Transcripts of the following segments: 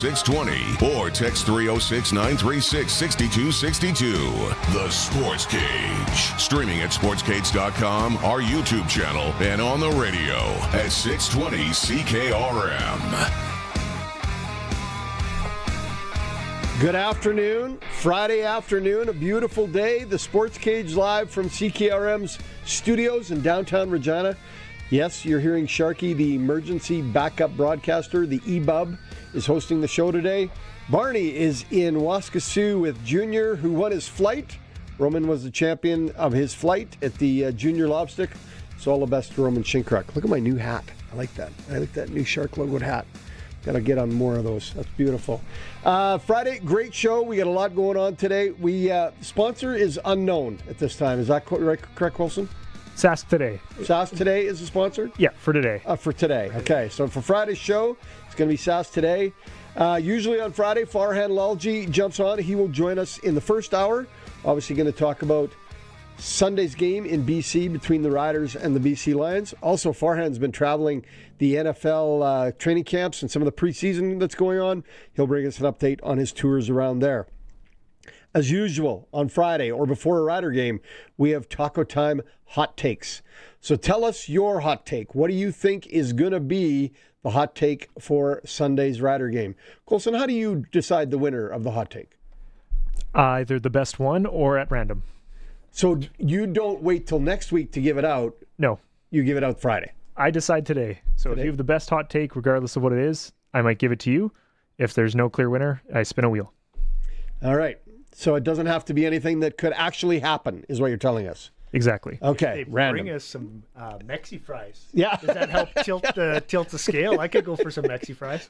620 or text 306-936-6262. The Sports Cage. Streaming at sportscage.com, our YouTube channel, and on the radio at 620 CKRM. Good afternoon. Friday afternoon, a beautiful day. The Sports Cage live from CKRM's studios in downtown Regina. Yes, you're hearing Sharky, the emergency backup broadcaster, the EBUB, is hosting the show today. Barney is in Waskesiu with Junior, who won his flight. Roman was the champion of his flight at the Junior Lobstick. So all the best to Roman Shinkruck. Look at my new hat. I like that. I like that new Shark logoed hat. Got to get on more of those. That's beautiful. Friday, great show. We got a lot going on today. Sponsor is unknown at this time. Is that correct, Wilson? Sask Today. Sask Today is the sponsor? Yeah, for today. For today. Okay, so for Friday's show, it's going to be Sask Today. Usually on Friday, Farhan Lalji jumps on. He will join us in the first hour. Obviously going to talk about Sunday's game in BC between the Riders and the BC Lions. Also, Farhan's been traveling the NFL training camps and some of the preseason that's going on. He'll bring us an update on his tours around there. As usual, on Friday or before a Rider game, we have Taco Time hot takes. So tell us your hot take. What do you think is going to be the hot take for Sunday's Rider game? Colson, how do you decide the winner of the hot take? Either the best one or at random. So you don't wait till next week to give it out. No. You give it out Friday. I decide today. So if you have the best hot take, regardless of what it is, I might give it to you. If there's no clear winner, I spin a wheel. All right. So it doesn't have to be anything that could actually happen, is what you're telling us. Exactly. Okay. Bring us some Mexi fries. Yeah. Does that help tilt the scale? I could go for some Mexi fries.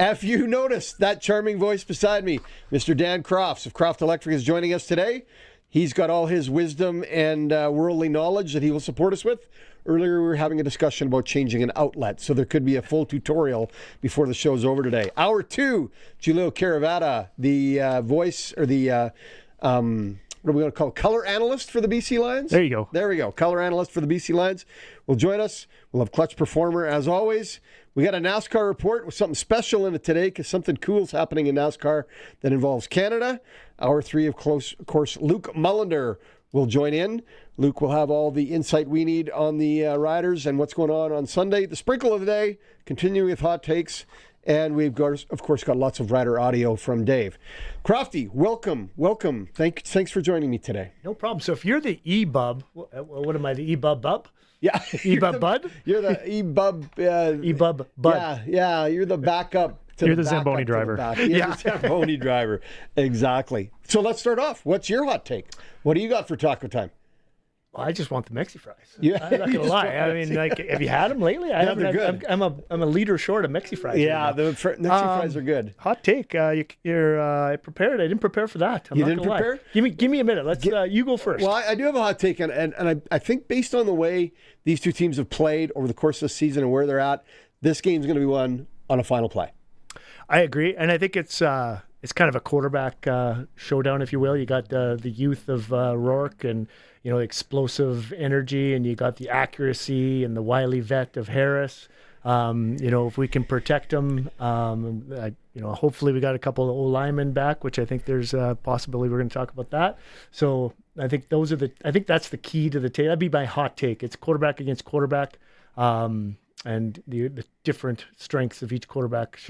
If you notice that charming voice beside me, Mr. Dan Crofts of Croft Electric is joining us today. He's got all his wisdom and worldly knowledge that he will support us with. Earlier, we were having a discussion about changing an outlet, so there could be a full tutorial before the show's over today. Hour 2, Giulio Caravatta, the voice, or the, what are we going to call it? Color analyst for the BC Lions? There you go. There we go. Color analyst for the BC Lions will join us. We'll have Clutch Performer, as always. We got a NASCAR report with something special in it today because something cool is happening in NASCAR that involves Canada. Hour 3, of course, Luc Mullinder will join in. Luke will have all the insight we need on the Riders and what's going on Sunday. The sprinkle of the day, continuing with hot takes. And we've got, of course, got lots of Rider audio from Dave. Crofty, welcome. Thanks for joining me today. No problem. So if you're the EBUB, what am I, the EBUB bub? Yeah. EBUB bud? You're the EBUB. EBUB bud. Yeah. You're the backup. You're the Zamboni driver. You're the Zamboni driver. Exactly. So let's start off. What's your hot take? What do you got for taco time? Well, I just want the Mexi fries. Yeah, I'm not gonna lie. I mean, have you had them lately? I haven't. They're good. I'm a liter short of Mexi fries. Yeah, the Mexi fries are good. Hot take. You're prepared. I didn't prepare for that. You didn't prepare? Give me a minute. Let's. You go first. Well, I do have a hot take, and I think based on the way these two teams have played over the course of the season and where they're at, this game's going to be won on a final play. I agree, and I think it's kind of a quarterback showdown, if you will. You got the youth of Rourke and explosive energy, and you got the accuracy and the wily vet of Harris. If we can protect them, hopefully we got a couple of old linemen back, which I think there's a possibility we're going to talk about that. So I think that's the key to the take. That'd be my hot take. It's quarterback against quarterback. And the different strengths of each quarterback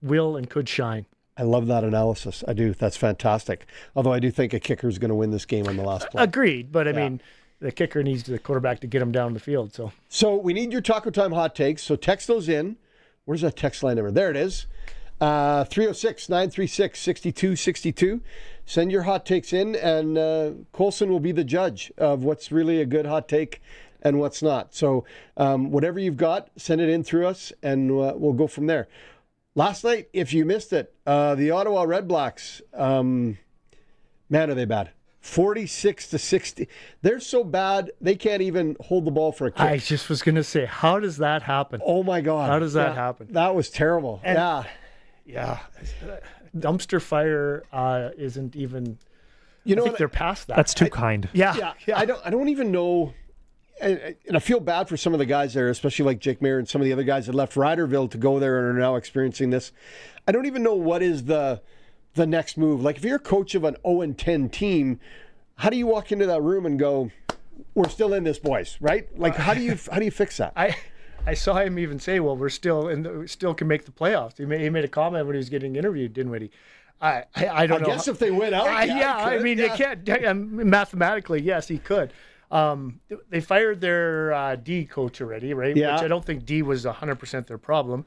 will and could shine. I love that analysis. I do. That's fantastic. Although I do think a kicker is going to win this game on the last play. Agreed. But I mean, the kicker needs the quarterback to get him down the field. So we need your Taco Time hot takes. So text those in. Where's that text line number? There it is. 306-936-6262. Send your hot takes in, and Colson will be the judge of what's really a good hot take and what's not. So whatever you've got, send it in through us, and we'll go from there. Last night, if you missed it, the Ottawa Red Blacks, man, are they bad. 46-60. They're so bad, they can't even hold the ball for a kick. I just was going to say, how does that happen? Oh, my God. How does that happen? That was terrible. And, yeah. Dumpster fire isn't even... I think they're past that. That's too kind. Yeah. I don't even know... and I feel bad for some of the guys there, especially like Jake Mayer and some of the other guys that left Riderville to go there and are now experiencing this. I don't even know what is the next move. Like if you're a coach of an 0-10 team, how do you walk into that room and go, "We're still in this, boys," right? Like how do you fix that? I saw him even say, "Well, we're still still can make the playoffs." He made a comment when he was getting interviewed, didn't he? I don't know. I guess if they win out, they can't. Mathematically, yes, he could. They fired their D coach already, right? Yeah. Which I don't think D was 100% their problem.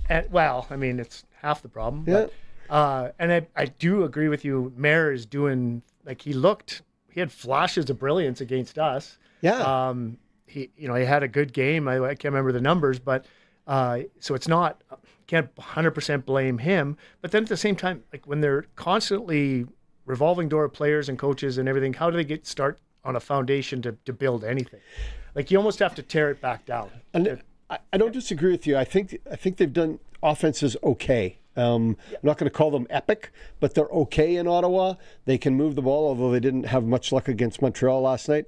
And well, I mean, it's half the problem. Yeah. But, and I do agree with you. Mayer is doing like he had flashes of brilliance against us. Yeah. He had a good game. I can't remember the numbers, but so it's not. Can't 100% blame him. But then at the same time, like when they're constantly revolving door players and coaches and everything, how do they start on a foundation to build anything? Like you almost have to tear it back down. And I don't disagree with you. I think they've done offenses okay. I'm not going to call them epic, but they're okay in Ottawa. They can move the ball, although they didn't have much luck against Montreal last night.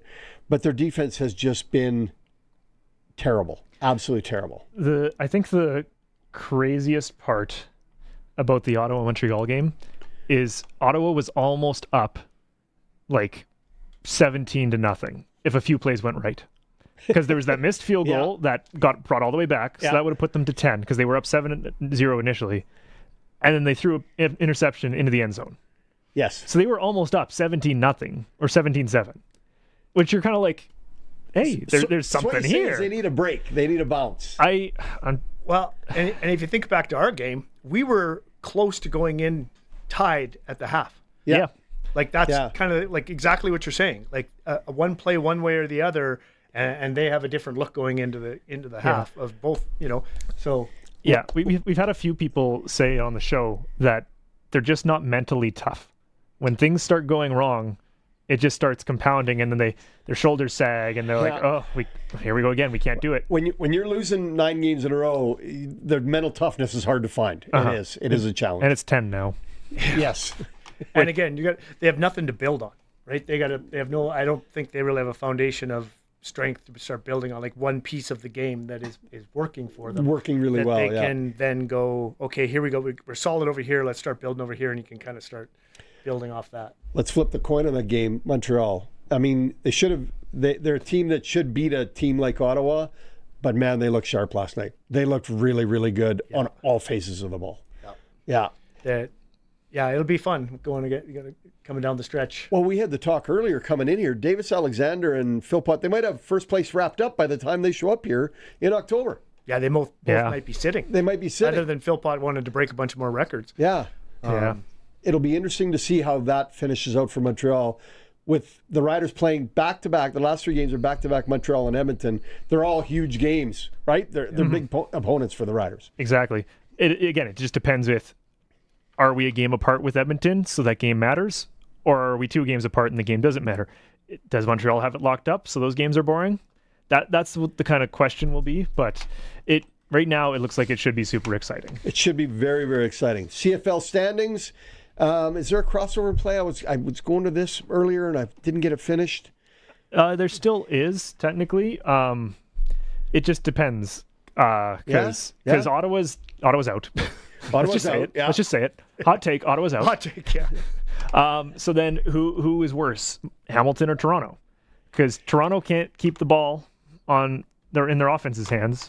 But their defense has just been terrible, absolutely terrible. I think the craziest part about the Ottawa-Montreal game is Ottawa was almost up like 17-0 if a few plays went right. Because there was that missed field goal that got brought all the way back, so that would have put them to 10 because they were up 7-0 initially. And then they threw an interception into the end zone. Yes. So they were almost up 17-0 or 17-7, which you're kind of like, hey, there's something here. They need a break. They need a bounce. Well, and if you think back to our game, we were close to going in tied at the half. Yeah. Like that's kind of like exactly what you're saying. Like a one play one way or the other, and they have a different look going into the half of both. So yeah, we've had a few people say on the show that they're just not mentally tough. When things start going wrong, it just starts compounding, and then their shoulders sag, and they're like, "Oh, here we go again. We can't do it." When you're losing 9 games in a row, the mental toughness is hard to find. It is a challenge, and it's 10 now. Yes, and again, they have nothing to build on, right? They have no. I don't think they really have a foundation of strength to start building on, like one piece of the game that is working for them, working really well. They can then go, okay, here we go. We're solid over here. Let's start building over here, and you can kind of start building off that. Let's flip the coin on that game, Montreal. I mean, they should have. They're a team that should beat a team like Ottawa, but man, they looked sharp last night. They looked really, really good on all phases of the ball. Yeah. It'll be fun coming down the stretch. Well, we had the talk earlier coming in here. Davis Alexander and Philpott, they might have first place wrapped up by the time they show up here in October. Yeah, they both might be sitting. They might be sitting. Other than Philpott wanted to break a bunch more records. Yeah. It'll be interesting to see how that finishes out for Montreal. With the Riders playing back-to-back, the last 3 games are back-to-back Montreal and Edmonton. They're all huge games, right? They're big opponents for the Riders. Exactly. It just depends with, are we a game apart with Edmonton, so that game matters? Or are we 2 games apart and the game doesn't matter? Does Montreal have it locked up, so those games are boring? That's what the kind of question will be. But right now, it looks like it should be super exciting. It should be very, very exciting. CFL standings. Is there a crossover play? I was going to this earlier and I didn't get it finished. There still is, technically. It just depends. Because Ottawa's out. Let's just say it. Let's just say it. Hot take, Ottawa's out. Hot take, yeah. So then who is worse, Hamilton or Toronto? Because Toronto can't keep the ball in their offense's hands,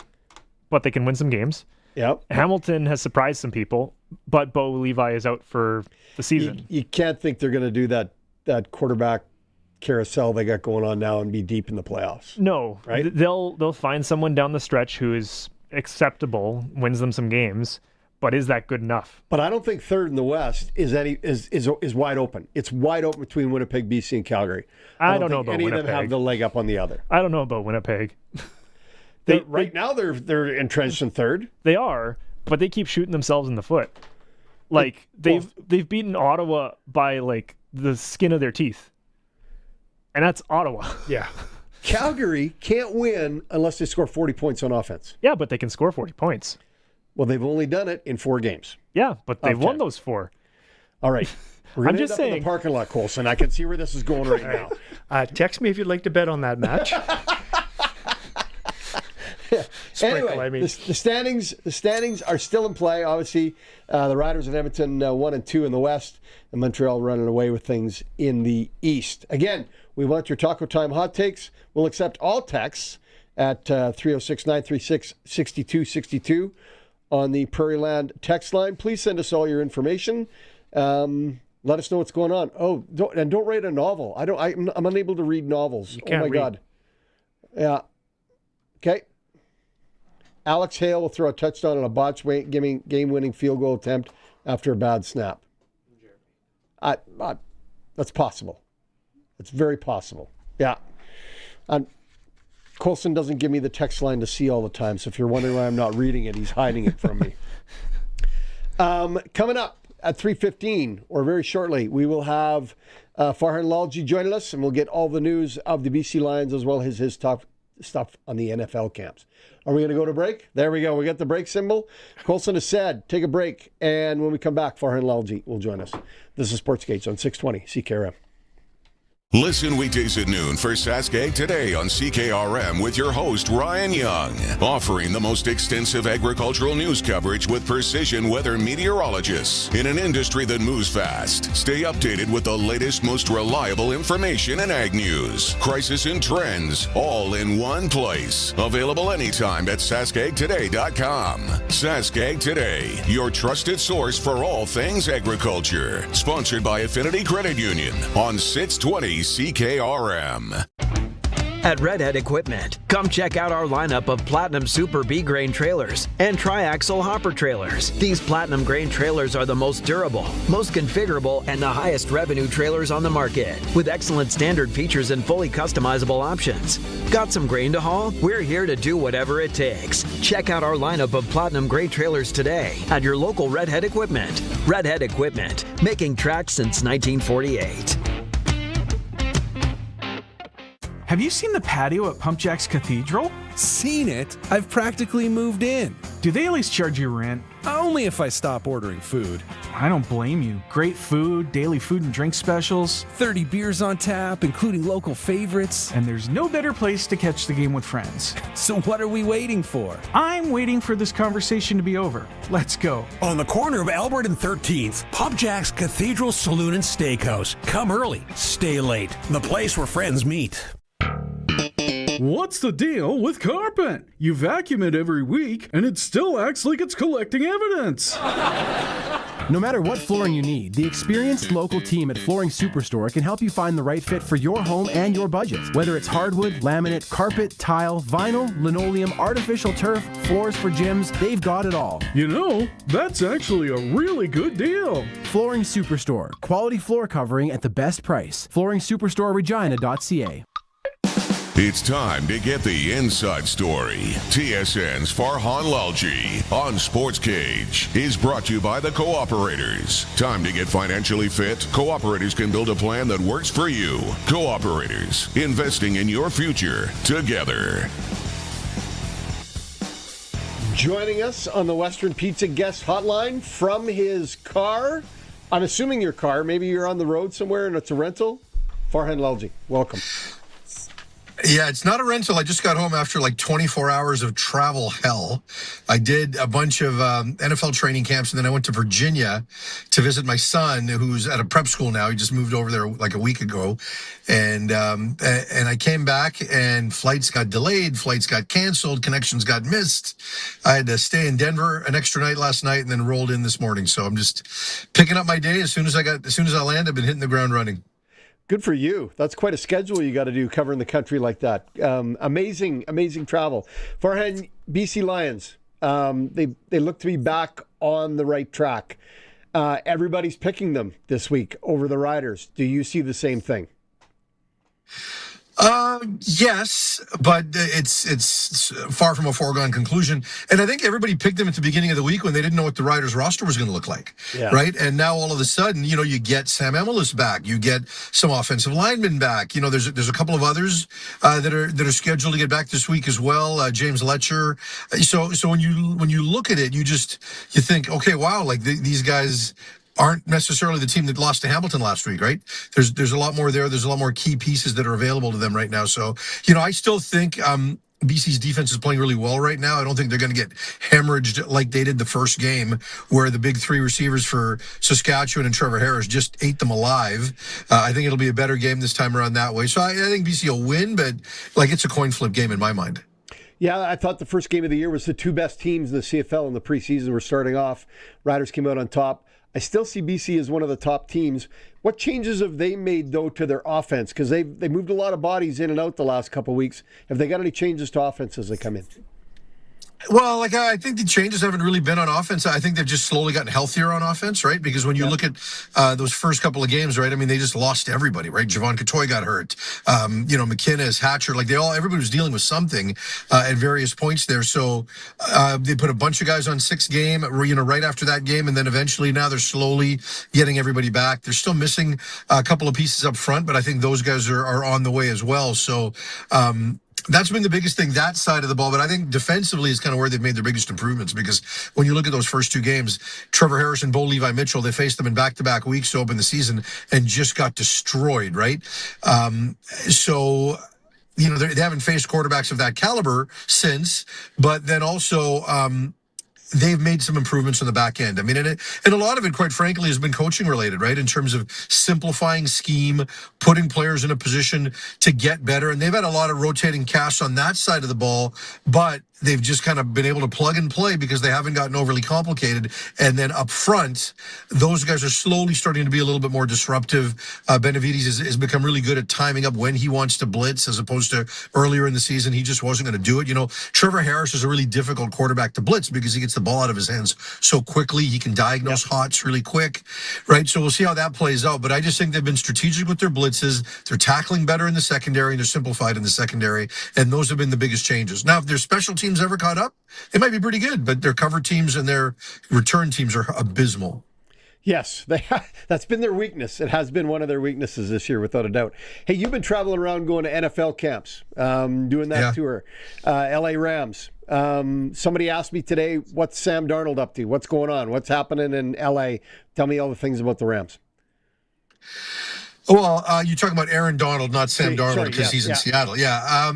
but they can win some games. Yep. Hamilton has surprised some people, but Bo Levi is out for the season. You can't think they're going to do that quarterback carousel they got going on now and be deep in the playoffs. No, right? They'll find someone down the stretch who is acceptable, wins them some games, but is that good enough? But I don't think third in the West is wide open. It's wide open between Winnipeg, BC, and Calgary. I don't know about any Winnipeg. Of them have the leg up on the other. I don't know about Winnipeg. Right now they're entrenched in third. They are, but they keep shooting themselves in the foot. Like they've beaten Ottawa by like the skin of their teeth, and that's Ottawa. Yeah. Calgary can't win unless they score 40 points on offense. Yeah, but they can score 40 points. Well, they've only done it in 4 games. Yeah, but they've won those 4. All right. We're gonna I'm end just up in saying. the parking lot, Colson. I can see where this is going right now. Text me if you'd like to bet on that match. Sprinkle, Anyway, I mean. the standings are still in play. Obviously, the Riders of Edmonton 1 and 2 in the West, and Montreal running away with things in the East. Again, we want your Taco Time hot takes. We'll accept all texts at 306-936-6262 on the Prairie Land text line. Please send us all your information. Let us know what's going on. Oh, don't write a novel. I'm unable to read novels. You can't oh my read. God. Yeah. Okay. Alex Hale will throw a touchdown on a botched game-winning field goal attempt after a bad snap. That's possible. It's very possible. Yeah. Colson doesn't give me the text line to see all the time, so if you're wondering why I'm not reading it, he's hiding it from me. Coming up at 3:15, or very shortly, we will have Farhan Lalji joining us, and we'll get all the news of the BC Lions as well as his stuff on the NFL camps. Are we going to go to break? There we go. We got the break symbol. Colson has said, take a break. And when we come back, Farhan Lalji will join us. This is Sportscage on 620 CKRM. Listen weekdays at noon for Saskatchewan Today on CKRM with your host, Ryan Young, offering the most extensive agricultural news coverage with precision weather meteorologists in an industry that moves fast. Stay updated with the latest, most reliable information in ag news, crisis and trends, all in one place. Available anytime at SaskAgToday.com. Saskatchewan Today, your trusted source for all things agriculture. Sponsored by Affinity Credit Union on 620 CKRM. At Redhead Equipment, come check out our lineup of Platinum Super B grain trailers and Triaxle hopper trailers. These Platinum grain trailers are the most durable, most configurable, and the highest revenue trailers on the market, with excellent standard features and fully customizable options. Got some grain to haul? We're here to do whatever it takes. Check out our lineup of Platinum gray trailers today at your local Redhead Equipment. Redhead Equipment, making tracks since 1948. Have you seen the patio at Pump Jack's Cathedral? Seen it? I've practically moved in. Do they at least charge you rent? Only if I stop ordering food. I don't blame you. Great food, daily food and drink specials. 30 beers on tap, including local favorites. And there's no better place to catch the game with friends. So what are we waiting for? I'm waiting for this conversation to be over. Let's go. On the corner of Albert and 13th, Pump Jack's Cathedral Saloon and Steakhouse. Come early, stay late. The place where friends meet. What's the deal with carpet? You vacuum it every week, and it still acts like it's collecting evidence. No matter what flooring you need, the experienced local team at Flooring Superstore can help you find the right fit for your home and your budget. Whether it's hardwood, laminate, carpet, tile, vinyl, linoleum, artificial turf, floors for gyms, they've got it all. You know, that's actually a really good deal. Flooring Superstore. Quality floor covering at the best price. FlooringSuperstoreRegina.ca. It's time to get the inside story. TSN's Farhan Lalji on Sportscage is brought to you by the Cooperators. Time to get financially fit? Cooperators can build a plan that works for you. Cooperators, investing in your future together. Joining us on the Western Pizza guest hotline from his car. I'm assuming your car. Maybe you're on the road somewhere and it's a rental. Farhan Lalji, welcome. Yeah, it's not a rental. I just got home after like 24 hours of travel hell. I did a bunch of NFL training camps, and then I went to Virginia to visit my son, who's at a prep school now. He just moved over there like a week ago. And I came back, and flights got delayed, flights got canceled, connections got missed. I had to stay in Denver an extra night last night, and then rolled in this morning. So I'm just picking up my day as soon as I land. I've been hitting the ground running. Good for you. That's quite a schedule you got to do covering the country like that. Amazing travel. Farhan, BC Lions, they look to be back on the right track. Everybody's picking them this week over the Riders. Do you see the same thing? Yes, but it's far from a foregone conclusion. And I think everybody picked them at the beginning of the week when they didn't know what the Riders roster was going to look like, right? And now all of a sudden, you get Sam Emilus back, you get some offensive linemen back. There's a couple of others that are scheduled to get back this week as well. James Letcher. So when you look at it, you think, okay, wow, like these guys aren't necessarily the team that lost to Hamilton last week, right? There's a lot more there. There's a lot more key pieces that are available to them right now. So, I still think BC's defense is playing really well right now. I don't think they're going to get hemorrhaged like they did the first game, where the big three receivers for Saskatchewan and Trevor Harris just ate them alive. I think it'll be a better game this time around that way. So I think BC will win, but it's a coin flip game in my mind. Yeah, I thought the first game of the year was the two best teams in the CFL in the preseason were starting off. Riders came out on top. I still see BC as one of the top teams. What changes have they made, though, to their offense? Because they moved a lot of bodies in and out the last couple of weeks. Have they got any changes to offense as they come in? Well, I think the changes haven't really been on offense. I think they've just slowly gotten healthier on offense, right? Because when you look at those first couple of games, right? I mean, they just lost everybody, right? Javon Catoy got hurt. McKinnis, Hatcher, everybody was dealing with something at various points there. So they put a bunch of guys on 6-game, right after that game, and then eventually now they're slowly getting everybody back. They're still missing a couple of pieces up front, but I think those guys are on the way as well. So, that's been the biggest thing, that side of the ball. But I think defensively is kind of where they've made their biggest improvements, because when you look at those first 2 games, Trevor Harris and Bo Levi Mitchell, they faced them in back-to-back weeks to open the season and just got destroyed, right? So they haven't faced quarterbacks of that caliber since, but then also they've made some improvements on the back end. I mean, and a lot of it, quite frankly, has been coaching related, right? In terms of simplifying scheme, putting players in a position to get better. And they've had a lot of rotating casts on that side of the ball, but they've just kind of been able to plug and play because they haven't gotten overly complicated. And then up front, those guys are slowly starting to be a little bit more disruptive. Benavides has become really good at timing up when he wants to blitz, as opposed to earlier in the season, he just wasn't going to do it. Trevor Harris is a really difficult quarterback to blitz because he gets the ball out of his hands so quickly. He can diagnose hots really quick, right? So we'll see how that plays out. But I just think they've been strategic with their blitzes. They're tackling better in the secondary, and they're simplified in the secondary. And those have been the biggest changes. Now, if their special teams ever caught up, it might be pretty good, but their cover teams and their return teams are abysmal. Yes, that's been their weakness. It has been one of their weaknesses this year, without a doubt. Hey, you've been traveling around going to NFL camps, doing that tour. LA Rams. Somebody asked me today, what's Sam Darnold up to? What's going on? What's happening in LA? Tell me all the things about the Rams. Well, you're talking about Aaron Donald, not Sam Darnold, because he's in Seattle. Yeah.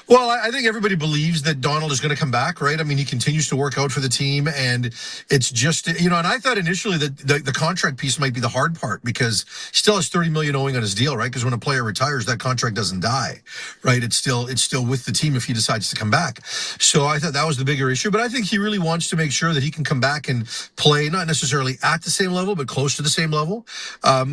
Well, I think everybody believes that Donald is going to come back, right? I mean, he continues to work out for the team, and it's just, and I thought initially that the contract piece might be the hard part, because he still has $30 million owing on his deal, right? Because when a player retires, that contract doesn't die, right? It's still with the team if he decides to come back. So I thought that was the bigger issue, but I think he really wants to make sure that he can come back and play, not necessarily at the same level, but close to the same level.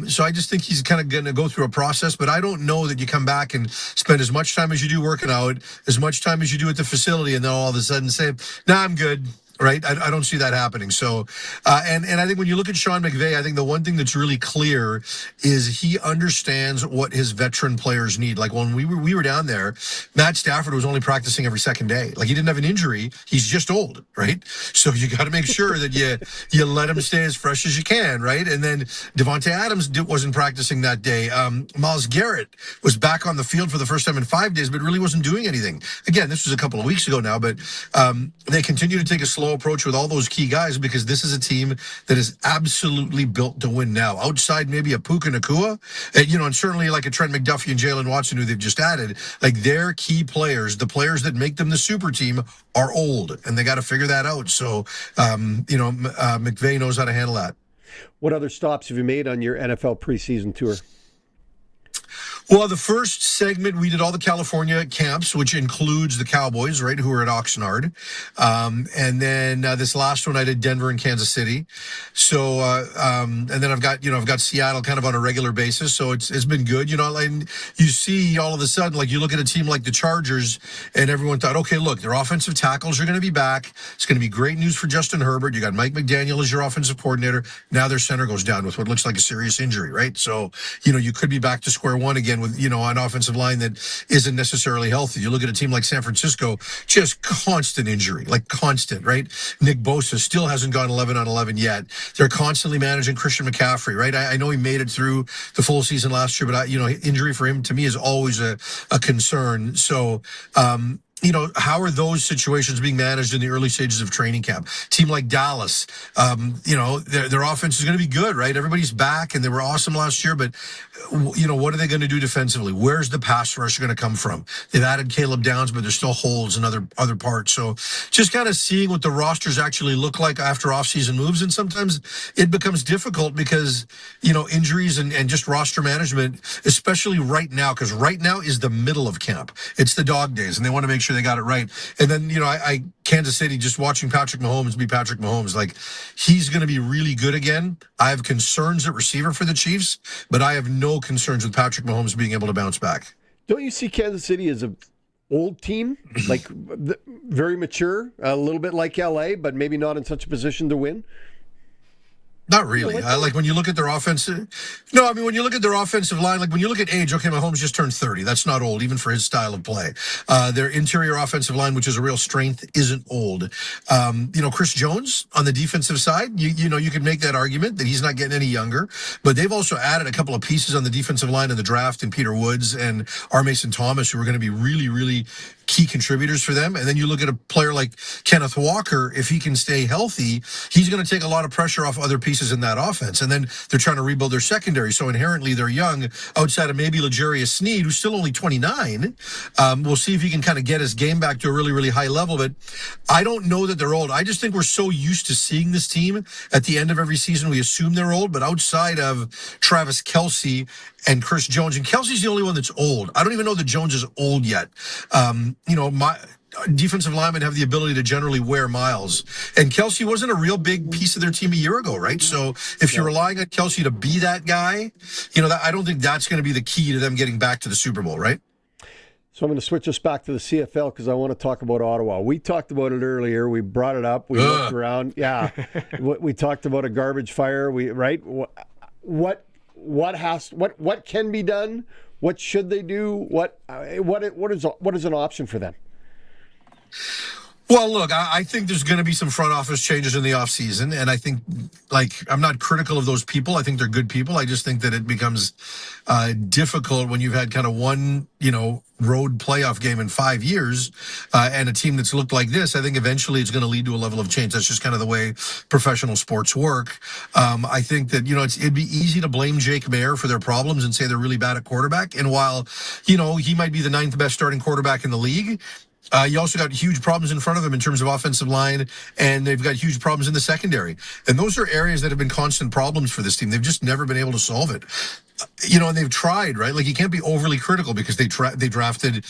So I just think he's kind of going to go through a process, but I don't know that you come back and spend as much time as you do working out, as much time as you do at the facility, and then all of a sudden say, "Nah, I'm good." Right? I don't see that happening. So, and I think when you look at Sean McVay, I think the one thing that's really clear is he understands what his veteran players need. Like when we were down there, Matt Stafford was only practicing every second day. Like he didn't have an injury. He's just old, right? So you got to make sure that you let him stay as fresh as you can, right? And then Devontae Adams wasn't practicing that day. Myles Garrett was back on the field for the first time in 5 days, but really wasn't doing anything. Again, this was a couple of weeks ago now, but they continue to take a slow approach with all those key guys, because this is a team that is absolutely built to win now. Outside maybe a Puka Nacua, and certainly like a Trent McDuffie and Jalen Watson, who they've just added, like their key players, the players that make them the super team, are old, and they got to figure that out. So, McVay knows how to handle that. What other stops have you made on your NFL preseason tour? Well, the first segment, we did all the California camps, which includes the Cowboys, right, who are at Oxnard. And then this last one, I did Denver and Kansas City. So, and then I've got Seattle kind of on a regular basis. So it's been good. Like you see all of a sudden, like you look at a team like the Chargers, and everyone thought, okay, look, their offensive tackles are going to be back. It's going to be great news for Justin Herbert. You got Mike McDaniel as your offensive coordinator. Now their center goes down with what looks like a serious injury, right? So, you could be back to square one again with, an offensive line that isn't necessarily healthy. You look at a team like San Francisco, just constant injury, like constant, right? Nick Bosa still hasn't gone 11 on 11 yet. They're constantly managing Christian McCaffrey, right? I know he made it through the full season last year, but injury for him to me is always a concern. So, how are those situations being managed in the early stages of training camp? Team like Dallas, their offense is going to be good, right? Everybody's back, and they were awesome last year, but, what are they going to do defensively? Where's the pass rush going to come from? They've added Caleb Downs, but there's still holes in other parts. So just kind of seeing what the rosters actually look like after offseason moves, and sometimes it becomes difficult because, injuries and just roster management, especially right now, because right now is the middle of camp. It's the dog days, and they want to make sure they got it right. And then, Kansas City, just watching Patrick Mahomes be Patrick Mahomes, like, he's going to be really good again. I have concerns at receiver for the Chiefs, but I have no concerns with Patrick Mahomes being able to bounce back. Don't you see Kansas City as an old team, like very mature, a little bit like LA, but maybe not in such a position to win? Not really. Like when you look at their offensive. No, I mean, when you look at their offensive line, like when you look at age, okay, Mahomes just turned 30. That's not old, even for his style of play. Their interior offensive line, which is a real strength, isn't old. Chris Jones on the defensive side, you could make that argument that he's not getting any younger, but they've also added a couple of pieces on the defensive line in the draft, and Peter Woods and R. Mason Thomas, who are going to be really, really key contributors for them. And then you look at a player like Kenneth Walker, if he can stay healthy, he's going to take a lot of pressure off other pieces in that offense. And then they're trying to rebuild their secondary. So inherently they're young outside of maybe L'Jarius Sneed, who's still only 29. We'll see if he can kind of get his game back to a really, really high level. But I don't know that they're old. I just think we're so used to seeing this team at the end of every season. We assume they're old, but outside of Travis Kelce and Chris Jones, and Kelsey's the only one that's old. I don't even know that Jones is old yet. My defensive linemen have the ability to generally wear miles. And Kelce wasn't a real big piece of their team a year ago, right? So if you're relying on Kelce to be that guy, I don't think that's going to be the key to them getting back to the Super Bowl, right? So I'm going to switch us back to the CFL because I want to talk about Ottawa. We talked about it earlier. We brought it up. We looked around. Yeah. We talked about a garbage fire. Right? What can be done? What should they do? What is an option for them? Well, look, I think there's going to be some front office changes in the offseason, and I think, I'm not critical of those people. I think they're good people. I just think that it becomes difficult when you've had kind of one, road playoff game in 5 years and a team that's looked like this. I think eventually it's going to lead to a level of change. That's just kind of the way professional sports work. I think that, it'd be easy to blame Jake Mayer for their problems and say they're really bad at quarterback. And while, he might be the 9th best starting quarterback in the league, you also got huge problems in front of them in terms of offensive line, and they've got huge problems in the secondary. And those are areas that have been constant problems for this team. They've just never been able to solve it. And they've tried, right? Like, you can't be overly critical because they drafted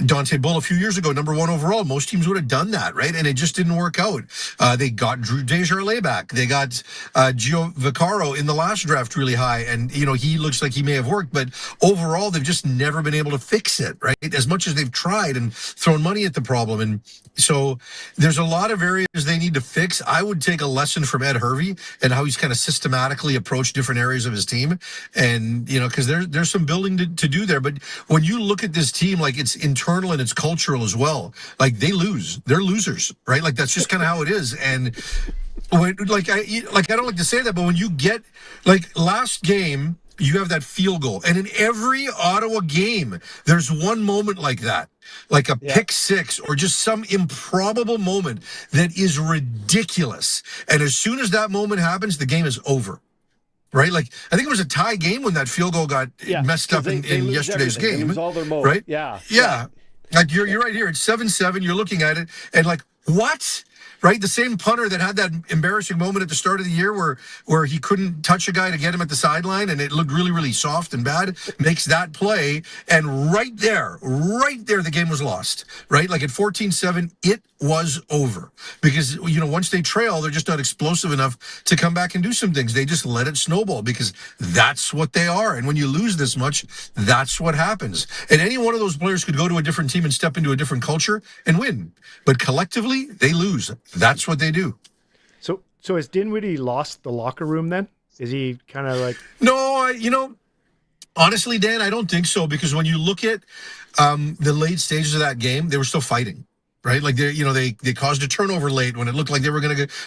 Dante Bull a few years ago, number 1 overall. Most teams would have done that, right? And it just didn't work out. They got Drew Desjardins back. They got Gio Vaccaro in the last draft really high, and, he looks like he may have worked, but overall, they've just never been able to fix it, right? As much as they've tried and thrown money at the problem. And so there's a lot of areas they need to fix. I would take a lesson from Ed Hervey and how he's kind of systematically approached different areas of his team. And, because there's some building to do there. But when you look at this team, like, it's internal and it's cultural as well. Like, they lose. They're losers, right? Like, that's just kind of how it is. And when, I don't like to say that, but when you get, last game, you have that field goal. And in every Ottawa game, there's one moment like that. Like a pick six or just some improbable moment that is ridiculous. And as soon as that moment happens, the game is over. Right? I think it was a tie game when that field goal got messed up in yesterday's game. They lose all their mode. Right? Yeah. Like, you're right here. It's 7-7. You're looking at it and what? Right? The same punter that had that embarrassing moment at the start of the year where he couldn't touch a guy to get him at the sideline and it looked really, really soft and bad, makes that play. And right there, the game was lost. Right? Like, at 14-7, it was over. Because, once they trail, they're just not explosive enough to come back and do some things. They just let it snowball because that's what they are. And when you lose this much, that's what happens. And any one of those players could go to a different team and step into a different culture and win. But collectively, they lose. That's what they do. So has Dinwiddie lost the locker room then? Is he kind of No, honestly, Dan, I don't think so, because when you look at the late stages of that game, they were still fighting. Right? Like, they caused a turnover late when it looked like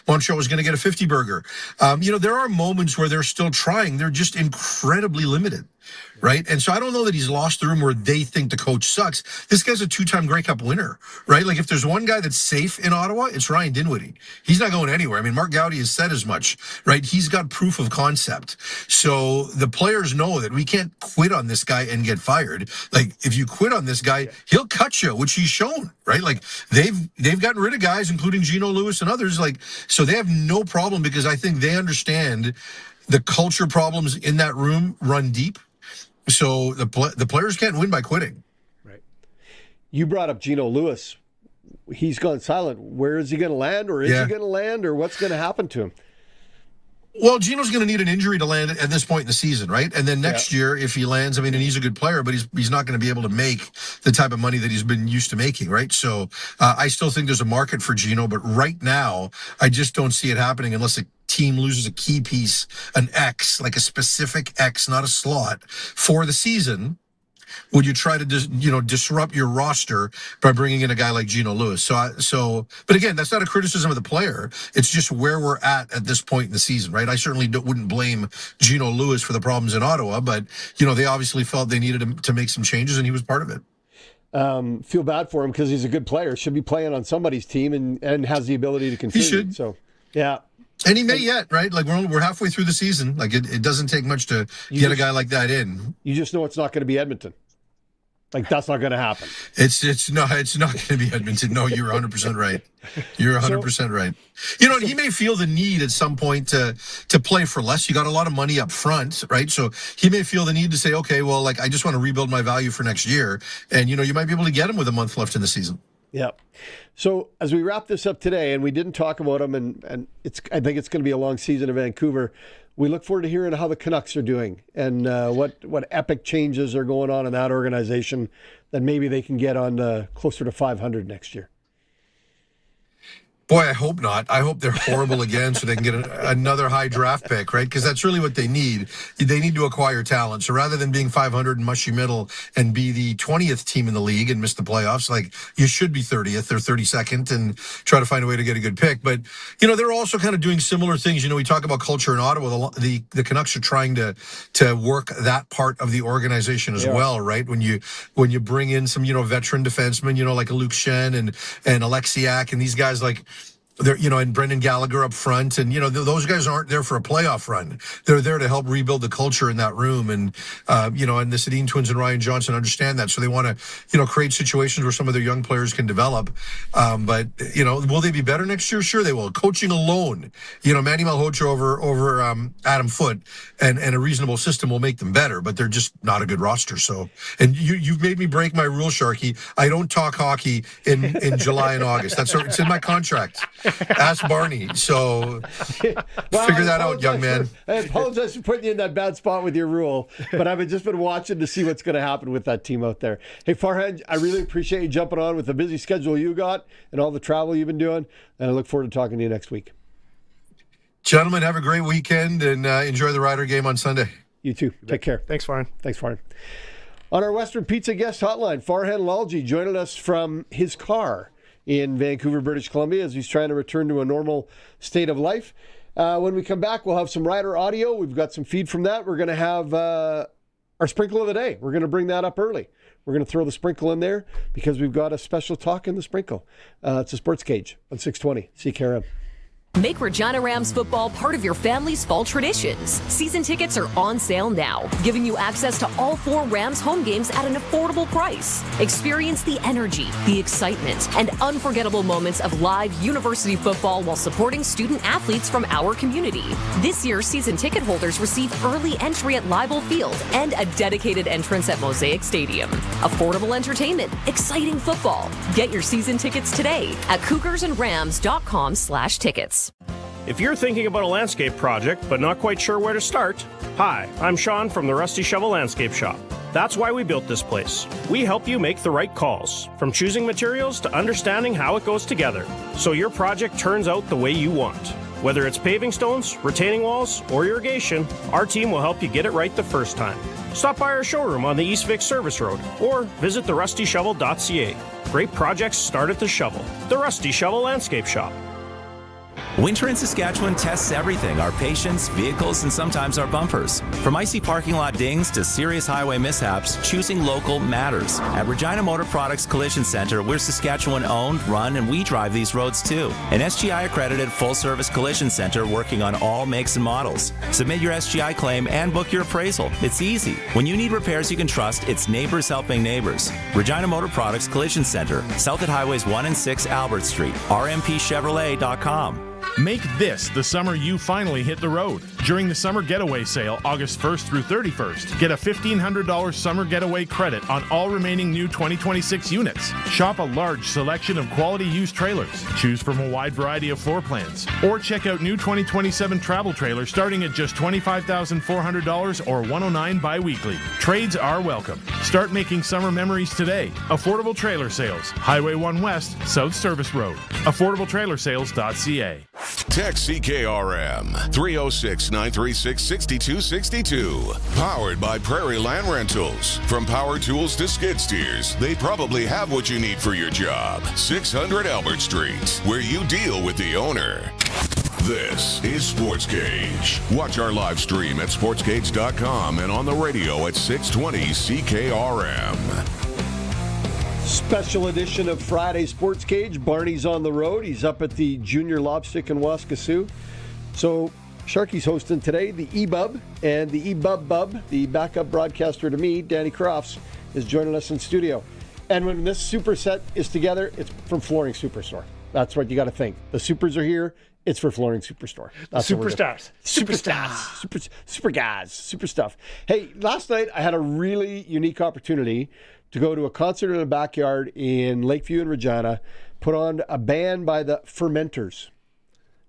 Montreal was going to get a 50 burger. There are moments where they're still trying. They're just incredibly limited. right? And so I don't know that he's lost the room where they think the coach sucks. This guy's a 2-time Grey Cup winner, right? Like if there's one guy that's safe in Ottawa, it's Ryan Dinwiddie. He's not going anywhere. I mean, Mark Gowdy has said as much, right? He's got proof of concept. So the players know that we can't quit on this guy and get fired. Like if you quit on this guy, he'll cut you, which he's shown, right? Like they've gotten rid of guys, including Gino Lewis and others. Like, so they have no problem because I think they understand the culture problems in that room run deep. So the players can't win by quitting. Right. You brought up Gino Lewis. He's gone silent. Where is he going to land, or is he going to land, or what's going to happen to him? Well, Gino's going to need an injury to land at this point in the season, right? And then next year, if he lands, I mean, and he's a good player, but he's not going to be able to make the type of money that he's been used to making, right? So I still think there's a market for Gino, but right now, I just don't see it happening unless a team loses a key piece, an X, like a specific X, not a slot, for the season. Would you try to disrupt your roster by bringing in a guy like Gino Lewis? But again, that's not a criticism of the player. It's just where we're at this point in the season, right? I certainly wouldn't blame Gino Lewis for the problems in Ottawa, but they obviously felt they needed him to make some changes, and he was part of it. Feel bad for him because he's a good player. Should be playing on somebody's team and has the ability to contribute. He should. So, yeah. And he may yet, right? Like we're halfway through the season. Like it doesn't take much to get a guy like that in. You just know it's not going to be Edmonton. Like that's not going to happen. It's not going to be Edmonton. No, you're 100% right. You're 100% right. He may feel the need at some point to play for less. You got a lot of money up front, right? So he may feel the need to say, okay, well, like I just want to rebuild my value for next year, and you might be able to get him with a month left in the season. Yeah. So as we wrap this up today, and we didn't talk about him, and I think it's going to be a long season in Vancouver. We look forward to hearing how the Canucks are doing and what epic changes are going on in that organization that maybe they can get on closer to 500 next year. Boy, I hope not. I hope they're horrible again so they can get another high draft pick, right? Because that's really what they need. They need to acquire talent. So rather than being 500 and mushy middle and be the 20th team in the league and miss the playoffs, like you should be 30th or 32nd and try to find a way to get a good pick. But, they're also kind of doing similar things. We talk about culture in Ottawa. The Canucks are trying to work that part of the organization as well, right? When you bring in some, veteran defensemen, like a Luke Shen and Alexiak and these guys like, they're, and Brendan Gallagher up front, and those guys aren't there for a playoff run. They're there to help rebuild the culture in that room, and and the Sedin twins and Ryan Johnson understand that, so they want to create situations where some of their young players can develop. But will they be better next year? Sure, they will. Coaching alone, Manny Malhotra over Adam Foote and a reasonable system will make them better, but they're just not a good roster. So, and you've made me break my rule, Sharky. I don't talk hockey in July and August. It's in my contract. Ask Barney. So figure that out, young man. I apologize for putting you in that bad spot with your rule, but I've just been watching to see what's going to happen with that team out there. Hey, Farhan, I really appreciate you jumping on with the busy schedule you got and all the travel you've been doing, and I look forward to talking to you next week. Gentlemen, have a great weekend and enjoy the Rider game on Sunday. You too. Take care. Thanks, Farhan. Thanks, Farhan. On our Western Pizza guest hotline, Farhan Lalji joining us from his car in Vancouver, British Columbia, as he's trying to return to a normal state of life. When we come back, we'll have some Rider audio. We've got some feed from that. We're going to have our sprinkle of the day. We're going to bring that up early. We're going to throw the sprinkle in there because we've got a special talk in the sprinkle. It's a Sportscage on 620 CKRM. Make Regina Rams football part of your family's fall traditions. Season tickets are on sale now, giving you access to all 4 Rams home games at an affordable price. Experience the energy, the excitement, and unforgettable moments of live university football while supporting student athletes from our community. This year, season ticket holders receive early entry at Leibel Field and a dedicated entrance at Mosaic Stadium. Affordable entertainment, exciting football. Get your season tickets today at cougarsandrams.com/tickets. If you're thinking about a landscape project but not quite sure where to start, hi, I'm Sean from the Rusty Shovel Landscape Shop. That's why we built this place. We help you make the right calls, from choosing materials to understanding how it goes together, so your project turns out the way you want. Whether it's paving stones, retaining walls, or irrigation, our team will help you get it right the first time. Stop by our showroom on the East Vic Service Road or visit therustyshovel.ca. Great projects start at the shovel. The Rusty Shovel Landscape Shop. Winter in Saskatchewan tests everything, our patience, vehicles, and sometimes our bumpers. From icy parking lot dings to serious highway mishaps, choosing local matters. At Regina Motor Products Collision Center, we're Saskatchewan owned, run, and we drive these roads too. An SGI accredited full-service collision center working on all makes and models. Submit your SGI claim and book your appraisal. It's easy. When you need repairs you can trust, it's neighbors helping neighbors. Regina Motor Products Collision Center, south at Highways 1 and 6 Albert Street, rmpchevrolet.com. Make this the summer you finally hit the road. During the Summer Getaway Sale, August 1st through 31st, get a $1,500 Summer Getaway credit on all remaining new 2026 units. Shop a large selection of quality used trailers. Choose from a wide variety of floor plans. Or check out new 2027 travel trailers starting at just $25,400 or $109 bi-weekly. Trades are welcome. Start making summer memories today. Affordable Trailer Sales, Highway 1 West, South Service Road. AffordableTrailerSales.ca. Text CKRM 306-936-6262. Powered by Prairie Land Rentals. From power tools to skid steers, they probably have what you need for your job. 600 Albert Street, where you deal with the owner. This is Sportscage. Watch our live stream at sportscage.com and on the radio at 620 CKRM. Special edition of Friday Sports Cage. Barney's on the road. He's up at the Junior Lobstick in Waskesiu. So Sharky's hosting today. The E-Bub and the E-Bub Bub, the backup broadcaster to me, Danny Crofts, is joining us in studio. And when this superset is together, it's from Flooring Superstore. That's what you got to think. The supers are here. It's for Flooring Superstore. That's Superstars. Superstars. Super guys. Super stuff. Hey, last night I had a really unique opportunity to go to a concert in a backyard in Lakeview and Regina, put on a band by the Fermenters.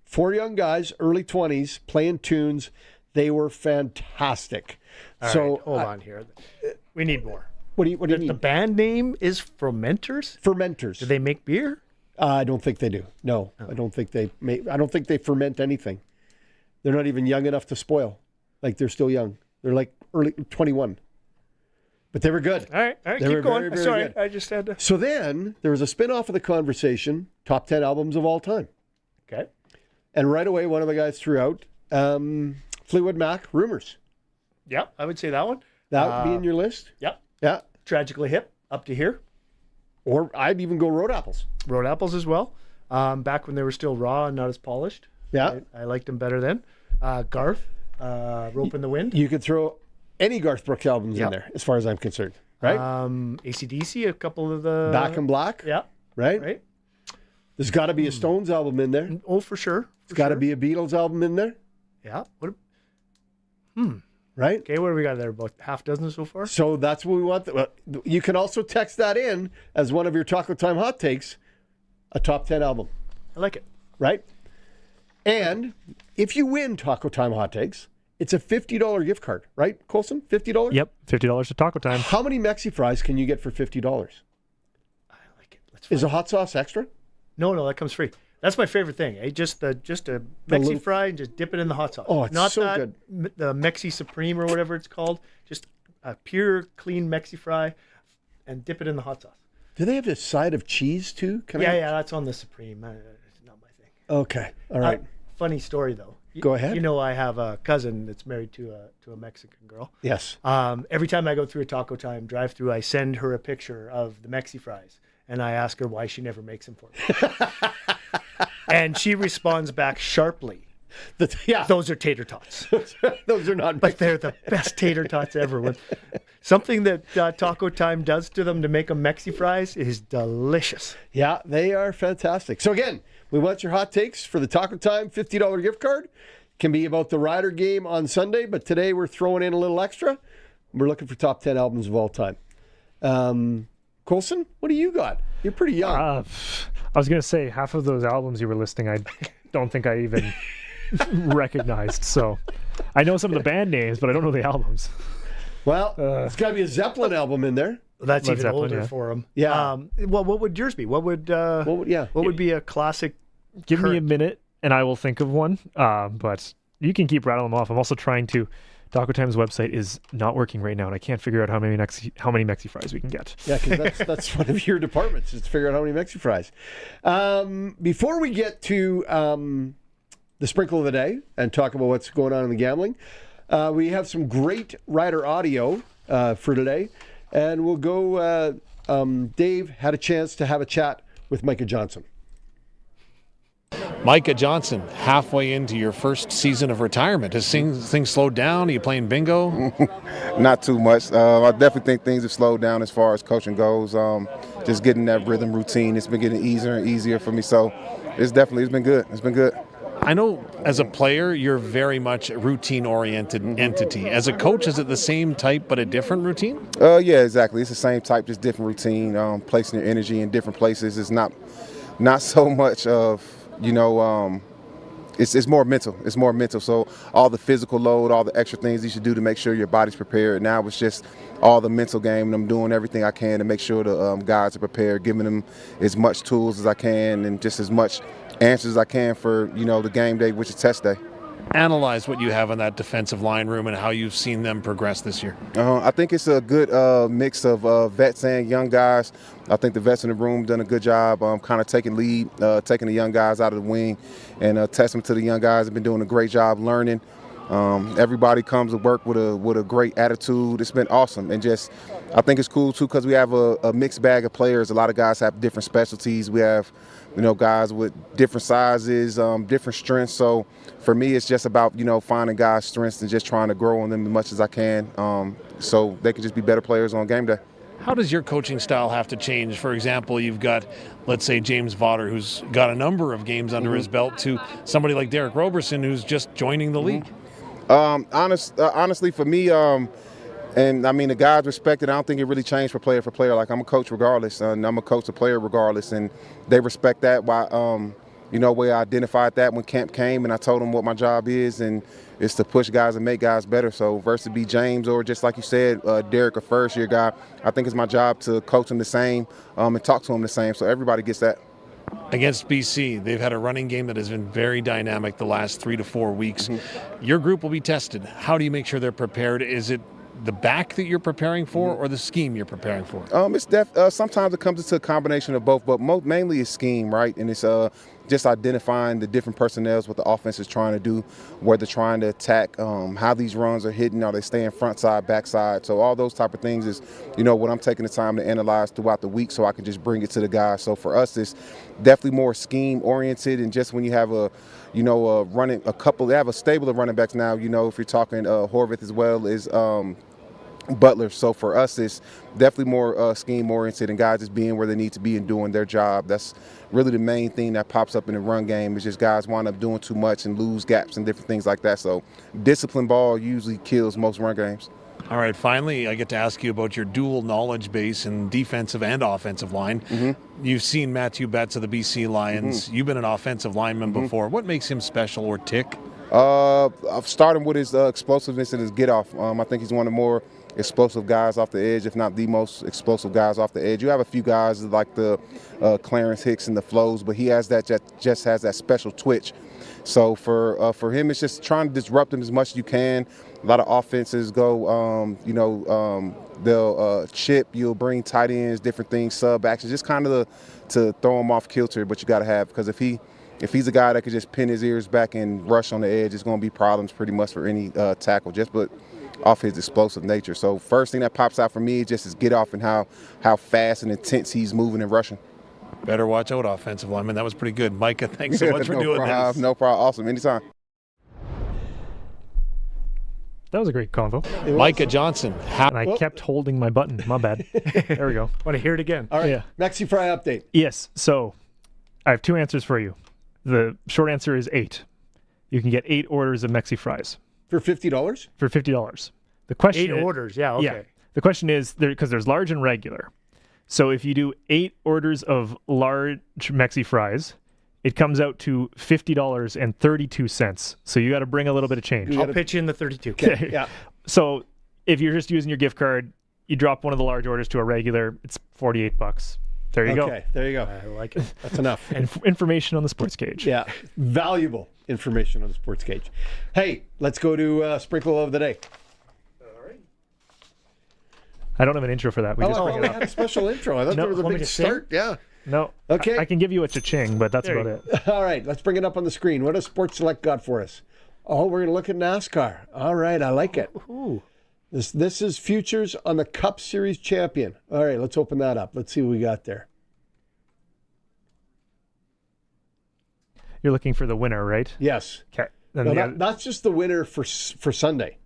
4 young guys, early 20s, playing tunes. They were fantastic. All right, hold on here. We need more. What do you need? The band name is Fermenters? Fermenters. Do they make beer? I don't think they do. No, I don't think they ferment anything. They're not even young enough to spoil. Like, they're still young. They're like early 21. But they were good. All right, they keep were going. very, very Sorry, good. I just had to. So then there was a spin-off of the conversation, top 10 albums of all time. Okay. And right away, one of the guys threw out Fleetwood Mac, Rumors. Yep, I would say that one. That would be in your list? Yep. Yeah. Tragically Hip, Up to Here. Or I'd even go Road Apples. Road Apples as well. Back when they were still raw and not as polished. Yeah. I liked them better then. Garth, Rope in the Wind. You could throw any Garth Brooks albums in there, as far as I'm concerned. Right? AC/DC, a couple of the... Back in Black. Yeah. Right? There's got to be a Stones album in there. Oh, for sure. There's got to be a Beatles album in there. Yeah. Right? Okay, what do we got there? About half dozen so far? So that's what we want. You can also text that in as one of your Taco Time hot takes, a top 10 album. I like it. Right? And if you win Taco Time hot takes, it's a $50 gift card, right, Colson? $50? Yep, $50 to Taco Time. How many Mexi fries can you get for $50? I like it. Is a hot sauce extra? No, that comes free. That's my favorite thing. Just a Mexi fry and just dip it in the hot sauce. Oh, it's not so that, good. The Mexi Supreme or whatever it's called. Just a pure, clean Mexi fry and dip it in the hot sauce. Do they have a side of cheese too? Yeah, that's on the Supreme. It's not my thing. Okay, all right. Funny story though. Go ahead. You know, I have a cousin that's married to a Mexican girl. Yes. Every time I go through a Taco Time drive-through, I send her a picture of the Mexi fries, and I ask her why she never makes them for me. And she responds back sharply. Those are tater tots. Those are not. But they're the best tater tots ever. Something that Taco Time does to them to make them Mexi fries is delicious. Yeah, they are fantastic. So again, we want your hot takes for the Taco Time $50 gift card. Can be about the Rider game on Sunday, but today we're throwing in a little extra. We're looking for top 10 albums of all time. Colson, what do you got? You're pretty young. I was going to say half of those albums you were listing, I don't think I even recognized. So I know some of the band names, but I don't know the albums. Well, it's got to be a Zeppelin album in there. That's Led even Zeppelin, older yeah. for them. Yeah. Well, what would yours be? What would be a classic? Give me a minute and I will think of one. But you can keep rattling them off. I'm also trying to. Taco Time's website is not working right now, and I can't figure out how many Mexi fries we can get. Yeah, because that's one of your departments is to figure out how many Mexi fries. Before we get to the sprinkle of the day and talk about what's going on in the gambling. We have some great rider audio for today, and we'll go. Dave had a chance to have a chat with Micah Johnson. Micah Johnson, halfway into your first season of retirement. Has things slowed down? Are you playing bingo? Not too much. I definitely think things have slowed down as far as coaching goes. Just getting that rhythm routine. It's been getting easier and easier for me. So it's been good. It's been good. I know as a player, you're very much a routine-oriented entity. As a coach, is it the same type but a different routine? Yeah, exactly. It's the same type, just different routine. Placing your energy in different places. It's not so much of, it's more mental. It's more mental. So all the physical load, all the extra things you should do to make sure your body's prepared. Now it's just all the mental game, and I'm doing everything I can to make sure the guys are prepared, giving them as much tools as I can and just as much answers as I can for, the game day, which is test day. Analyze what you have in that defensive line room and how you've seen them progress this year. I think it's a good mix of vets and young guys. I think the vets in the room done a good job kind of taking lead, taking the young guys out of the wing, and testament to the young guys have been doing a great job learning. Everybody comes to work with a great attitude. It's been awesome, and I think it's cool too because we have a mixed bag of players. A lot of guys have different specialties. We have guys with different sizes, different strengths. So for me, it's just about, finding guys' strengths and just trying to grow on them as much as I can so they can just be better players on game day. How does your coaching style have to change? For example, you've got, let's say, James Vaughter, who's got a number of games under his belt, to somebody like Derek Roberson, who's just joining the league. Honestly, for me, and I mean, the guys respect it. I don't think it really changed for player. Like, I'm a coach regardless, and I'm a coach a player regardless, and they respect that. Where I identified that when camp came, and I told them what my job is, and it's to push guys and make guys better. So versus be James or just like you said, Derek, a first-year guy, I think it's my job to coach him the same and talk to him the same. So everybody gets that. Against BC, they've had a running game that has been very dynamic the last 3 to 4 weeks. Your group will be tested. How do you make sure they're prepared? Is it the back that you're preparing for or the scheme you're preparing for? Sometimes it comes into a combination of both, but mainly it's scheme, right? And it's just identifying the different personnels, what the offense is trying to do, where they're trying to attack, how these runs are hitting, are they staying front side, back side. So all those type of things is, what I'm taking the time to analyze throughout the week so I can just bring it to the guys. So for us, it's definitely more scheme oriented, and just when you have they have a stable of running backs now, if you're talking Horvath as well as Butler. So for us, it's definitely more scheme oriented and guys just being where they need to be and doing their job. That's really the main thing that pops up in the run game is just guys wind up doing too much and lose gaps and different things like that. So discipline ball usually kills most run games. All right, finally, I get to ask you about your dual knowledge base in defensive and offensive line. You've seen Matthew Betts of the BC Lions. You've been an offensive lineman before. What makes him special or tick? I've started with his explosiveness and his get-off. I think he's one of the more explosive guys off the edge, if not the most explosive guys off the edge. You have a few guys like the Clarence Hicks and the Flows, but he has that just has that special twitch. So for him, it's just trying to disrupt him as much as you can. A lot of offenses go, they'll chip, you'll bring tight ends, different things, sub action, just kind of to throw him off kilter. But you got to have, because if he's a guy that could just pin his ears back and rush on the edge, it's going to be problems pretty much for any tackle, just but off his explosive nature. So first thing that pops out for me is just his get off and how fast and intense he's moving and rushing. Better watch out, offensive lineman. That was pretty good. Micah, thanks so much for doing this. No problem. Awesome. Anytime. That was a great convo. Micah Johnson. And I kept holding my button. My bad. There we go. Want to hear it again? All right. Yeah. Maxi Fry update. Yes. So I have 2 answers for you. The short answer is 8. You can get 8 orders of Mexi Fries. For $50? For $50. The question 8 orders. Yeah, okay. Yeah. The question is, because there's large and regular. So if you do 8 orders of large Mexi Fries, it comes out to $50.32. So you got to bring a little bit of change. I'll pitch in the 32. Okay. Yeah. So if you're just using your gift card, you drop one of the large orders to a regular, it's $48. There you go. Okay, there you go. I like it. That's enough. Information on the Sportscage. Yeah, valuable information on the Sportscage. Hey, let's go to Sprinkle of the Day. I don't have an intro for that. We just bring it up. We had a special intro. I thought there was a big start. Yeah. No. Okay. I can give you a cha-ching, but that's about it. All right, let's bring it up on the screen. What does Sports Select got for us? Oh, we're going to look at NASCAR. All right, I like it. Ooh. This is futures on the Cup Series champion. All right, let's open that up. Let's see what we got there. You're looking for the winner, right? Yes. Okay. No, that's just the winner for Sunday,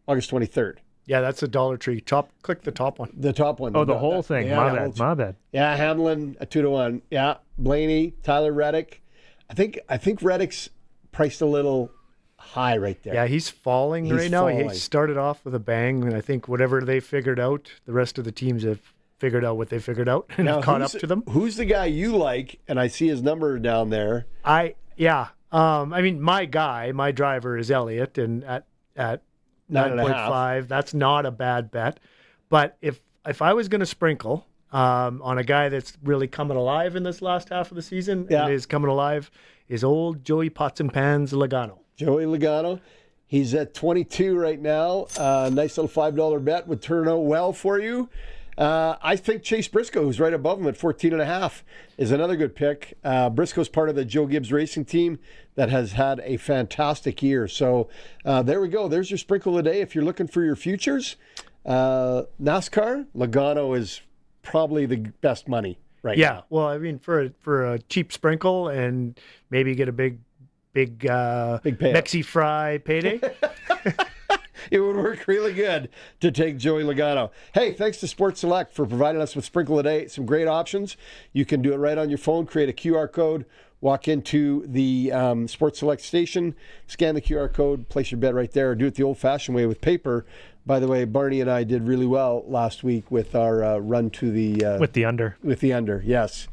August 23rd. Yeah, that's a Dollar Tree. Click the top one. The top one. Oh, the whole thing. Yeah, My bad. Yeah, Hamlin, a 2-1. Yeah, Blaney, Tyler Reddick. I think Reddick's priced a little high right there. Yeah, he's falling right now. He started off with a bang, and I think whatever they figured out, the rest of the teams have figured out what they figured out and have caught up to them. Who's the guy you like? And I see his number down there. I mean, my driver is Elliott, and at 9.5, that's not a bad bet. But if I was going to sprinkle on a guy that's really coming alive in this last half of the season, and is coming alive, is old Joey Pots and Pans Logano. Joey Logano. He's at 22 right now. Nice little $5 bet would turn out well for you. I think Chase Briscoe, who's right above him at 14.5, is another good pick. Briscoe's part of the Joe Gibbs Racing team that has had a fantastic year. So there we go. There's your sprinkle of the day. If you're looking for your futures, NASCAR, Logano is probably the best money right now. Yeah, well, I mean, for a cheap sprinkle and maybe get a big Mexi Fry payday. It would work really good to take Joey Logano. Hey, thanks to Sports Select for providing us with Sprinkle a Day. Some great options. You can do it right on your phone. Create a QR code. Walk into the Sports Select station. Scan the QR code. Place your bet right there. Or do it the old-fashioned way with paper. By the way, Barney and I did really well last week with our run to the... with the under. With the under, yes.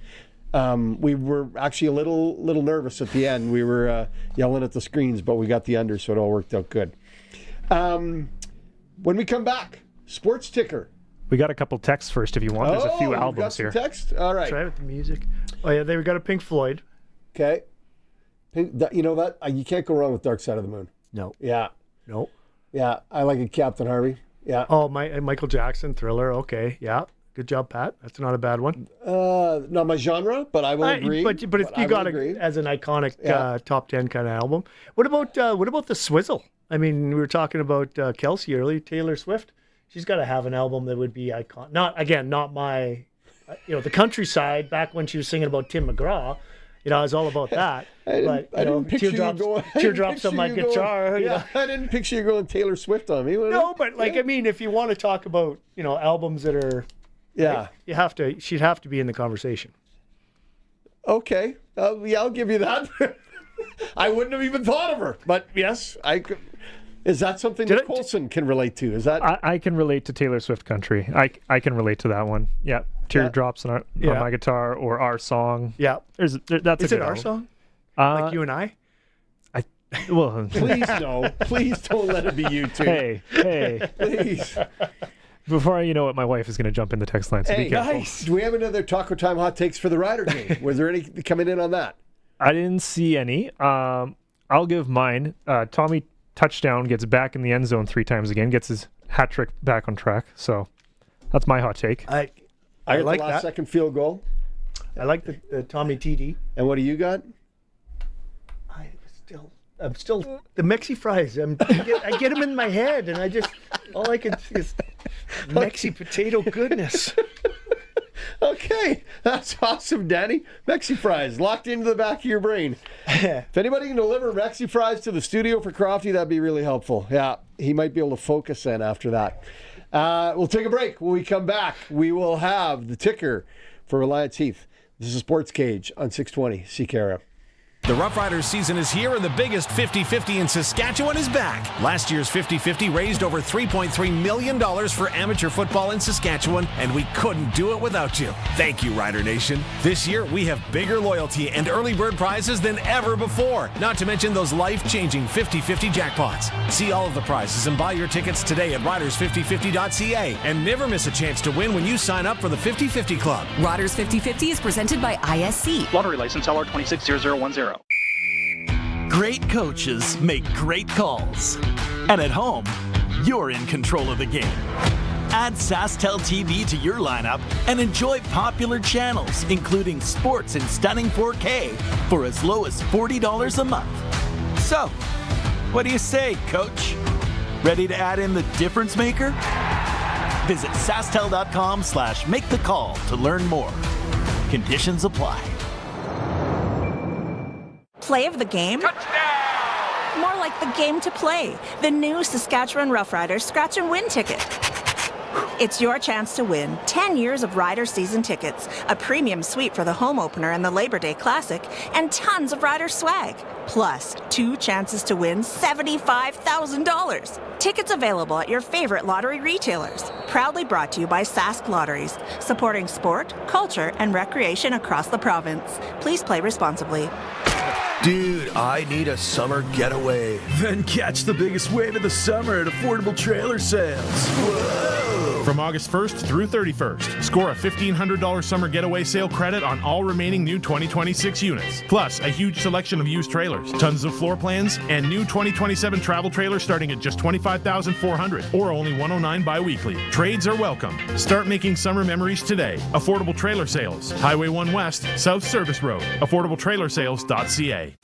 We were actually a little nervous at the end. We were yelling at the screens, but we got the under, so it all worked out good. When we come back, Sports Ticker. We got a couple texts first if you want. There's a few albums got some here. Text? All right. Try with the music. Oh, yeah, we got a Pink Floyd. Okay. You know that? You can't go wrong with Dark Side of the Moon. No. Yeah. No. Yeah, I like it, Captain Harvey. Yeah. Oh, Michael Jackson, Thriller. Okay, yeah. Good job, Pat. That's not a bad one. Not my genre, but I will agree. But you got it as an iconic top 10 kind of album. What about the Swizzle? I mean, we were talking about Kelsey earlier, Taylor Swift. She's got to have an album that would be iconic. Not my, the countryside back when she was singing about Tim McGraw. I was all about that. I didn't picture teardrops on my guitar. I didn't picture you going Taylor Swift on me. No, but I mean, if you want to talk about albums that are, she'd have to be in the conversation. Okay, I'll give you that. I wouldn't have even thought of her, but yes, I could. Is that something that Colson can relate to? Is that I can relate to Taylor Swift country. I can relate to that one. Yeah, teardrops on my guitar or Our Song. Yeah, that's is it Our Song? Like You and I. Well, please no, please don't let it be you two. Hey, please. Before you know it, my wife is going to jump in the text line. So be careful. Nice. Do we have another Taco Time hot takes for the Rider game? Was there any coming in on that? I didn't see any. I'll give mine. Tommy touchdown, gets back in the end zone 3 times again, gets his hat trick back on track. So that's my hot take. I like the last second field goal. I like the Tommy TD. And what do you got? I'm still the Mexi Fries. I get them in my head, and all I can see is Mexi potato goodness. Okay, that's awesome, Danny. Mexi Fries locked into the back of your brain. If anybody can deliver Mexi Fries to the studio for Crofty, that'd be really helpful. Yeah, he might be able to focus then after that. We'll take a break. When we come back, we will have the ticker for Reliance Heath. This is Sportscage on 620 CKRM. The Roughriders season is here, and the biggest 50-50 in Saskatchewan is back. Last year's 50-50 raised over $3.3 million for amateur football in Saskatchewan, and we couldn't do it without you. Thank you, Rider Nation. This year, we have bigger loyalty and early bird prizes than ever before, not to mention those life-changing 50-50 jackpots. See all of the prizes and buy your tickets today at riders5050.ca, and never miss a chance to win when you sign up for the 50-50 Club. Riders 50-50 is presented by ISC. Lottery license LR260010. Great coaches make great calls. And at home, you're in control of the game. Add SaskTel TV to your lineup and enjoy popular channels, including sports in stunning 4K for as low as $40 a month. So, what do you say, Coach? Ready to add in the difference maker? Visit SaskTel.com/make the call to learn more. Conditions apply. Play of the game? Touchdown! More like the game to play. The new Saskatchewan Roughriders Scratch and Win ticket. It's your chance to win 10 years of Rider season tickets, a premium suite for the home opener and the Labor Day Classic, and tons of Rider swag. Plus, 2 chances to win $75,000. Tickets available at your favorite lottery retailers. Proudly brought to you by Sask Lotteries, supporting sport, culture, and recreation across the province. Please play responsibly. Dude, I need a summer getaway. Then catch the biggest wave of the summer at Affordable Trailer Sales. Whoa! From August 1st through 31st, score a $1,500 summer getaway sale credit on all remaining new 2026 units. Plus, a huge selection of used trailers, tons of floor plans, and new 2027 travel trailers starting at just $25,400 or only $109 bi-weekly. Trades are welcome. Start making summer memories today. Affordable Trailer Sales, Highway 1 West, South Service Road, affordabletrailersales.ca.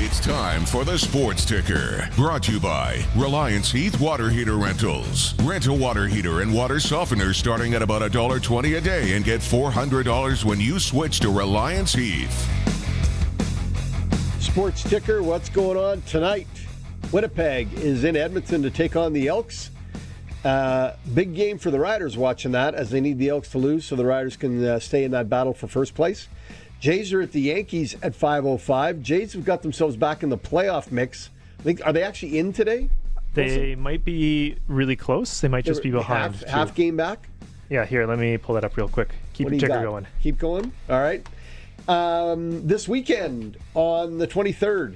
It's time for the Sports Ticker, brought to you by Reliance Heath Water Heater Rentals. Rent a water heater and water softener starting at about $1.20 a day and get $400 when you switch to Reliance Heath. Sports Ticker, what's going on tonight? Winnipeg is in Edmonton to take on the Elks. Big game for the Riders watching that, as they need the Elks to lose so the Riders can stay in that battle for first place. Jays are at the Yankees at 5:05. Jays have got themselves back in the playoff mix. Are they actually in today? They might be really close. They might just be behind. Half game back? Yeah, here, let me pull that up real quick. Keep your ticker going. Keep going? All right. This weekend on the 23rd,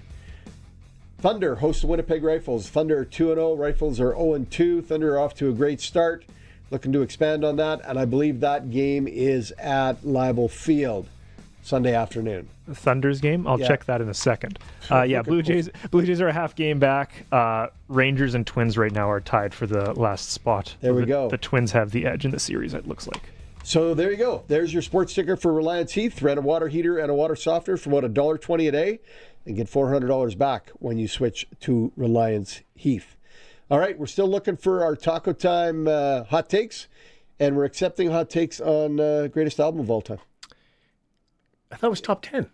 Thunder hosts the Winnipeg Rifles. Thunder are 2-0. Rifles are 0-2. Thunder are off to a great start. Looking to expand on that, and I believe that game is at Leibel Field. Sunday afternoon. Thunder's game? I'll check that in a second. Blue Jays are a half game back. Rangers and Twins right now are tied for the last spot. There we go. The Twins have the edge in the series, it looks like. So there you go. There's your sports ticker for Reliance Heath. Rent a water heater and a water softener for about $1.20 a day and get $400 back when you switch to Reliance Heath. All right, we're still looking for our Taco Time hot takes, and we're accepting hot takes on greatest album of all time. I thought it was top 10.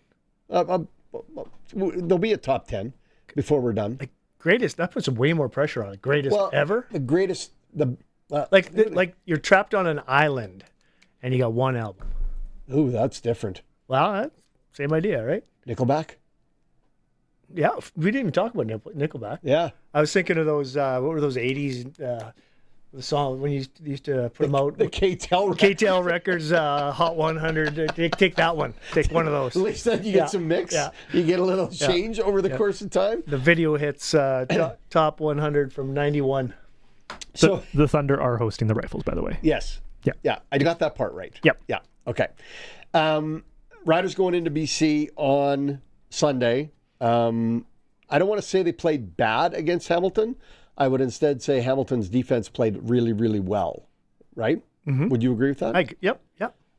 There'll be a top 10 before we're done. Like greatest, that puts way more pressure on it. Greatest ever? The greatest, like you're trapped on an island and you got one album. Ooh, that's different. Well, same idea, right? Nickelback? Yeah, we didn't even talk about Nickelback. Yeah. I was thinking of those, what were those 80s the song when you used to put them out? The KTEL Records Hot 100. Take that one. Take one of those. At least then you get some mix. Yeah. You get a little change over the course of time. The video hits top 100 from 91. So the Thunder are hosting the Rifles, by the way. Yes. Yeah. Yeah. I got that part right. Yep. Yeah. Okay. Riders going into BC on Sunday. I don't want to say they played bad against Hamilton. I would instead say Hamilton's defense played really, really well, right? Mm-hmm. Would you agree with that? Yep.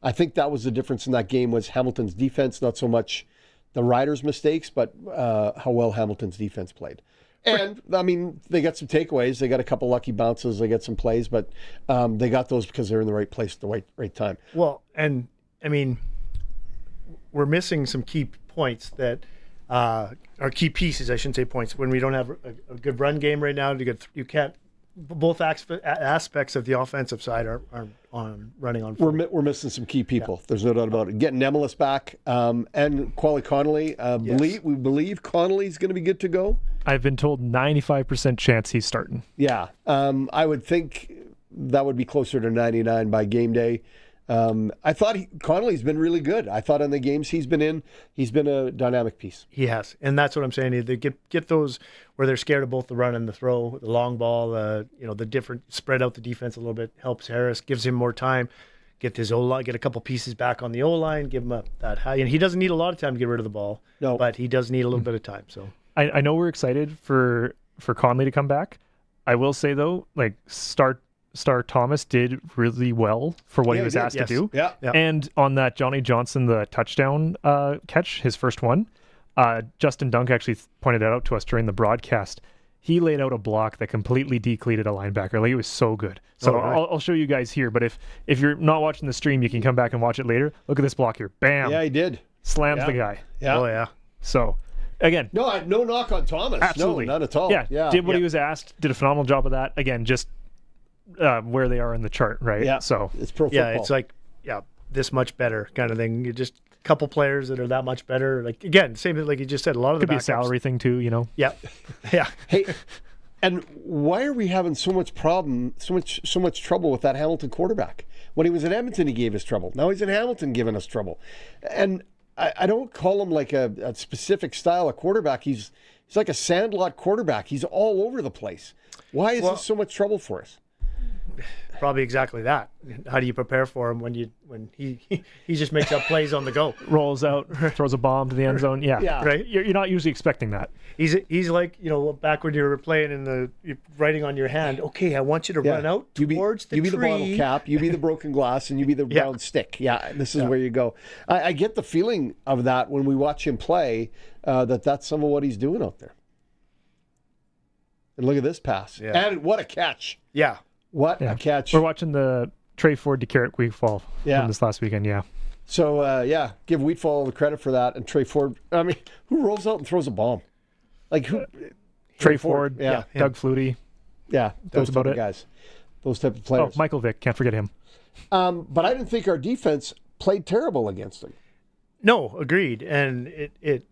I think that was the difference in that game was Hamilton's defense, not so much the Riders' mistakes, but how well Hamilton's defense played. And, I mean, they got some takeaways. They got a couple lucky bounces. They got some plays, but they got those because they're in the right place at the right time. Well, and, I mean, we're missing some key points that or key pieces, I shouldn't say points. When we don't have a good run game right now, you can't. Both aspects of the offensive side are running on. We're missing some key people. Yeah. There's no doubt about it. Getting Nemelis back and Quali Connolly. We believe Connolly's going to be good to go. I've been told 95% chance he's starting. Yeah, I would think that would be closer to 99 by game day. I thought Connolly's been really good. I thought in the games he's been in, he's been a dynamic piece. He has, and that's what I'm saying. They get those where they're scared of both the run and the throw, the long ball. The different spread out the defense a little bit helps Harris, gives him more time. Get his O-line, get a couple pieces back on the O-line, give him that high. And he doesn't need a lot of time to get rid of the ball. No, but he does need a little bit of time. So I know we're excited for Conley to come back. I will say though, like start Star Thomas did really well for what he was asked to do. Yeah. And on that Johnny Johnson, the touchdown catch, his first one, Justin Dunk actually pointed it out to us during the broadcast. He laid out a block that completely decleated a linebacker. Like, it was so good. So I'll show you guys here. But if you're not watching the stream, you can come back and watch it later. Look at this block here. Bam. Yeah, he did. Slams the guy. Yeah. Oh, yeah. So, again. No knock on Thomas. Absolutely. No, not at all. Yeah. Did what he was asked. Did a phenomenal job of that. Again, just where they are in the chart, right? Yeah. So it's pro football. Yeah, it's like, this much better kind of thing. You just a couple players that are that much better. Like, again, same thing like you just said, a lot of could the be a salary thing too, you know? Yeah. Yeah. Hey, and why are we having so much trouble with that Hamilton quarterback? When he was in Edmonton, he gave us trouble. Now he's in Hamilton giving us trouble. And I don't call him like a specific style of quarterback. He's like a sandlot quarterback. He's all over the place. Why is this so much trouble for us? Probably exactly that. How do you prepare for him when he just makes up plays on the go? Rolls out, throws a bomb to the end zone. Yeah. Right. You're not usually expecting that. He's like, back when you were playing you're writing on your hand. Okay, I want you to run out towards the tree. You be the bottle cap, you be the broken glass, and you be the round stick. Yeah, this is where you go. I get the feeling of that when we watch him play. That's some of what he's doing out there. And look at this pass. Yeah. And what a catch. Yeah. What a catch. We're watching the Trey Ford DeCarrot Wheatfall from this last weekend, So, give Wheatfall all the credit for that. And Trey Ford, I mean, who rolls out and throws a bomb? Like who? Trey Ford, Doug Flutie. Yeah, those type of guys. Those type of players. Oh, Michael Vick, can't forget him. But I didn't think our defense played terrible against him. No, agreed. And it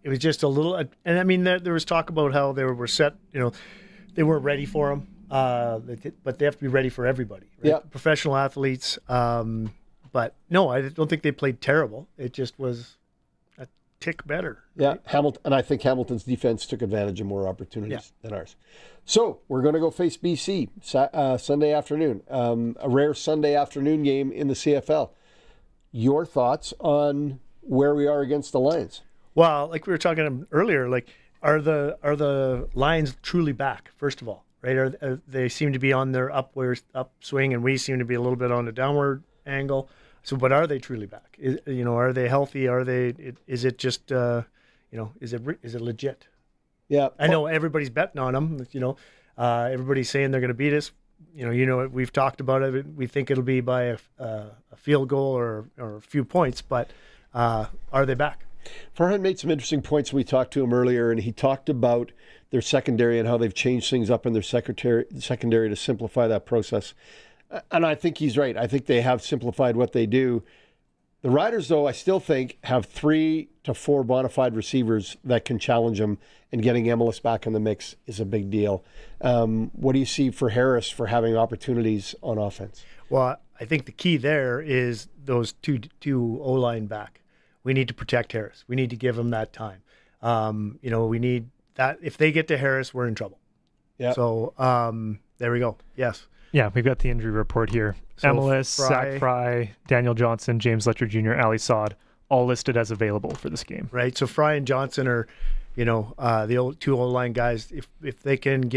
was just a little, and I mean, there was talk about how they were set, they weren't ready for him. But they have to be ready for everybody, right? Yeah. Professional athletes. But no, I don't think they played terrible. It just was a tick better. Yeah, Hamilton, and I think Hamilton's defense took advantage of more opportunities than ours. So we're going to go face BC Sunday afternoon. A rare Sunday afternoon game in the CFL. Your thoughts on where we are against the Lions? Well, like we were talking earlier, like are the Lions truly back? First of all. Right? They seem to be on their upswing, and we seem to be a little bit on a downward angle. So, but are they truly back? Are they healthy? Are they? Is it just? Is it legit? Yeah. I know everybody's betting on them. Everybody's saying they're going to beat us. We've talked about it. We think it'll be by a field goal or a few points. But are they back? Farhan made some interesting points when we talked to him earlier, and he talked about their secondary and how they've changed things up in their secondary to simplify that process. And I think he's right. I think they have simplified what they do. The Riders, though, I still think have 3 to 4 bona fide receivers that can challenge them, and getting MLS back in the mix is a big deal. What do you see for Harris for having opportunities on offense? Well, I think the key there is those two O-line back. We need to protect Harris. We need to give him that time. We need that. If they get to Harris, we're in trouble. Yeah. So there we go. Yes. Yeah, we've got the injury report here. So MLS, Zach Fry, Daniel Johnson, James Letcher Jr., Ali Saad, all listed as available for this game. Right. So Fry and Johnson are, the old 2 O-line guys. If they can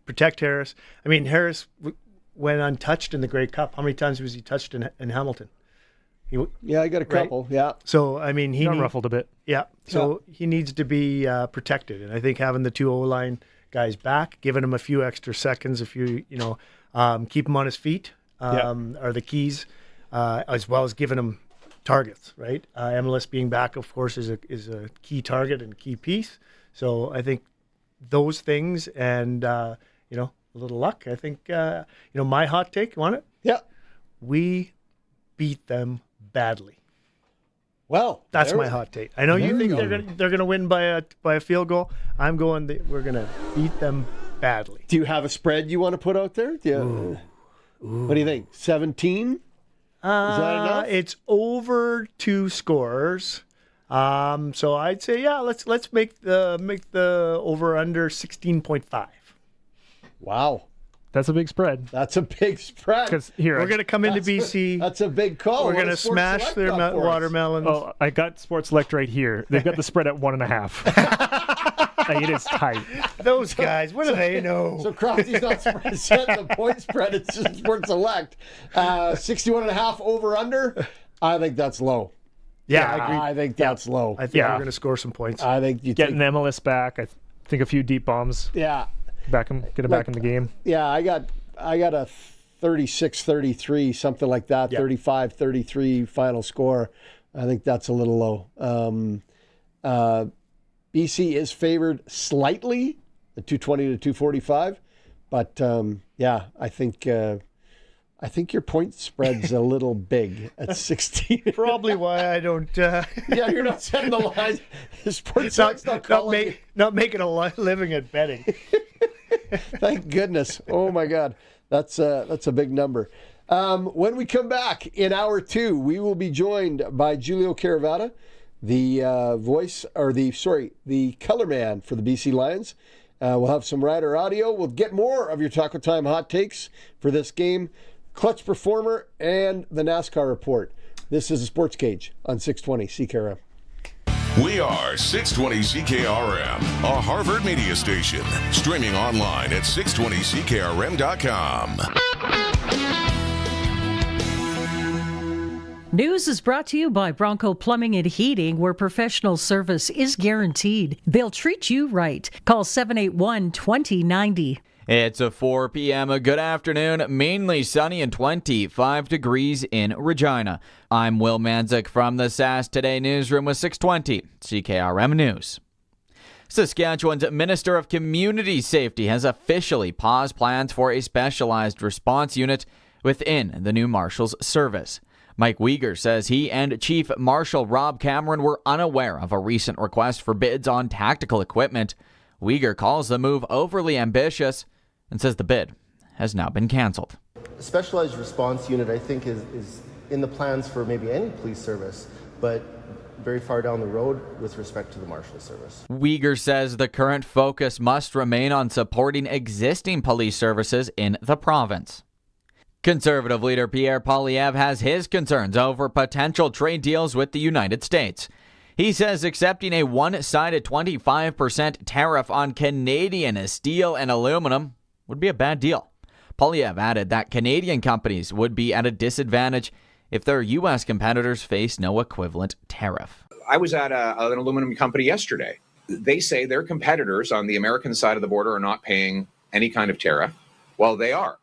protect Harris. I mean, Harris went untouched in the Grey Cup. How many times was he touched in Hamilton? I got a couple. Right? Yeah. So I mean, he got ruffled a bit. Yeah. So he needs to be protected, and I think having the 2 O-line guys back, giving him a few extra seconds, keep him on his feet are the keys, as well as giving him targets. Right. MLS being back, of course, is a key target and key piece. So I think those things, and a little luck. I think my hot take. You want it? Yeah. We beat them badly. Well, that's my hot take. I know you think they're gonna win by a field goal. I'm going. We're gonna beat them badly. Do you have a spread you want to put out there? What do you think? 17? Is that enough? It's over 2 scores. So I'd say let's make the over under 16.5. Wow. That's a big spread. That's a big spread. Because here, we're going to come into BC. That's a big call. We're going to smash their watermelons. Oh, I got Sports Select right here. They've got the spread at 1.5. Like, it is tight. Those guys, what do they know? So Crofty's not setting the point spread. It's just Sports Select. 61.5 over under. I think that's low. Yeah, I agree. I think that's low. I think we're going to score some points. I think you getting MLS back. I think a few deep bombs. Yeah. Get it back in the game. Yeah, I got a 36-33, something like that, 35-33 final score. I think that's a little low. BC is favored slightly at 220 to 245, but I think your point spread's a little big at 16. Probably why I don't. Yeah, you're not setting the line. Sports not making a living at betting. Thank goodness. Oh my God, that's a big number. When we come back in hour 2, we will be joined by Giulio Caravatta, the the color man for the BC Lions. We'll have some rider audio. We'll get more of your Taco Time hot takes for this game, clutch performer, and the NASCAR report. This is a Sports Cage on 620 CKRM. We are 620 CKRM, a Harvard media station. Streaming online at 620CKRM.com. News is brought to you by Bronco Plumbing and Heating, where professional service is guaranteed. They'll treat you right. Call 781-2090. It's a 4 p.m. Good afternoon. Mainly sunny and 25 degrees in Regina. I'm Will Manzik from the SAS Today newsroom with 620 CKRM News. Saskatchewan's Minister of Community Safety has officially paused plans for a specialized response unit within the new Marshal's service. Mike Uyghur says he and Chief Marshal Rob Cameron were unaware of a recent request for bids on tactical equipment. Uyghur calls the move overly ambitious and says the bid has now been canceled. A specialized response unit, I think, is in the plans for maybe any police service, but very far down the road with respect to the Marshal Service. Uyghur says the current focus must remain on supporting existing police services in the province. Conservative leader Pierre Poilievre has his concerns over potential trade deals with the United States. He says accepting a one-sided 25% tariff on Canadian steel and aluminum would be a bad deal. Poilievre added that Canadian companies would be at a disadvantage if their U.S. competitors face no equivalent tariff. I was at an aluminum company yesterday. They say their competitors on the American side of the border are not paying any kind of tariff. Well, they are.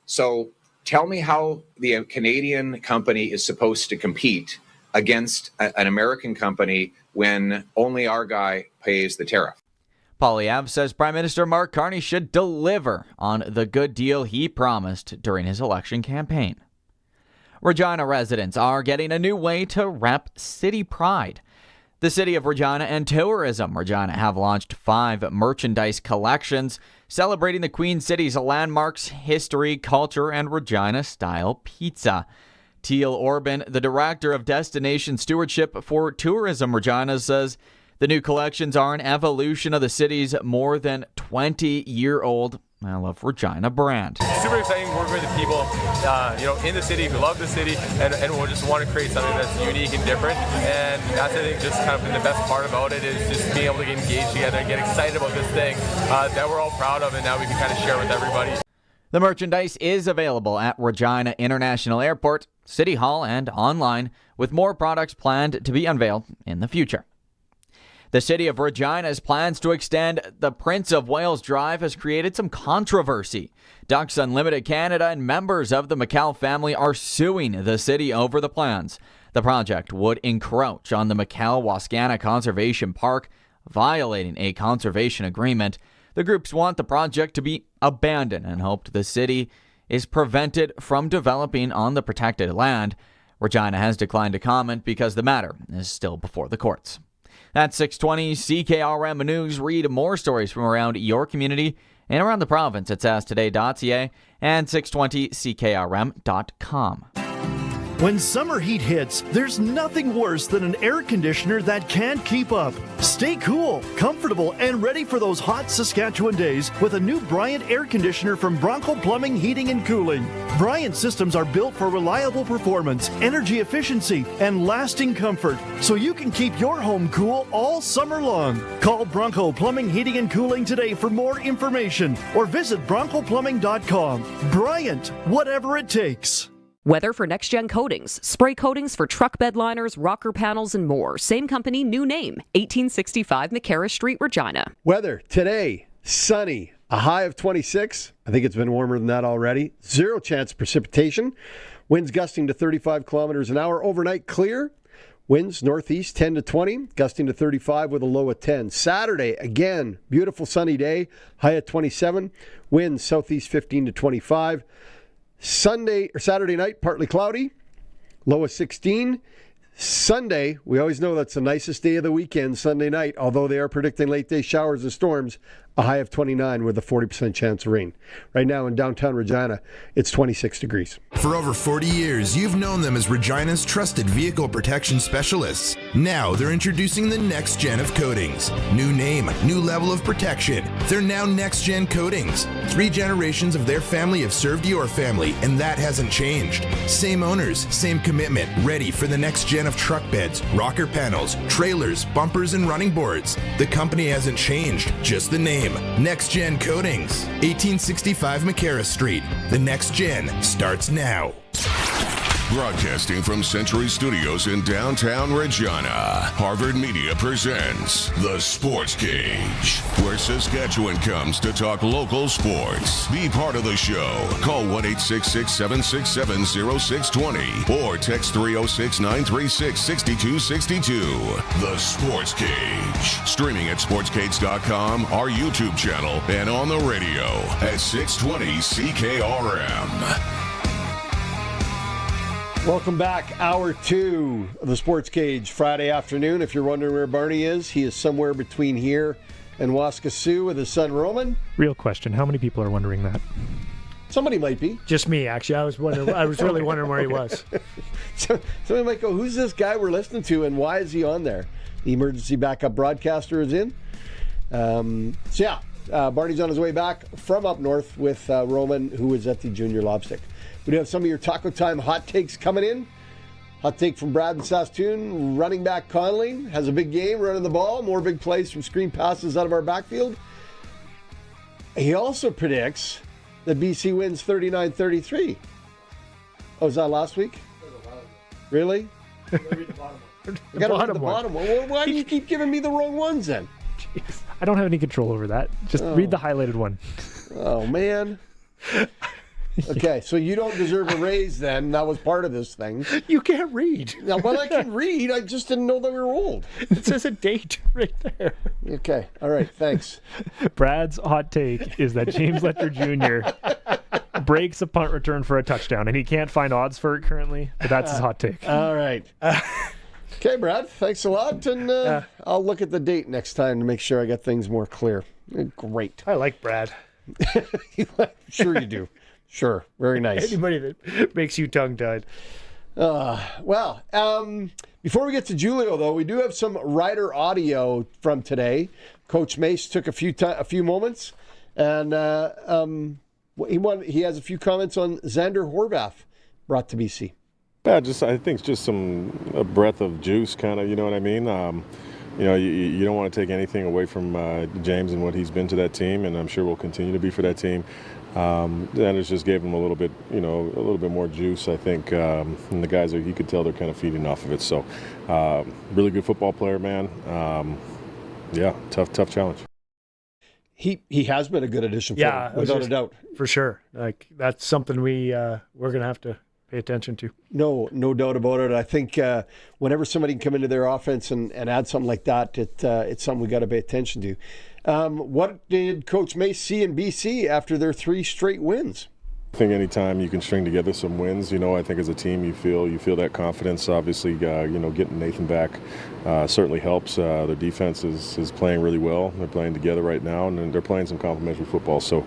So tell me how the Canadian company is supposed to compete against an American company when only our guy pays the tariff. Poilievre says Prime Minister Mark Carney should deliver on the good deal he promised during his election campaign. Regina residents are getting a new way to rep city pride. The City of Regina and Tourism Regina have launched 5 merchandise collections celebrating the Queen City's landmarks, history, culture, and Regina-style pizza. Teal Orban, the Director of Destination Stewardship for Tourism Regina, says the new collections are an evolution of the city's more than 20-year-old I Love Regina brand. Super exciting working with the people, in the city who love the city and will just want to create something that's unique and different. And that's, I think, just kind of been the best part about it is just being able to get engaged together and get excited about this thing that we're all proud of and now we can kind of share with everybody. The merchandise is available at Regina International Airport, City Hall, and online, with more products planned to be unveiled in the future. The City of Regina's plans to extend the Prince of Wales Drive has created some controversy. Ducks Unlimited Canada and members of the McCall family are suing the city over the plans. The project would encroach on the McCall-Wascana Conservation Park, violating a conservation agreement. The groups want the project to be abandoned and hoped the city is prevented from developing on the protected land. Regina has declined to comment because the matter is still before the courts. That's 620 CKRM News. Read more stories from around your community and around the province at sastoday.ca and 620CKRM.com. When summer heat hits, there's nothing worse than an air conditioner that can't keep up. Stay cool, comfortable, and ready for those hot Saskatchewan days with a new Bryant air conditioner from Bronco Plumbing, Heating, and Cooling. Bryant systems are built for reliable performance, energy efficiency, and lasting comfort, so you can keep your home cool all summer long. Call Bronco Plumbing, Heating, and Cooling today for more information or visit broncoplumbing.com. Bryant, whatever it takes. Weather for next-gen coatings. Spray coatings for truck bed liners, rocker panels, and more. Same company, new name. 1865 McCarra Street, Regina. Weather today, sunny, a high of 26. I think it's been warmer than that already. 0 chance of precipitation. Winds gusting to 35 kilometers an hour. Overnight clear. Winds northeast 10 to 20, gusting to 35 with a low of 10. Saturday, again, beautiful sunny day, high at 27. Winds southeast 15 to 25. Saturday night, partly cloudy, low of 16. Sunday, we always know that's the nicest day of the weekend, Sunday night, although they are predicting late day showers and storms, a high of 29 with a 40% chance of rain. Right now in downtown Regina, it's 26 degrees. For over 40 years, you've known them as Regina's trusted vehicle protection specialists. Now they're introducing the next gen of coatings. New name, new level of protection. They're now next gen coatings. 3 generations of their family have served your family, and that hasn't changed. Same owners, same commitment, ready for the next gen of truck beds, rocker panels, trailers, bumpers, and running boards. The company hasn't changed, just the name. Next Gen Coatings, 1865 McCarra Street. The next gen starts now. Broadcasting from Century Studios in downtown Regina, Harvard Media presents The Sports Cage, where Saskatchewan comes to talk local sports. Be part of the show. Call 1-866-767-0620 or text 306-936-6262. The Sports Cage. Streaming at sportscage.com, our YouTube channel, and on the radio at 620 CKRM. Welcome back. Hour 2 of the Sports Cage, Friday afternoon. If you're wondering where Barney is, he is somewhere between here and Waskesiu with his son Roman. Real question, how many people are wondering that? Somebody might be. Just me, actually. I was really wondering where he was. Somebody might go, who's this guy we're listening to and why is he on there? The emergency backup broadcaster is in. Barney's on his way back from up north with Roman, who is at the Junior Lobstick. We do have some of your Taco Time hot takes coming in. Hot take from Brad in Saskatoon. Running back Conley has a big game running the ball. More big plays from screen passes out of our backfield. He also predicts that BC wins 39-33. Oh, was that last week? Really? I got to read the bottom one. Well, why do you keep giving me the wrong ones then? Jeez. I don't have any control over that. Just read the highlighted one. Oh, man. Okay, so you don't deserve a raise then. That was part of this thing. You can't read. Now, well, I can read. I just didn't know they were old. It says a date right there. Okay, all right, thanks. Brad's hot take is that James Letcher Jr. breaks a punt return for a touchdown, and he can't find odds for it currently, but that's his hot take. All right. Okay, Brad, thanks a lot, and I'll look at the date next time to make sure I get things more clear. Great. I like Brad. Sure you do. Sure, very nice. Anybody that makes you tongue-tied. Before we get to Giulio, though, we do have some rider audio from today. Coach Mace took a few moments, and he has a few comments on Xander Horvath brought to BC. Yeah, I think it's just a breath of juice, kind of. You know what I mean? You don't want to take anything away from James and what he's been to that team, and I'm sure will continue to be for that team. And it just gave him a little bit more juice, I think. And the guys, you could tell they're kind of feeding off of it. So, really good football player, man. Tough challenge. He has been a good addition for him, without a doubt. For sure. Like, that's something we're going to have to pay attention to. No doubt about it. I think whenever somebody can come into their offense and add something like that, it's something we got to pay attention to. What did Coach Mace see in BC after their 3 straight wins? I think anytime you can string together some wins, I think as a team you feel that confidence. Obviously, getting Nathan back certainly helps. Their defense is playing really well. They're playing together right now, and they're playing some complementary football. So,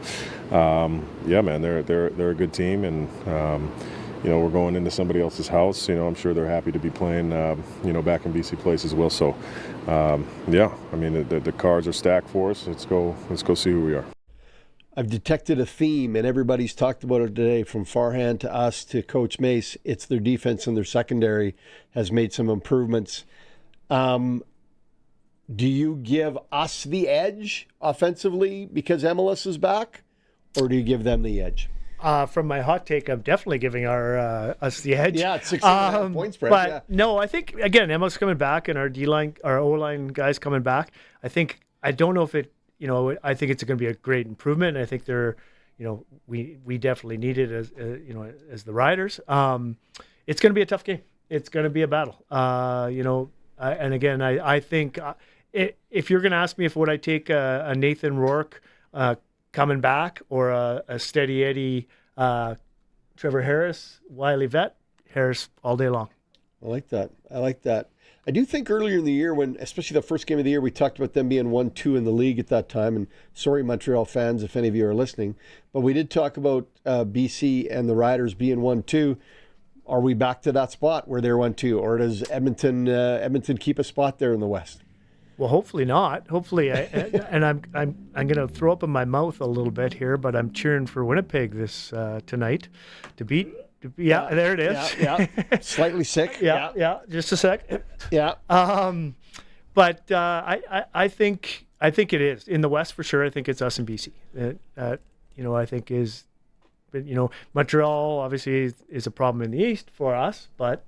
man, they're a good team, and we're going into somebody else's house. I'm sure they're happy to be playing, back in BC Place as well. So, the cards are stacked for us. Let's go see who we are. I've detected a theme, and everybody's talked about it today, from Farhan to us to Coach Mace. It's their defense and their secondary has made some improvements. Do you give us the edge offensively because MLS is back, or do you give them the edge? From my hot take, I'm definitely giving us the edge. Yeah, it's 16.5 point spread. But no, I think, again, MLS coming back and our D-line, our O-line guys coming back. I don't know if it, I think it's going to be a great improvement. And I think we definitely need it as the Riders. It's going to be a tough game. It's going to be a battle. And again, I think if you're going to ask me if would I take a Nathan Rourke coming back or a steady Eddie Trevor Harris, Wiley Vet, Harris all day long. I like that. I do think earlier in the year, when, especially the first game of the year, we talked about them being 1-2 in the league at that time. And sorry, Montreal fans, if any of you are listening, but we did talk about BC and the Riders being 1-2. Are we back to that spot where they're 1-2, or does Edmonton keep a spot there in the West? Well, hopefully not. Hopefully, and I'm going to throw up in my mouth a little bit here, but I'm cheering for Winnipeg this tonight to beat. Yeah, there it is. Yeah. Slightly sick. Yeah. Just a sec. Yeah. But I think it is in the West for sure. I think it's us and BC. I think is, Montreal obviously is a problem in the East for us, but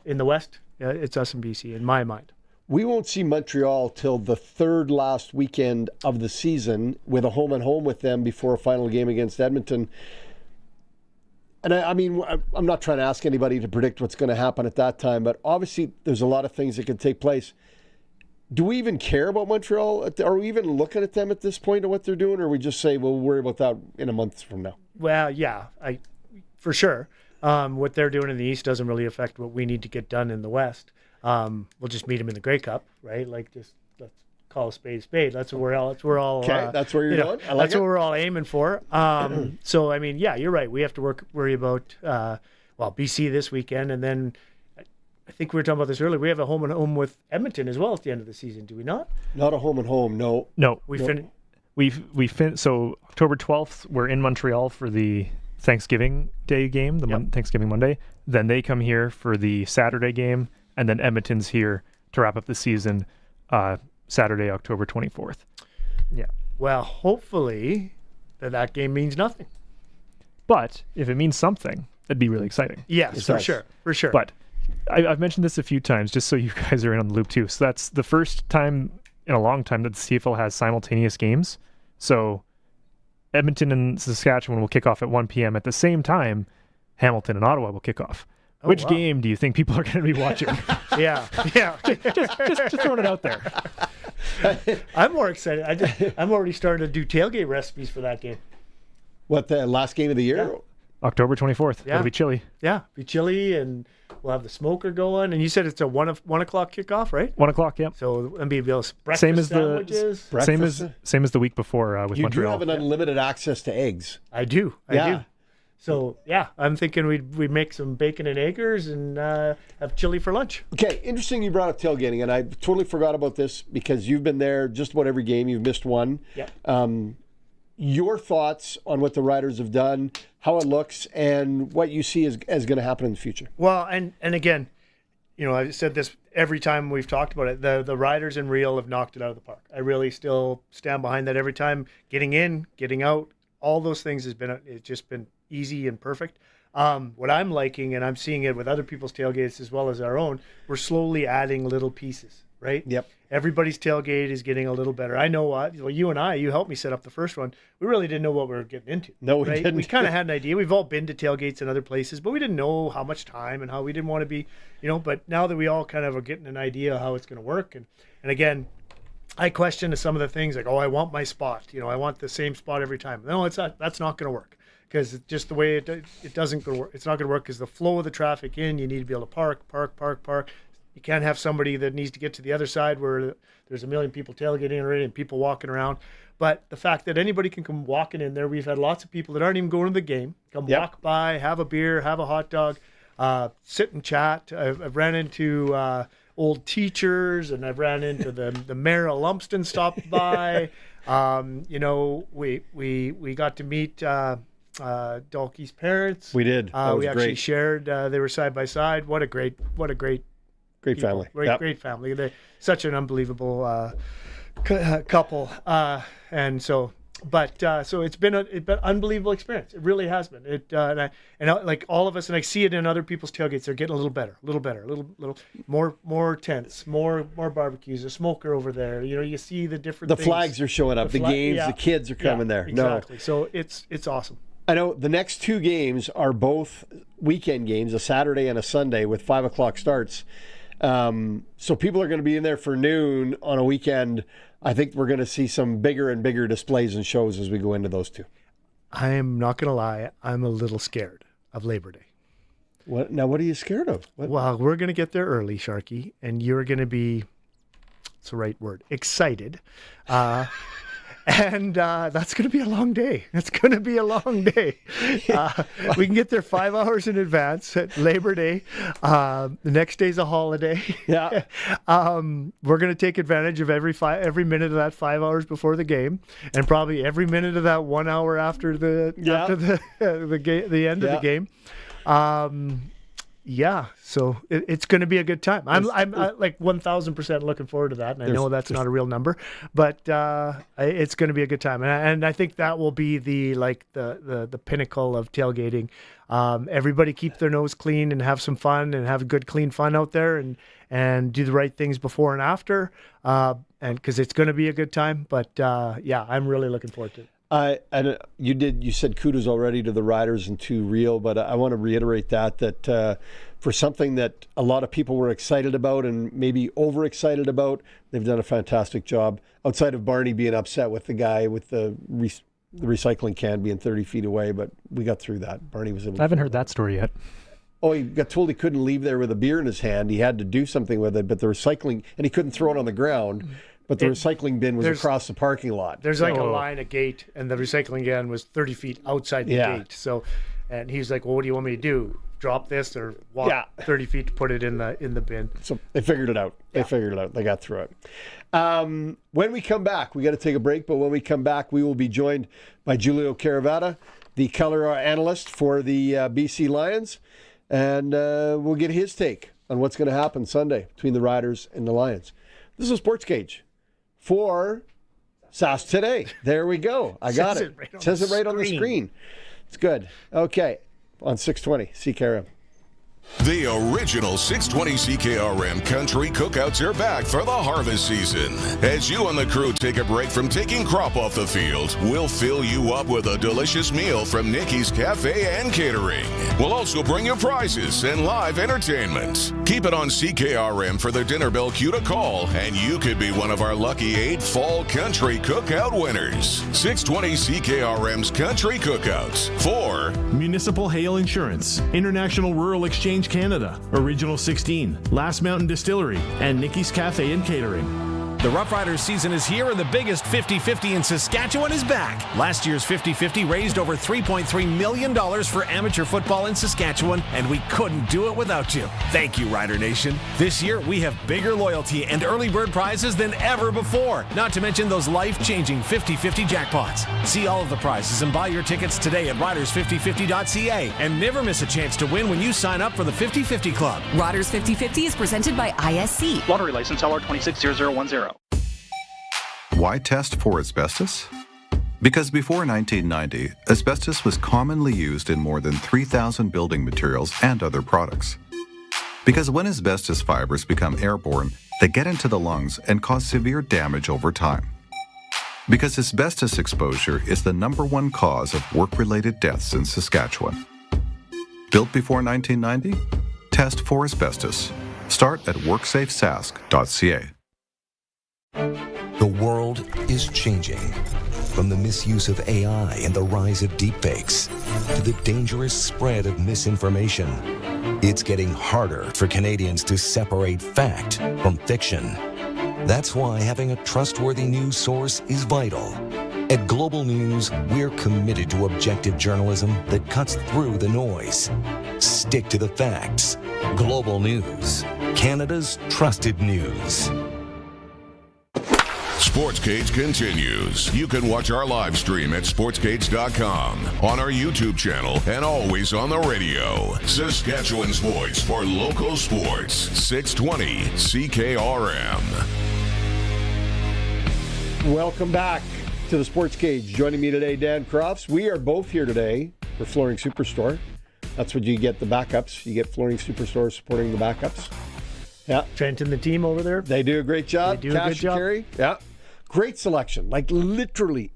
in the West, it's us and BC in my mind. We won't see Montreal till the third last weekend of the season with a home-and-home with them before a final game against Edmonton. And I'm not trying to ask anybody to predict what's going to happen at that time, but obviously there's a lot of things that could take place. Do we even care about Montreal? Are we even looking at them at this point of what they're doing, or we just say, we'll worry about that in a month from now? Well, yeah, for sure. What they're doing in the East doesn't really affect what we need to get done in the West. We'll just meet them in the Grey Cup, right? Let's call a spade. That's what we're all. Okay, that's where you're going. I like that's it. what we're all aiming for. So you're right. We have to worry about BC this weekend, and then I think we were talking about this earlier. We have a home and home with Edmonton as well at the end of the season. Do we not? Not a home and home. No. So October 12th, we're in Montreal for the Thanksgiving Day game, Thanksgiving Monday. Then they come here for the Saturday game, and then Edmonton's here to wrap up the season. Saturday, October 24th. Yeah. Well, hopefully that game means nothing. But if it means something, that'd be really exciting. Yes, for sure. But I've mentioned this a few times just so you guys are in on the loop too. So that's the first time in a long time that the CFL has simultaneous games. So Edmonton and Saskatchewan will kick off at 1 p.m. At the same time, Hamilton and Ottawa will kick off. Which game do you think people are going to be watching? Yeah. just throwing it out there. I'm more excited. I'm already starting to do tailgate recipes for that game. What, the last game of the year? Yeah. October 24th. Yeah. It'll be chilly. Yeah, be chilly, and we'll have the smoker going. And you said it's a 1 o'clock kickoff, right? 1 o'clock, yep. So breakfast same as sandwiches. Same as the week before with you Montreal. You do have an unlimited access to eggs. I do. So, I'm thinking we'd make some bacon and eggers and have chili for lunch. Okay, interesting you brought up tailgating, and I totally forgot about this because you've been there just about every game. You've missed one. Yeah. Your thoughts on what the Riders have done, how it looks, and what you see as going to happen in the future. Well, and again, I've said this every time we've talked about it. The Riders in Real have knocked it out of the park. I really still stand behind that every time. Getting in, getting out, all those things it's just been easy and perfect. What I'm liking, and I'm seeing it with other people's tailgates as well as our own, we're slowly adding little pieces, right? Yep. Everybody's tailgate is getting a little better. I know what, you helped me set up the first one. We really didn't know what we were getting into. No, we right? didn't. We kind of had an idea. We've all been to tailgates in other places, but we didn't know how much time and how we didn't want to be, but now that we all kind of are getting an idea of how it's going to work. And again, I question some of the things like, I want my spot. I want the same spot every time. No, it's not. That's not going to work. Because just the way it doesn't go, it's not going to work because the flow of the traffic in, you need to be able to park. You can't have somebody that needs to get to the other side where there's a million people tailgating already and people walking around. But the fact that anybody can come walking in there, we've had lots of people that aren't even going to the game, come walk by, have a beer, have a hot dog, sit and chat. I've ran into old teachers, and I've ran into the mayor of Lumsden stopped by. You know, we got to meet Dalkey's parents. We did. That was we actually great. shared. They were side by side. What a great family. Great family. They're such an unbelievable couple. And so it's been an unbelievable experience. It really has been. Like all of us, and I see it in other people's tailgates. They're getting a little better, a little more tents, more barbecues. A smoker over there. You know, you see the different. The things. flags are showing up. The games, the kids are coming there. Exactly. No. So it's awesome. I know the next two games are both weekend games, a Saturday and a Sunday with 5:00 starts. So people are going to be in there for noon on a weekend. I think we're going to see some bigger and bigger displays and shows as we go into those two. I am not going to lie. I'm a little scared of Labor Day. What are you scared of? Well, we're going to get there early, Sharky, and you're going to be, it's the right word, excited. And that's going to be a long day. It's going to be a long day. We can get there 5 hours in advance at Labor Day. The next day's a holiday. Yeah. We're going to take advantage of every minute of that 5 hours before the game, and probably every minute of that 1 hour after the end of the game. Yeah, so it's going to be a good time. I'm like 1,000% looking forward to that, and I know that's not a real number, but it's going to be a good time, and I think that will be the pinnacle of tailgating. Everybody keep their nose clean and have some fun and have good clean fun out there, and do the right things before and after, and because it's going to be a good time. But yeah, I'm really looking forward to it. You said kudos already to the Riders and to Real, but I want to reiterate that for something that a lot of people were excited about and maybe overexcited about, they've done a fantastic job. Outside of Barney being upset with the guy with the recycling can being 30 feet away, but we got through that. Barney was able. I haven't heard that story yet. Oh, he got told he couldn't leave there with a beer in his hand. He had to do something with it, but the recycling, and he couldn't throw it on the ground. But the recycling bin was across the parking lot. There's like a line, a gate, and the recycling bin was 30 feet outside the gate. So, and he's like, "Well, what do you want me to do? Drop this or walk 30 feet to put it in the bin?" So they figured it out. They figured it out. They got through it. When we come back, we got to take a break. But when we come back, we will be joined by Giulio Caravatta, the color analyst for the BC Lions, and we'll get his take on what's going to happen Sunday between the Riders and the Lions. This is Sportscage for SAS Today. There we go. I got it. Says it right on the screen. It's good. Okay. On 620 CKRM. The original 620 CKRM Country Cookouts are back for the harvest season. As you and the crew take a break from taking crop off the field, we'll fill you up with a delicious meal from Nikki's Cafe and Catering. We'll also bring you prizes and live entertainment. Keep it on CKRM for the dinner bell cue to call, and you could be one of our lucky 8 Fall Country Cookout winners. 620 CKRM's Country Cookouts for Municipal Hail Insurance, International Rural Exchange Canada, Original 16, Last Mountain Distillery, and Nikki's Cafe and Catering. The Roughriders season is here, and the biggest 50-50 in Saskatchewan is back. Last year's 50-50 raised over $3.3 million for amateur football in Saskatchewan, and we couldn't do it without you. Thank you, Rider Nation. This year, we have bigger loyalty and early bird prizes than ever before, not to mention those life-changing 50-50 jackpots. See all of the prizes and buy your tickets today at riders5050.ca, and never miss a chance to win when you sign up for the 50-50 Club. Riders 50-50 is presented by ISC. Lottery license LR260010. Why test for asbestos? Because before 1990, asbestos was commonly used in more than 3,000 building materials and other products. Because when asbestos fibers become airborne, they get into the lungs and cause severe damage over time. Because asbestos exposure is the #1 cause of work-related deaths in Saskatchewan. Built before 1990? Test for asbestos. Start at worksafesask.ca. The world is changing. From the misuse of AI and the rise of deepfakes to the dangerous spread of misinformation, It's getting harder for Canadians to separate fact from fiction. That's why having a trustworthy news source is vital. At Global News, we're committed to objective journalism that cuts through the noise. Stick to the facts. Global News, Canada's trusted news. Sportscage continues. You can watch our live stream at sportscage.com, on our YouTube channel, and always on the radio. Saskatchewan's voice for local sports. 620 CKRM. Welcome back to the Sports Cage. Joining me today, Dan Crofts. We are both here today for Flooring Superstore. That's what you get, the backups. You get Flooring Superstore supporting the backups. Yeah. Trent and the team over there. They do a great job. They do a good job. Carry. Yeah. Great selection. Like literally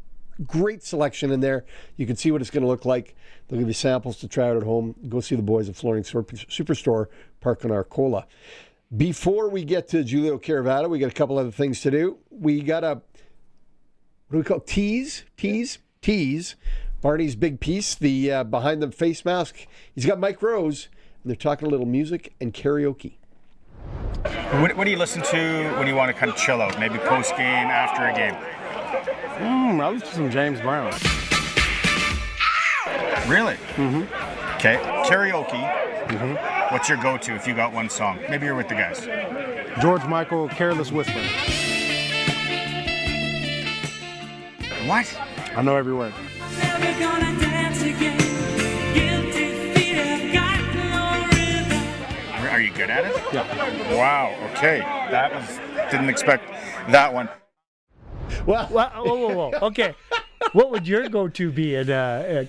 great selection in there. You can see what it's going to look like. They'll give you samples to try out at home. Go see the boys at Flooring Superstore, Park on Arcola. Before we get to Giulio Caravatta, we got a couple other things to do. We got a, what do we call it? Tease. Barney's big piece, the behind the face mask. He's got Mike Rose, and they're talking a little music and karaoke. What do you listen to when you want to kind of chill out? Maybe post game, after a game? I listen to some James Brown. Really? Mm-hmm. Okay. Karaoke. What's your go-to if you got one song? Maybe you're with the guys. George Michael, Careless Whisper. What? I know every word. Are you good at it? Yeah. Wow. Okay. Didn't expect that one. Well, whoa. Okay. What would your go-to be at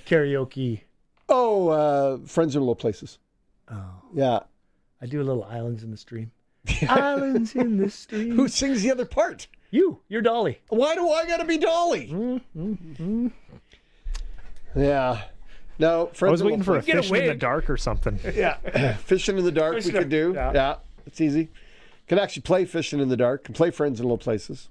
karaoke? Friends in Low Places. Oh. Yeah. I do a little Islands in the Stream. Islands in the Stream. Who sings the other part? You're Dolly. Why do I got to be Dolly? Mm-hmm. Yeah. No, I was waiting for a Fishing in the Dark or something. Yeah. Fishing in the Dark we could do. Yeah. It's easy. Can actually play Fishing in the Dark. Can play Friends in Low Places.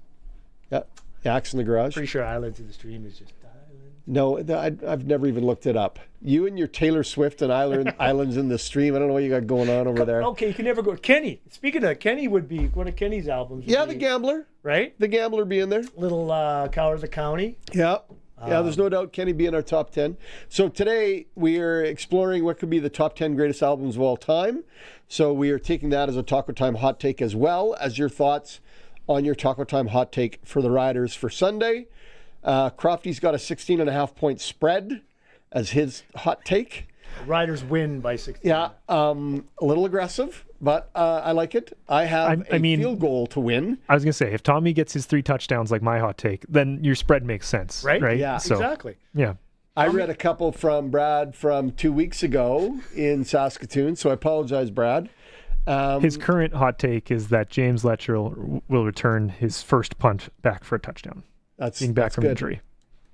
Yeah. Axe in the Garage. Pretty sure Islands in the Stream is just Islands. No, I've never even looked it up. You and your Taylor Swift and Islands in the Stream. I don't know what you got going on over there. Okay, you can never go. Kenny. Speaking of, Kenny would be one of Kenny's albums. Yeah, The Gambler. Right? The Gambler be in there. Little Cower of the County. Yeah. Yeah, there's no doubt Kenny be in our top 10. So today we are exploring what could be the top 10 greatest albums of all time. So we are taking that as a Taco Time hot take as well as your thoughts on your Taco Time hot take for the Riders for Sunday. Crofty's got a 16.5-point spread as his hot take. Riders win by 16. Yeah, a little aggressive, but I like it. I have a field goal to win. I was going to say, if Tommy gets his 3 touchdowns like my hot take, then your spread makes sense. Right? Yeah, so, exactly. Yeah. I read a couple from Brad from 2 weeks ago in Saskatoon, so I apologize, Brad. His current hot take is that James Letchell will return his first punt back for a touchdown. Being back from good. Injury.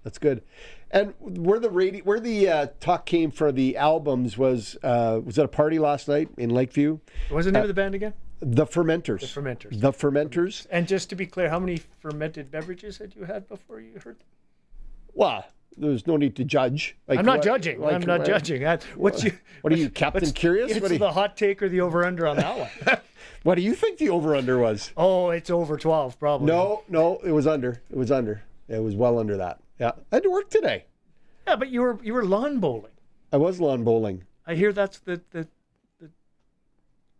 That's good. And where the talk came for the albums was at a party last night in Lakeview. What was the name of the band again? The Fermenters. The Fermenters. And just to be clear, how many fermented beverages had you had before you heard them? Well, there's no need to judge. I'm not judging. I'm not judging. What are you, Captain Curious? It's the hot take or the over-under on that one. What do you think the over-under was? Oh, it's over 12, probably. No, it was under. It was well under that. Yeah, I had to work today. Yeah, but you were lawn bowling. I was lawn bowling. I hear that's the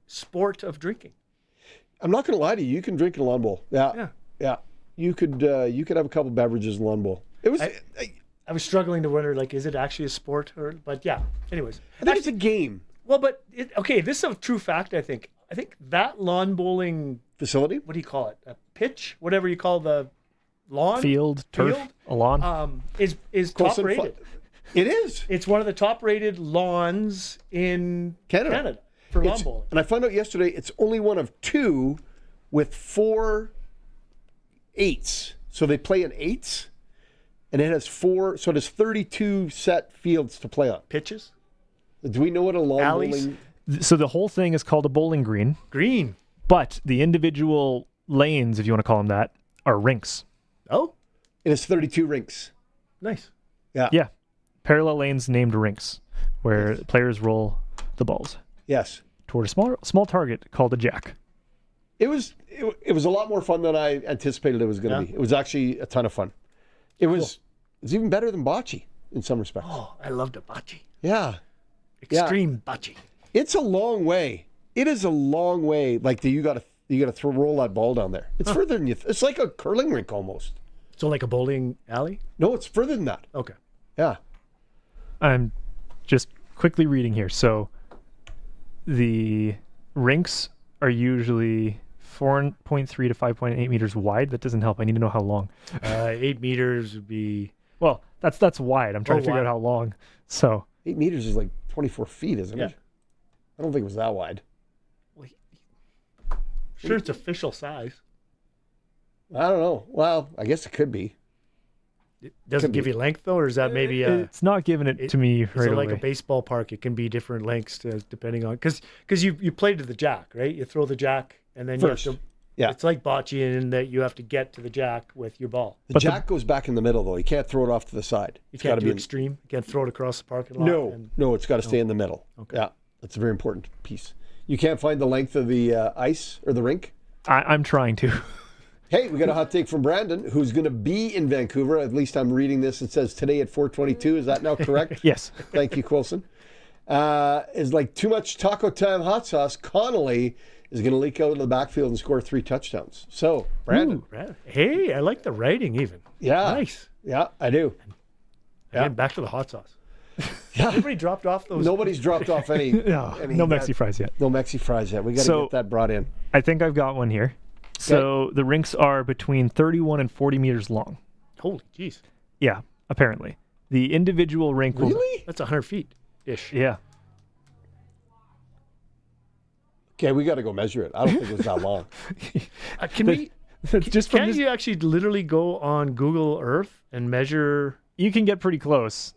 sport of drinking. I'm not going to lie to you. You can drink in a lawn bowl. Yeah. You could have a couple beverages in a lawn bowl. It was. I was struggling to wonder, is it actually a sport? But yeah. Anyways, I think it's a game. Well, but this is a true fact. I think that lawn bowling facility. What do you call it? A pitch, whatever you call the lawn, field, turf, a lawn. Is top rated. It is. It's one of the top rated lawns in Canada for lawn bowling. And I found out yesterday it's only one of 2 with 4 8s. So they play in 8s. And it has 4, so it has 32 set fields to play on. Pitches? Do we know what a lawn bowling? So the whole thing is called a bowling green. But the individual lanes, if you want to call them that, are rinks. Oh? It has 32 rinks. Nice. Yeah. Yeah. Parallel lanes named rinks, where players roll the balls. Yes. toward a small target called a jack. It was a lot more fun than I anticipated it was going to be. It was actually a ton of fun. It was even better than bocce in some respects. Oh, I loved a bocce. Yeah. Extreme bocce. It's a long way. It is a long way. Like you got to roll that ball down there. It's further than it's like a curling rink almost. So like a bowling alley? No, it's further than that. Okay. Yeah. I'm just quickly reading here. So the rinks are usually 4.3 to 5.8 meters wide. That doesn't help. I need to know how long. 8 meters would be... Well, that's wide. I'm trying to figure out how long. So 8 meters is like 24 feet, isn't it? I don't think it was that wide. Sure, it's official size. I don't know. Well, I guess it could be. It doesn't give you length, though, or is that maybe... it's not giving it to me right away. Like a baseball park, it can be different lengths depending on... Because you play to the jack, right? You throw the jack, and then First. you have to... Yeah. It's like bocce in that you have to get to the jack with your ball. The jack goes back in the middle, though. You can't throw it off to the side. You can't do extreme? You can't throw it across the parking lot? No, it's got to stay in the middle. Okay. Yeah, that's a very important piece. You can't find the length of the ice or the rink? I'm trying to. Hey, we got a hot take from Brandon, who's going to be in Vancouver. At least I'm reading this. It says today at 4:22. Is that now correct? Yes. Thank you, Coulson. Is like too much taco time hot sauce. Connolly is going to leak out of the backfield and score 3 touchdowns. So, Brandon. Ooh, hey, I like the writing even. Yeah. Nice. Yeah, I do. Again, back to the hot sauce. Yeah. Everybody dropped off those. Nobody's dropped off any. No Mexi fries yet. No Mexi fries yet. We got to get that brought in. I think I've got one here. So the rinks are between 31 and 40 meters long. Holy jeez. Yeah, apparently. The individual rink will... Really? That's 100 feet-ish. Yeah. Okay, we got to go measure it. I don't think it was that long. Can't you actually literally go on Google Earth and measure? You can get pretty close.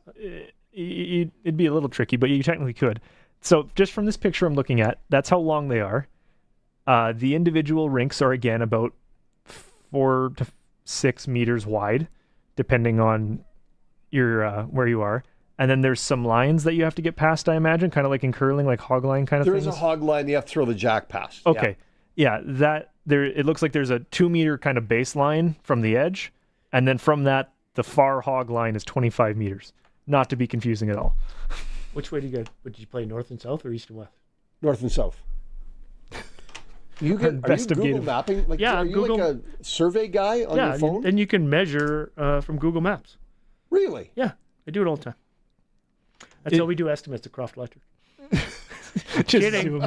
It'd be a little tricky, but you technically could. So just from this picture I'm looking at, that's how long they are. The individual rinks are, again, about 4 to 6 meters wide, depending on your where you are. And then there's some lines that you have to get past, I imagine, kind of like in curling, like hog line kind of things. There is a hog line you have to throw the jack past. Okay. Yeah, it looks like there's a 2 meter kind of baseline from the edge. And then from that, the far hog line is 25 meters. Not to be confusing at all. Which way do you go? Did you play north and south or east and west? North and south. Are you Google mapping? Like, are you Google, like a survey guy on your phone? And you can measure from Google Maps. Really? Yeah, I do it all the time. That's how we do estimates at Crofty Electric. Kidding.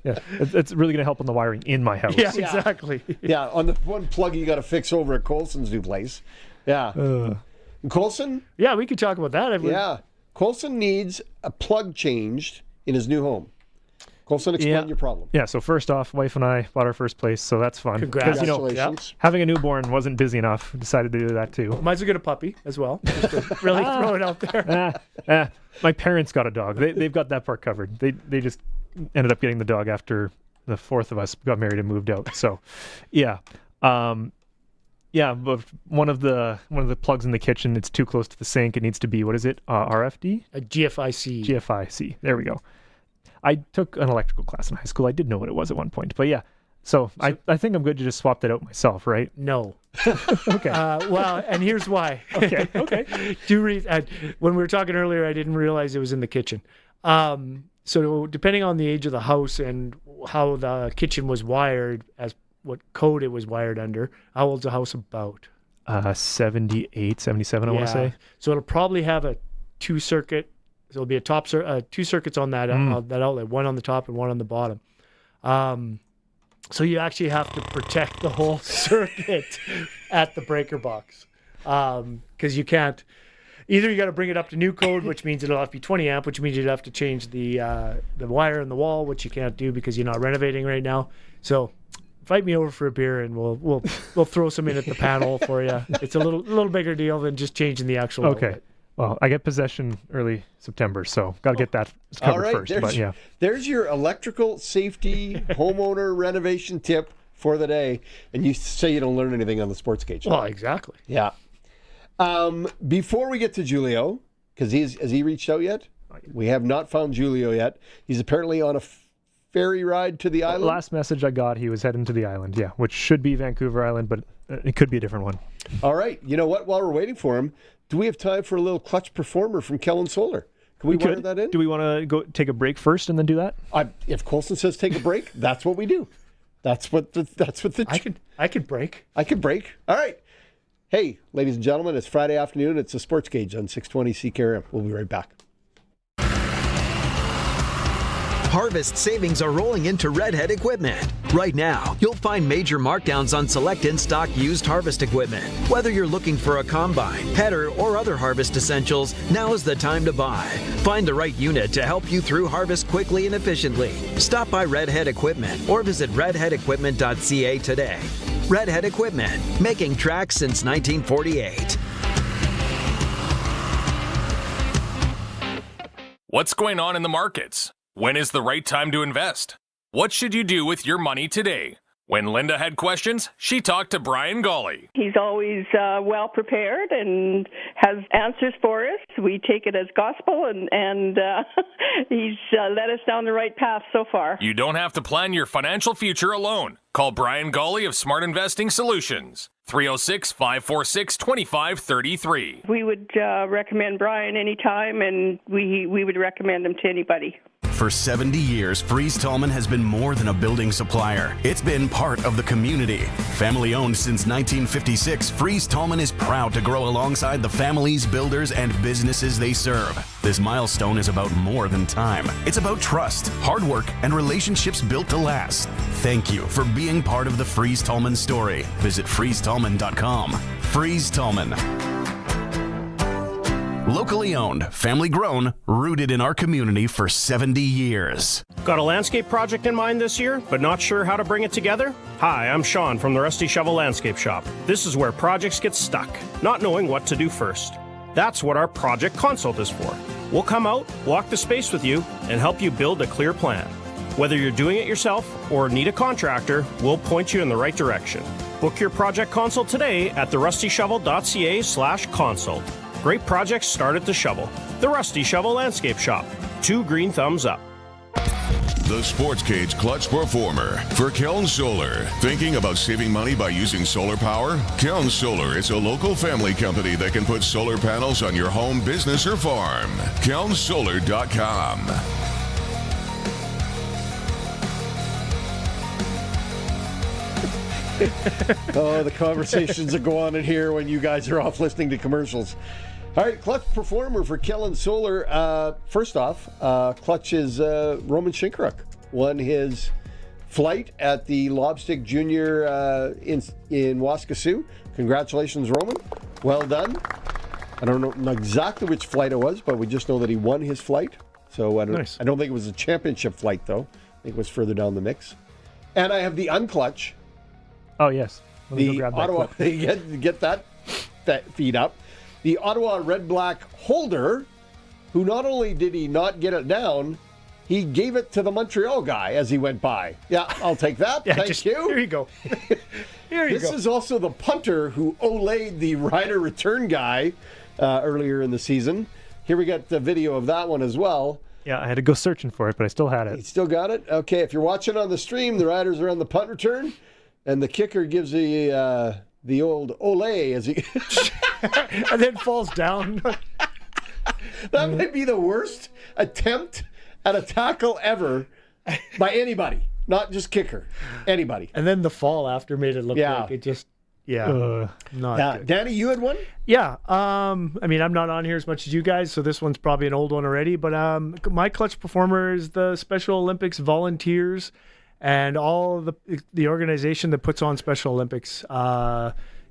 Yeah, it's really going to help on the wiring in my house. Yeah, exactly. Yeah, on the one plug you got to fix over at Coulson's new place. Yeah. Coulson? Yeah, we could talk about that. Yeah. Coulson needs a plug changed in his new home. Coulson, explain your problem. Yeah, so first off, wife and I bought our first place, so that's fun. Congratulations. Having a newborn wasn't busy enough. Decided to do that too. Might as well get a puppy as well. Just to really throw it out there. My parents got a dog. They've got that part covered. They just ended up getting the dog after the fourth of us got married and moved out. So, yeah. But one of the plugs in the kitchen, it's too close to the sink. It needs to be, what is it? RFD? A GFIC. GFIC. There we go. I took an electrical class in high school. I did know what it was at one point. But yeah, so I think I'm good to just swap that out myself, right? No. Okay. Well, and here's why. Okay. 2 reasons. When we were talking earlier, I didn't realize it was in the kitchen. So depending on the age of the house and how the kitchen was wired, as what code it was wired under, how old's the house about? 78, 77, I want to say. So it'll probably have a 2-circuit. So it'll be a 2 circuits on that that outlet, one on the top and one on the bottom. So you actually have to protect the whole circuit at the breaker box, because you can't. Either you got to bring it up to new code, which means it'll have to be 20 amp, which means you'd have to change the wire in the wall, which you can't do because you're not renovating right now. So invite me over for a beer and we'll throw some in at the panel for you. It's a little bigger deal than just changing the actual outlet. Well, I get possession early September, so got to get that covered first. But yeah, there's your electrical safety homeowner renovation tip for the day. And you say you don't learn anything on the Sportscage. Well, exactly. Yeah. Before we get to Giulio, because has he reached out yet? Not We have not found Giulio yet. He's apparently on a ferry ride to the island. Last message I got, he was heading to the island, which should be Vancouver Island, but it could be a different one. All right. You know what? While we're waiting for him, do we have time for a little clutch performer from Kellen Solar? Can we wire that in? Do we want to go take a break first and then do that? If Colson says take a break, that's what we do. That's what the. I could break. I could break. All right. Hey, ladies and gentlemen, it's Friday afternoon. It's the Sportscage on 620 CKRM. We'll be right back. Harvest savings are rolling into Redhead Equipment. Right now, you'll find major markdowns on select in-stock used harvest equipment. Whether you're looking for a combine, header, or other harvest essentials, now is the time to buy. Find the right unit to help you through harvest quickly and efficiently. Stop by Redhead Equipment or visit redheadequipment.ca today. Redhead Equipment, making tracks since 1948. What's going on in the markets? When is the right time to invest? What should you do with your money today? When Linda had questions, she talked to Brian Golly. He's always well prepared and has answers for us. We take it as gospel, and he's led us down the right path so far. You don't have to plan your financial future alone. Call Brian Golly of Smart Investing Solutions. 306-546-2533. We would recommend Brian anytime, and we would recommend him to anybody. For 70 years, Freeze Tallman has been more than a building supplier. It's been part of the community. Family owned since 1956, Freeze Tallman is proud to grow alongside the families, builders, and businesses they serve. This milestone is about more than time. It's about trust, hard work, and relationships built to last. Thank you for being part of the Freeze Tallman story. Visit freezetallman.com. Freeze Tallman. Locally owned, family grown, rooted in our community for 70 years. Got a landscape project in mind this year, but not sure how to bring it together? Hi, I'm Sean from the Rusty Shovel Landscape Shop. This is where projects get stuck, not knowing what to do first. That's what our project consult is for. We'll come out, walk the space with you, and help you build a clear plan. Whether you're doing it yourself or need a contractor, we'll point you in the right direction. Book your project consult today at therustyshovel.ca/consult. Great projects start at the shovel. The Rusty Shovel Landscape Shop. 2 green thumbs up. The Sportscage Clutch Performer for Keln Solar. Thinking about saving money by using solar power? Keln Solar is a local family company that can put solar panels on your home, business, or farm. KelnSolar.com. Oh, the conversations that go on in here when you guys are off listening to commercials. All right, Clutch Performer for Kellen Solar. First off, Clutch is Roman Shinkaruk. Won his flight at the Lobstick Junior in Waskesiu. Congratulations, Roman. Well done. I don't know exactly which flight it was, but we just know that he won his flight. So I don't think it was a championship flight, though. I think it was further down the mix. And I have the Unclutch. Oh, yes. The Ottawa, get that feed up. The Ottawa Red Black holder, who not only did he not get it down, he gave it to the Montreal guy as he went by. Yeah, I'll take that. Thank you. Here you go. This is also the punter who olayed the rider return guy earlier in the season. Here we got the video of that one as well. Yeah, I had to go searching for it, but I still had it. You still got it? Okay, if you're watching on the stream, the riders are on the punt return, and the kicker gives the old olay as he... and then falls down. That might be the worst attempt at a tackle ever by anybody, not just kicker, anybody. And then the fall after made it look like it just, not good. Danny, you had one? Yeah. I mean, I'm not on here as much as you guys, so this one's probably an old one already, but my Clutch Performer is the Special Olympics volunteers and all the organization that puts on Special Olympics.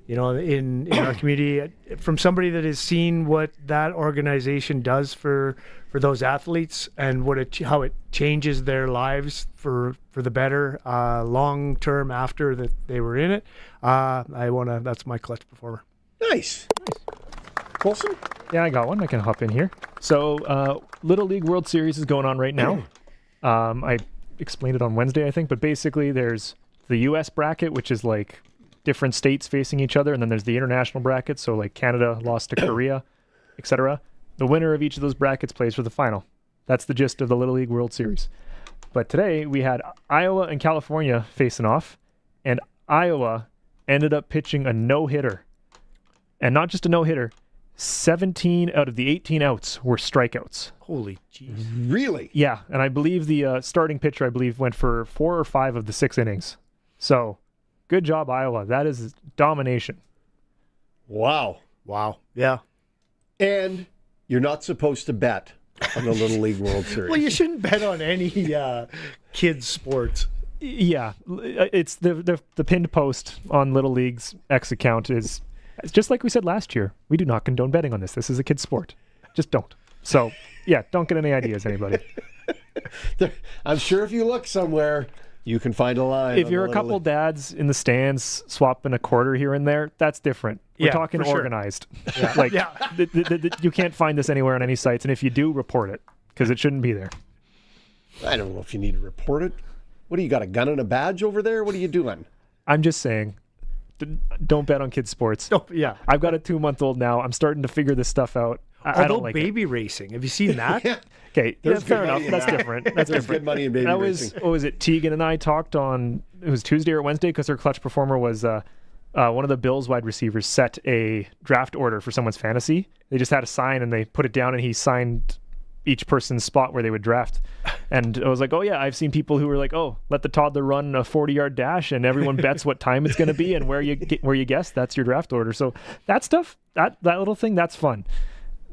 In our community, from somebody that has seen what that organization does for those athletes and how it changes their lives for the better long term after that they were in it. That's my Clutch Performer. Nice. Colson? Yeah, I got one. I can hop in here. So, Little League World Series is going on right now. I explained it on Wednesday, I think, but basically there's the U.S. bracket, which is like different states facing each other, and then there's the international bracket, so like Canada lost to Korea, etc. The winner of each of those brackets plays for the final. That's the gist of the Little League World Series. But today we had Iowa and California facing off, and Iowa ended up pitching a no-hitter. And not just a no-hitter, 17 out of the 18 outs were strikeouts. Holy jeez. Really? Yeah, and I believe the starting pitcher, went for 4 or 5 of the 6 innings. So, good job, Iowa. That is domination. Wow. Yeah. And you're not supposed to bet on the Little League World Series. Well, you shouldn't bet on any kids' sports. Yeah, it's the pinned post on Little League's X account is just like we said last year. We do not condone betting on this. This is a kid's sport. Just don't. So, yeah, don't get any ideas, anybody. I'm sure if you look somewhere, you can find a line. If you're a couple dads in the stands swapping a quarter here and there, that's different. We're talking organized. Sure. You can't find this anywhere on any sites, and if you do, report it, because it shouldn't be there. I don't know if you need to report it. What do you got, a gun and a badge over there? What are you doing? I'm just saying, don't bet on kids' sports. Oh, yeah. I've got a 2-month-old now. I'm starting to figure this stuff out. I don't like baby racing. Have you seen that? Okay, fair enough. That's different. That's There's different. good money in baby racing. What was it? Tegan and I talked on, it was Tuesday or Wednesday, because her clutch performer was one of the Bills wide receivers set a draft order for someone's fantasy. They just had a sign and they put it down and he signed each person's spot where they would draft. And I was like, oh yeah, I've seen people who were like, oh, let the toddler run a 40-yard dash and everyone bets what time it's going to be and where you guess, that's your draft order. So that stuff, that little thing, that's fun.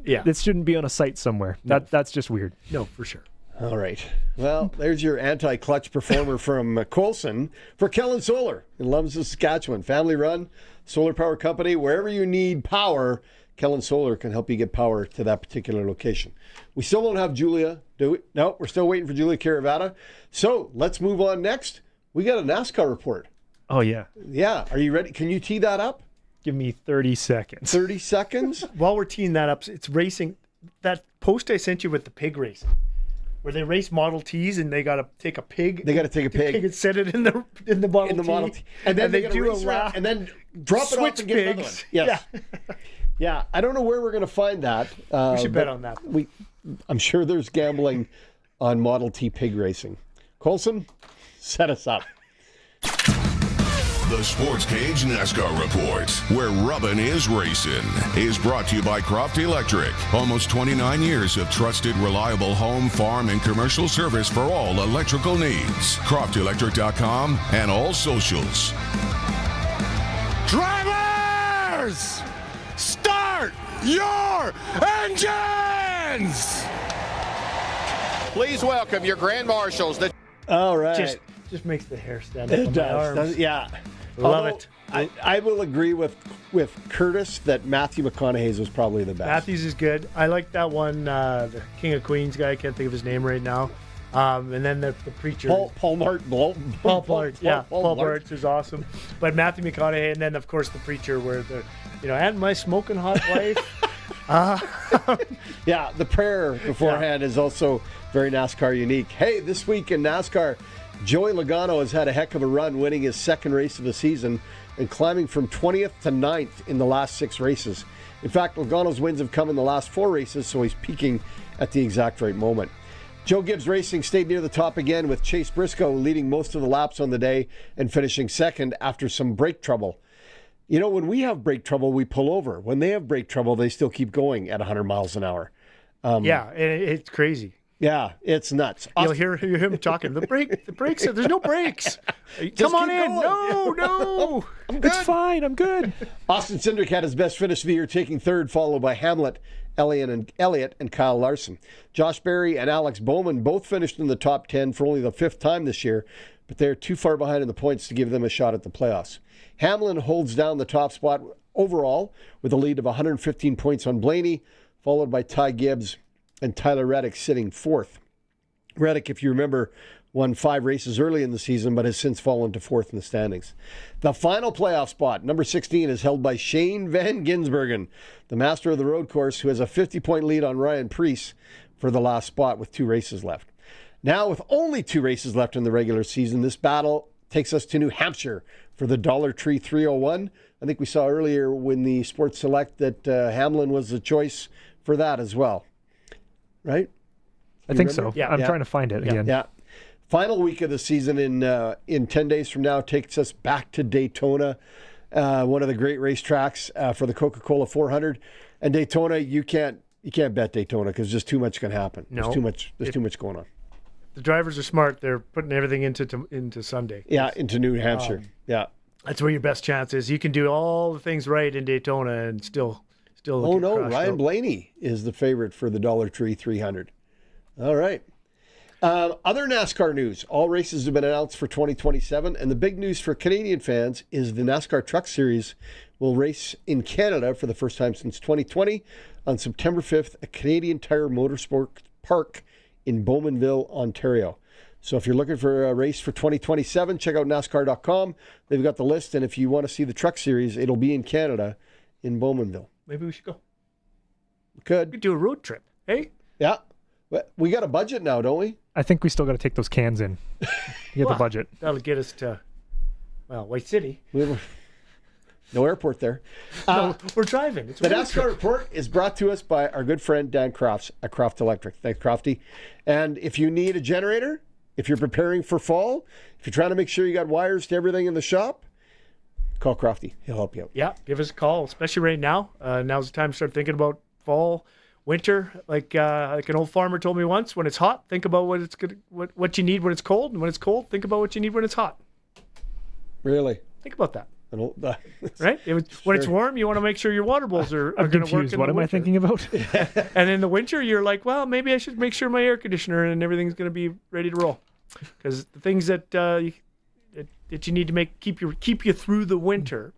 Yeah. This shouldn't be on a site somewhere. No. That's just weird. No, for sure. All right. Well, there's your anti-clutch performer from Coulson for Kellen Solar in Lumsden, Saskatchewan. Family run, solar power company. Wherever you need power, Kellen Solar can help you get power to that particular location. We still don't have Julia, do we? No, we're still waiting for Giulio Caravatta. So let's move on next. We got a NASCAR report. Oh, yeah. Yeah. Are you ready? Can you tee that up? Give me 30 seconds. 30 seconds? While we're teeing that up, it's racing. That post I sent you with the pig racing, where they race Model Ts and they got to take a pig. They got to take a pig and set it in the Model T. And then they do a lap and then drop it off and get another one. Yes. Yeah. I don't know where we're going to find that. We should bet on that. I'm sure there's gambling on Model T pig racing. Coulson, set us up. The Sportscage NASCAR Report, where rubbin' is racing, is brought to you by Crofty Electric. Almost 29 years of trusted, reliable home, farm, and commercial service for all electrical needs. CroftyElectric.com and all socials. Drivers, start your engines! Please welcome your grand marshals. All right. Just makes the hair stand up on It my does. arms. Yeah. Love it. I will agree with Curtis that Matthew McConaughey's was probably the best. Matthews is good. I like that one, the King of Queens guy. I can't think of his name right now. And then the preacher. Paul Martin. Paul Martin is awesome. But Matthew McConaughey, and then, of course, the preacher where and my smoking hot wife. Yeah, the prayer beforehand is also very NASCAR unique. Hey, this week in NASCAR, Joey Logano has had a heck of a run, winning his second race of the season and climbing from 20th to 9th in the last 6 races. In fact, Logano's wins have come in the last 4 races, so he's peaking at the exact right moment. Joe Gibbs Racing stayed near the top again, with Chase Briscoe leading most of the laps on the day and finishing second after some brake trouble. You know, when we have brake trouble, we pull over. When they have brake trouble, they still keep going at 100 miles an hour. It's crazy. Yeah, it's nuts. You'll hear him talking. The brakes. There's no brakes. Come on in. Going. No. It's fine. I'm good. Austin Cindric had his best finish of the year, taking third, followed by Hamlet, Elliott, and Kyle Larson. Josh Berry and Alex Bowman both finished in the top 10 for only the 5th time this year, but they're too far behind in the points to give them a shot at the playoffs. Hamlin holds down the top spot overall with a lead of 115 points on Blaney, followed by Ty Gibbs and Tyler Reddick sitting 4th. Reddick, if you remember, won 5 races early in the season, but has since fallen to 4th in the standings. The final playoff spot, number 16, is held by Shane Van Gisbergen, the master of the road course, who has a 50-point lead on Ryan Preece for the last spot with 2 races left. Now, with only 2 races left in the regular season, this battle takes us to New Hampshire for the Dollar Tree 301. I think we saw earlier when the Sports Select that Hamlin was the choice for that as well. Right? I think so. Yeah. I'm trying to find it again. Yeah. Final week of the season in 10 days from now takes us back to Daytona, one of the great racetracks for the Coca-Cola 400. And Daytona, you can't bet Daytona because just too much can happen. No. There's too much going on. The drivers are smart. They're putting everything into Sunday. Yeah, into New Hampshire. Yeah. That's where your best chance is. You can do all the things right in Daytona and still Oh, no. Ryan out. Blaney is the favorite for the Dollar Tree 300. All right. Other NASCAR news. All races have been announced for 2027. And the big news for Canadian fans is the NASCAR Truck Series will race in Canada for the first time since 2020 on September 5th at Canadian Tire Motorsport Park in Bowmanville, Ontario. So if you're looking for a race for 2027, check out NASCAR.com. They've got the list. And if you want to see the Truck Series, it'll be in Canada in Bowmanville. Maybe we should go. We could. We could do a road trip. Hey? Yeah. We got a budget now, don't we? I think we still got to take those cans in. Get the budget. That'll get us to, White City. No airport there. No, we're driving. It's the NASCAR Report is brought to us by our good friend Dan Crofts at Croft Electric. Thanks, Crofty. And if you need a generator, if you're preparing for fall, if you're trying to make sure you got wires to everything in the shop, call Crofty. He'll help you out. Yeah, give us a call, especially right now. Now's the time to start thinking about fall, winter. Like an old farmer told me once, when it's hot, think about what you need when it's cold, and when it's cold, think about what you need when it's hot. Really? Think about that. Right? When it's warm, you want to make sure your water bowls are going to work. What am I thinking about? And in the winter, you're like, well, maybe I should make sure my air conditioner and everything's going to be ready to roll. Because the things that you need to keep you through the winter,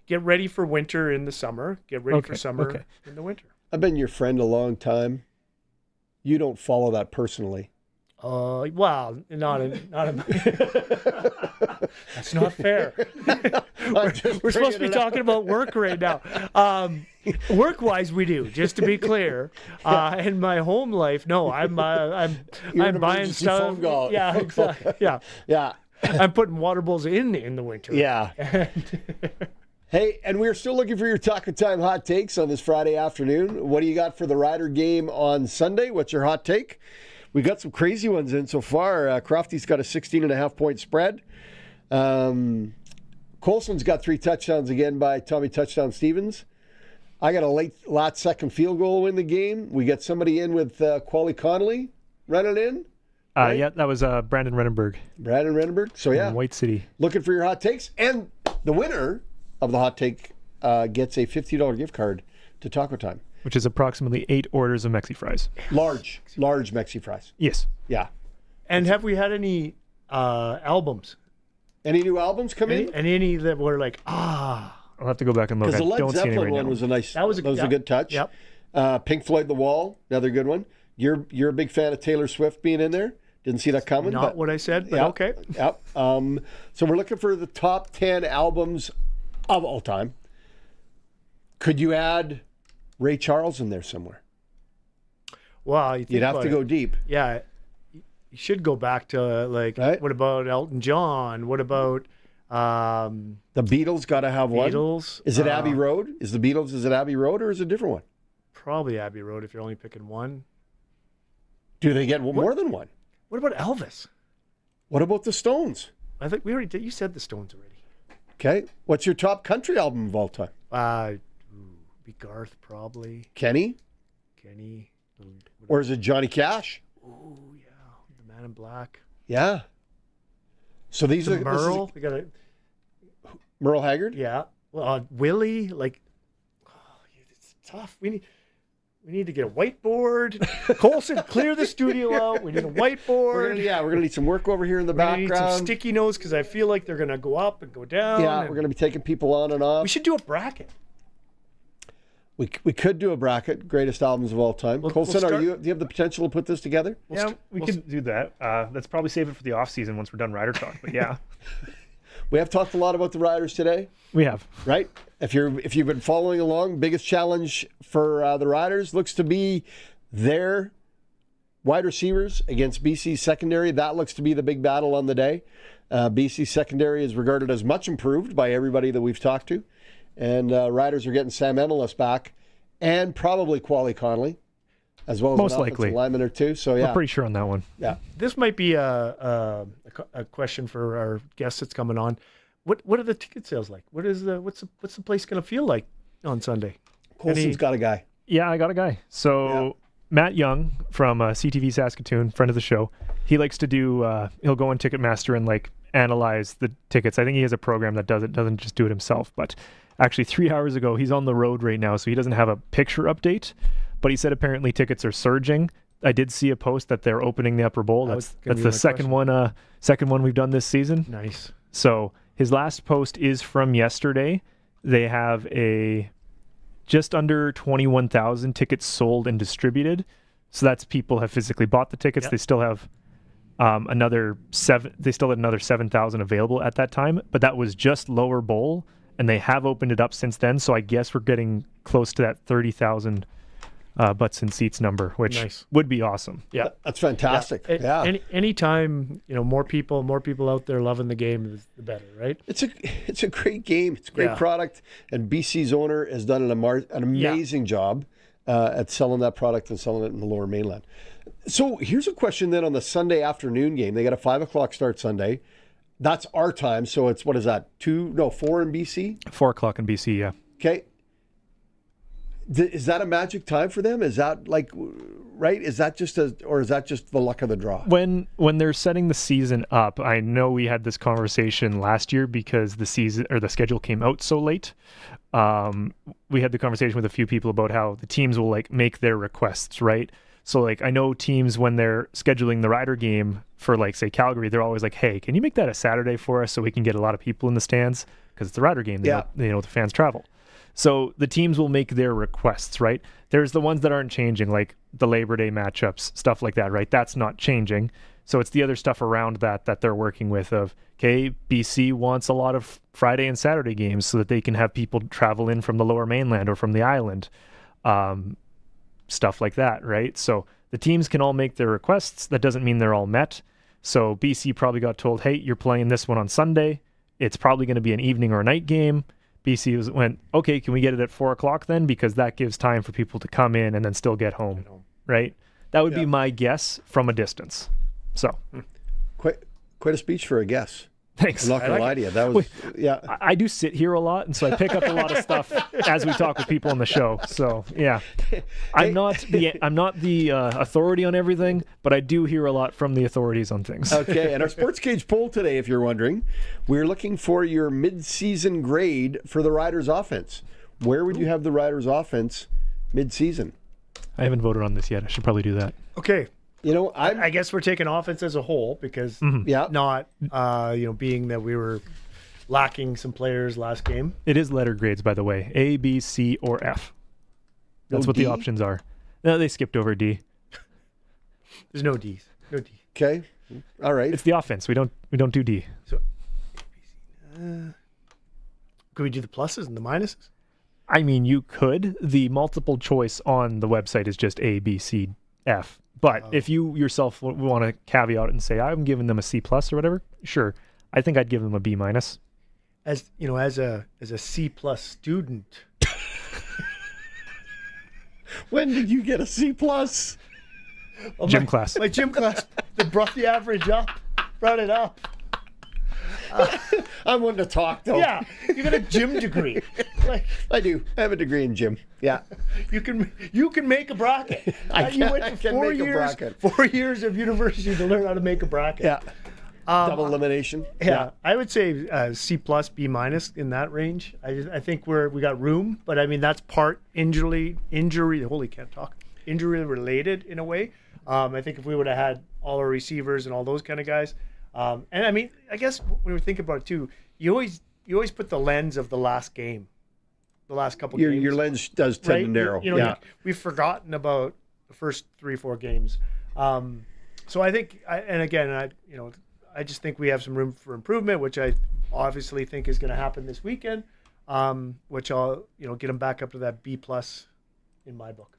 get ready for winter in the summer, get ready for summer in the winter. I've been your friend a long time. You don't follow that personally. Well, not that's not fair. We're supposed to be talking about work right now. Work-wise, we do. Just to be clear, in my home life, no, I'm buying stuff. Yeah, exactly. Yeah. I'm putting water bowls in the winter. Yeah. Hey, and we're still looking for your Taco Time hot takes on this Friday afternoon. What do you got for the Rider game on Sunday? What's your hot take? We got some crazy ones in so far. Crofty's got a 16.5-point spread. Colson's got 3 touchdowns again by Tommy Touchdown Stevens. I got a last second field goal to win the game. We got somebody in with Quali Connolly running in. Right? Yeah, that was Brandon Renenberg. Brandon Renenberg. So, yeah. In White City. Looking for your hot takes. And the winner of the hot take gets a $50 gift card to Taco Time. Which is approximately 8 orders of Mexi fries. Large Mexi fries. Yes. Yeah. And have we had any albums? Any new albums come in? And any that were like, I'll have to go back and look. Because the Led Zeppelin one was a nice. That was a good touch. Yep. Pink Floyd, The Wall, another good one. You're a big fan of Taylor Swift being in there. Didn't see that coming. Not what I said, but okay. Yep. So we're looking for the top 10 albums of all time. Could you add Ray Charles in there somewhere? Well, you'd have to go deep. Yeah, you should go back to what about Elton John? What about the Beatles? Got to have one. Beatles. Is it Abbey Road? Is the Beatles? Is it Abbey Road or is it a different one? Probably Abbey Road if you're only picking one. Do they get more than one? What about Elvis? What about the Stones? I think we already did. You said the Stones already. Okay. What's your top country album of all time? Be Garth probably. Kenny. Or is it Johnny Cash? Oh yeah, the Man in Black. Yeah. So these are Merle. We got Merle Haggard. Yeah. Well, Willie. It's tough. We need to get a whiteboard. Colson, clear the studio out. We need a whiteboard. We're gonna need some work over here in the background. We need some sticky notes because I feel like they're gonna go up and go down. Yeah, we're gonna be taking people on and off. We should do a bracket. We could do a bracket, greatest albums of all time. Colson, do you have the potential to put this together? We could do that. Let's probably save it for the off season once we're done Rider Talk. But yeah, we have talked a lot about the Riders today. We have, right? If you've been following along, biggest challenge for the Riders looks to be their wide receivers against BC's secondary. That looks to be the big battle on the day. BC's secondary is regarded as much improved by everybody that we've talked to. And Riders are getting Sam Ennis back and probably Quali Connolly. as well as Most an offensive likely. lineman or two. So yeah, We're pretty sure on that one. Yeah. This might be a question for our guest that's coming on. What are the ticket sales like? What's the place going to feel like on Sunday? Colson's got a guy. Yeah, I got a guy. So Matt Young from CTV Saskatoon, friend of the show, he likes to do. He'll go on Ticketmaster and like analyze the tickets. I think he has a program that doesn't just do it himself. But actually, 3 hours ago, he's on the road right now, so he doesn't have a picture update. But he said apparently tickets are surging. I did see a post that they're opening the Upper Bowl. That's the second one we've done this season. Nice. So his last post is from yesterday. They have just under 21,000 tickets sold and distributed. So that's people have physically bought the tickets. Yep. They still have another 7,000 available at that time. But that was just lower bowl, and they have opened it up since then. So I guess we're getting close to that 30,000 butts and seats number, which would be awesome. Yeah, that's fantastic. Yeah. Anytime more people out there loving the game, the better, right? It's a great game. It's a great product, and BC's owner has done an amazing job at selling that product and selling it in the Lower Mainland. So here's a question then on the Sunday afternoon game. They got a 5:00 start Sunday. That's our time. So it's, what is that? 4 in BC? 4 o'clock in BC, yeah. Okay. Is that a magic time for them? Is that right? Is that just or is that just the luck of the draw? When they're setting the season up, I know we had this conversation last year because the schedule came out so late. We had the conversation with a few people about how the teams will make their requests, right? So I know teams, when they're scheduling the Rider game for say Calgary, they're always like, hey, can you make that a Saturday for us so we can get a lot of people in the stands? Because it's the Rider game. They know the fans travel. So the teams will make their requests, right? There's the ones that aren't changing, like the Labor Day matchups, stuff like that, right? That's not changing. So it's the other stuff around that they're working with of, okay, BC wants a lot of Friday and Saturday games so that they can have people travel in from the Lower Mainland or from the island, stuff like that, right? So the teams can all make their requests. That doesn't mean they're all met. So BC probably got told, hey, you're playing this one on Sunday. It's probably going to be an evening or a night game. BC went, okay, can we get it at 4 o'clock then? Because that gives time for people to come in and then still get home, right? That would be my guess from a distance. So, quite a speech for a guess. Thanks. I'm not going to lie to you. That was, I do sit here a lot, and so I pick up a lot of stuff as we talk with people on the show. So, yeah, I'm not the authority on everything, but I do hear a lot from the authorities on things. Okay, and our Sportscage poll today, if you're wondering, we're looking for your mid-season grade for the Riders offense. Where would you have the Riders offense mid-season? I haven't voted on this yet. I should probably do that. Okay. I guess we're taking offense as a whole because not, being that we were lacking some players last game. It is letter grades, by the way. A, B, C, or F. That's what the options are. No, they skipped over D. There's no D's. No D. Okay. All right. It's the offense. We don't do D. So, could we do the pluses and the minuses? I mean, you could. The multiple choice on the website is just A, B, C, F. But if you yourself want to caveat it and say, I'm giving them a C plus or whatever, sure. I think I'd give them a B minus. As a C plus student. When did you get a C plus? Gym class. My gym class that brought the average up, brought it up. I'm one to talk, though. Yeah, you got a gym degree. I do. I have a degree in gym. Yeah. You can make a bracket. You went to 4 years, 4 years of university to learn how to make a bracket. Yeah. Double elimination. Yeah. I would say C plus, B minus in that range. I think we got room, but I mean that's part injury. Holy, can't talk. Injury related in a way. I think if we would have had all our receivers and all those kind of guys. And I mean, I guess when we think about it too, you always put the lens of the last game, the last couple games. Your lens does tend to narrow. We've forgotten about the first 3-4 games. So I think, I just think we have some room for improvement, which I obviously think is going to happen this weekend. Which I'll get them back up to that B plus in my book.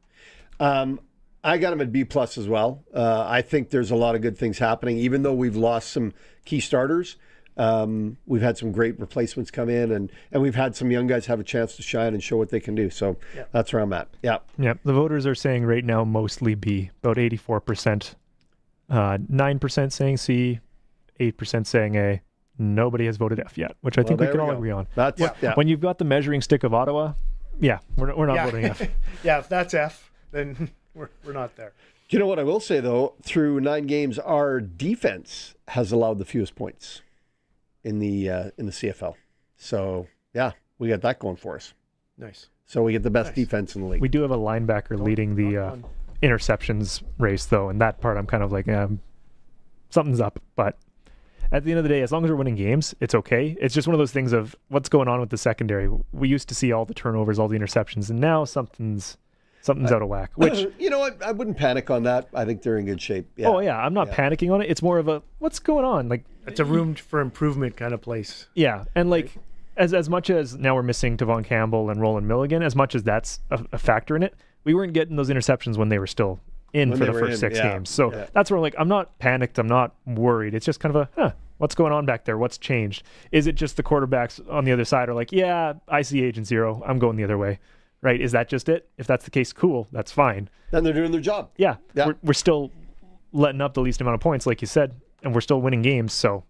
I got him at B plus as well. I think there's a lot of good things happening, even though we've lost some key starters. We've had some great replacements come in, and we've had some young guys have a chance to shine and show what they can do. So that's where I'm at. Yeah. Yeah. The voters are saying right now mostly B, about 84%. 9% saying C, 8% saying A. Nobody has voted F yet, which I think we can all agree on. That's When you've got the measuring stick of Ottawa, we're not voting F. Yeah, if that's F, then we're not there. You know what I will say, though? Through 9 games, our defense has allowed the fewest points in the CFL. So, we got that going for us. Nice. So we get the best defense in the league. We do have a linebacker leading the interceptions race, though, and that part I'm kind of like, something's up. But at the end of the day, as long as we're winning games, it's okay. It's just one of those things of what's going on with the secondary. We used to see all the turnovers, all the interceptions, and now something's out of whack. Which you know what? I wouldn't panic on that. I think they're in good shape. Yeah. Oh yeah, I'm not panicking on it. It's more of a what's going on. Like it's a room for improvement kind of place. Yeah, and like as much as now we're missing Tavon Campbell and Roland Milligan, as much as that's a factor in it, we weren't getting those interceptions when they were still in for the first 6 games. So that's where I'm like, I'm not panicked. I'm not worried. It's just kind of a what's going on back there? What's changed? Is it just the quarterbacks on the other side are like, yeah, I see Agent Zero. I'm going the other way. Right? Is that just it? If that's the case, cool. That's fine. Then they're doing their job. Yeah. We're still letting up the least amount of points, like you said, and we're still winning games. So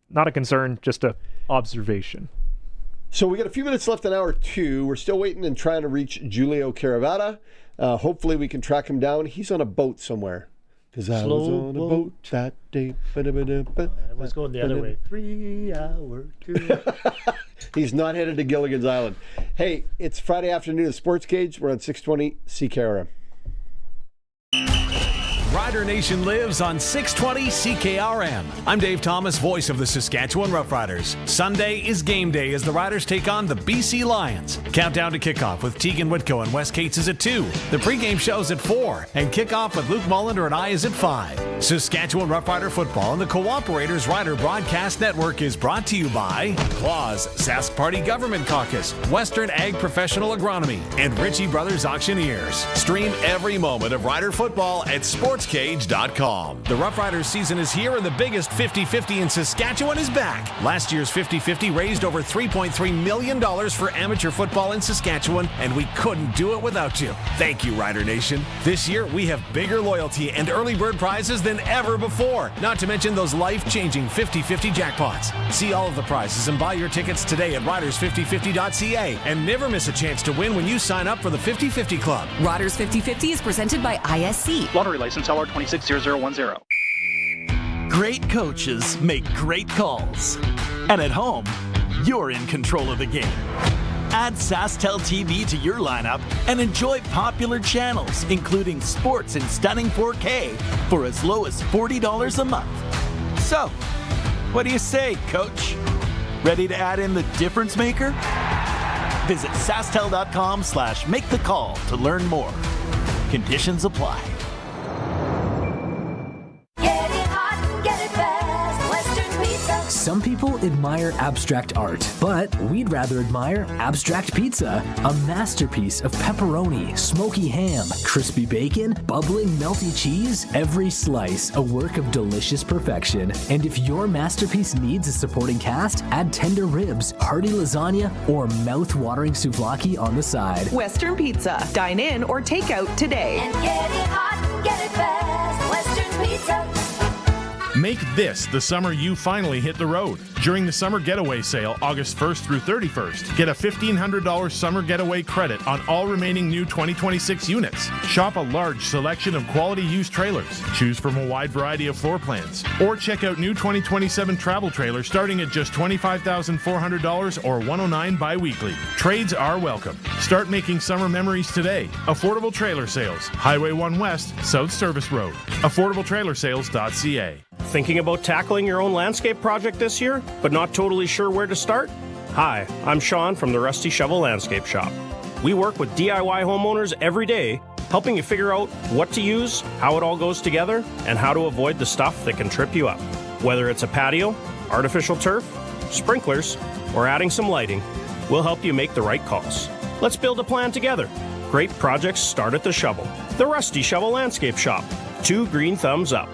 not a concern, just a observation. So we got a few minutes left in hour 2. We're still waiting and trying to reach Giulio Caravatta. Hopefully we can track him down. He's on a boat somewhere. Because I was on a boat that day. I was going the other way. 3 hour 2. He's not headed to Gilligan's Island. Hey, it's Friday afternoon at Sportscage. We're on 620 CKRM. Rider Nation lives on 620 CKRM. I'm Dave Thomas, voice of the Saskatchewan Roughriders. Sunday is game day as the Riders take on the BC Lions. Countdown to kickoff with Tegan Whitco and Wes Cates is at 2. The pregame show's at 4. And kickoff with Luc Mullinder and I is at 5. Saskatchewan Roughrider football and the Cooperators Rider Broadcast Network is brought to you by Claus, Sask Party Government Caucus, Western Ag Professional Agronomy, and Ritchie Brothers Auctioneers. Stream every moment of Rider football at Sportscage.com. The Roughriders season is here and the biggest 50-50 in Saskatchewan is back. Last year's 50-50 raised over $3.3 million for amateur football in Saskatchewan, and we couldn't do it without you. Thank you, Rider Nation. This year, we have bigger loyalty and early bird prizes than ever before, not to mention those life-changing 50-50 jackpots. See all of the prizes and buy your tickets today at riders5050.ca and never miss a chance to win when you sign up for the 50-50 Club. Riders 50-50 is presented by ISC. Lottery license LR260010. Great coaches make great calls. And at home, you're in control of the game. Add SaskTel TV to your lineup and enjoy popular channels, including sports in stunning 4K for as low as $40 a month. So, what do you say, Coach? Ready to add in the difference maker? Visit SaskTel.com/make-the-call to learn more. Conditions apply. Some people admire abstract art, but we'd rather admire Abstract Pizza, a masterpiece of pepperoni, smoky ham, crispy bacon, bubbling melty cheese, every slice a work of delicious perfection. And if your masterpiece needs a supporting cast, add tender ribs, hearty lasagna, or mouth-watering souvlaki on the side. Western Pizza. Dine in or take out today. And get it hot, get it fast, Western Pizza. Make this the summer you finally hit the road. During the summer getaway sale, August 1st through 31st, get a $1,500 summer getaway credit on all remaining new 2026 units. Shop a large selection of quality used trailers. Choose from a wide variety of floor plans. Or check out new 2027 travel trailers starting at just $25,400 or $109 bi-weekly. Trades are welcome. Start making summer memories today. Affordable Trailer Sales, Highway 1 West, South Service Road. AffordableTrailerSales.ca. Thinking about tackling your own landscape project this year, but not totally sure where to start? Hi, I'm Sean from the Rusty Shovel Landscape Shop. We work with DIY homeowners every day, helping you figure out what to use, how it all goes together, and how to avoid the stuff that can trip you up. Whether it's a patio, artificial turf, sprinklers, or adding some lighting, we'll help you make the right calls. Let's build a plan together. Great projects start at the shovel. The Rusty Shovel Landscape Shop. 2 green thumbs up.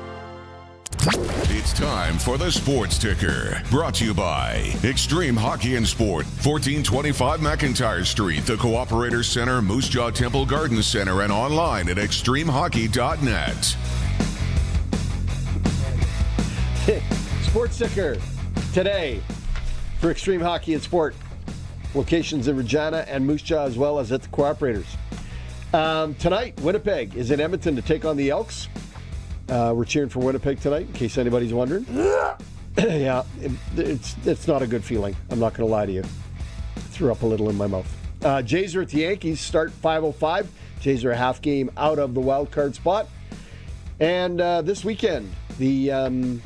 It's It's time for the Sports Ticker, brought to you by Extreme Hockey and Sport, 1425 McIntyre Street, the Cooperator Center, Moose Jaw Temple Garden Center, and online at extremehockey.net. Sports Ticker today for Extreme Hockey and Sport. Locations in Regina and Moose Jaw, as well as at the Cooperators. Tonight, Winnipeg is in Edmonton to take on the Elks. We're cheering for Winnipeg tonight, in case anybody's wondering. Yeah, it's not a good feeling. I'm not going to lie to you. Threw up a little in my mouth. Jays are at the Yankees, start 5:05. Jays are a half game out of the wild card spot. And this weekend, the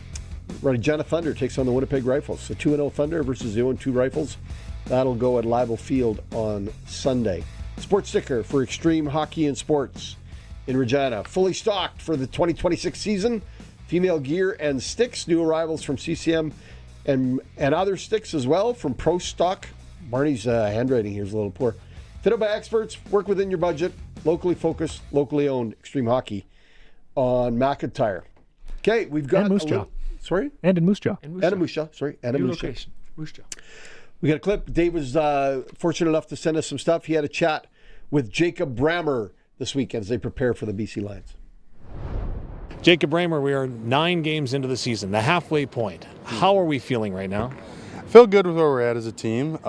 Regina Thunder takes on the Winnipeg Rifles. The 2-0 Thunder versus the 0-2 Rifles. That'll go at Leibel Field on Sunday. Sports Sticker for Extreme Hockey and Sports in Regina. Fully stocked for the 2026 season. Female gear and sticks. New arrivals from CCM and other sticks as well from Pro Stock. Barney's handwriting here is a little poor. Fitted by experts. Work within your budget. Locally focused, locally owned Extreme Hockey on McIntyre. Okay, we've got... And Moose Jaw. Sorry? And in Moose Jaw. And in Moose Jaw. Sorry. And in New Moose Jaw. location, Moose Jaw. We got a clip. Dave was fortunate enough to send us some stuff. He had a chat with Jacob Brammer this weekend as they prepare for the BC Lions. Jacob Brammer, we are 9 games into the season, the halfway point. How are we feeling right now? Feel good with where we're at as a team.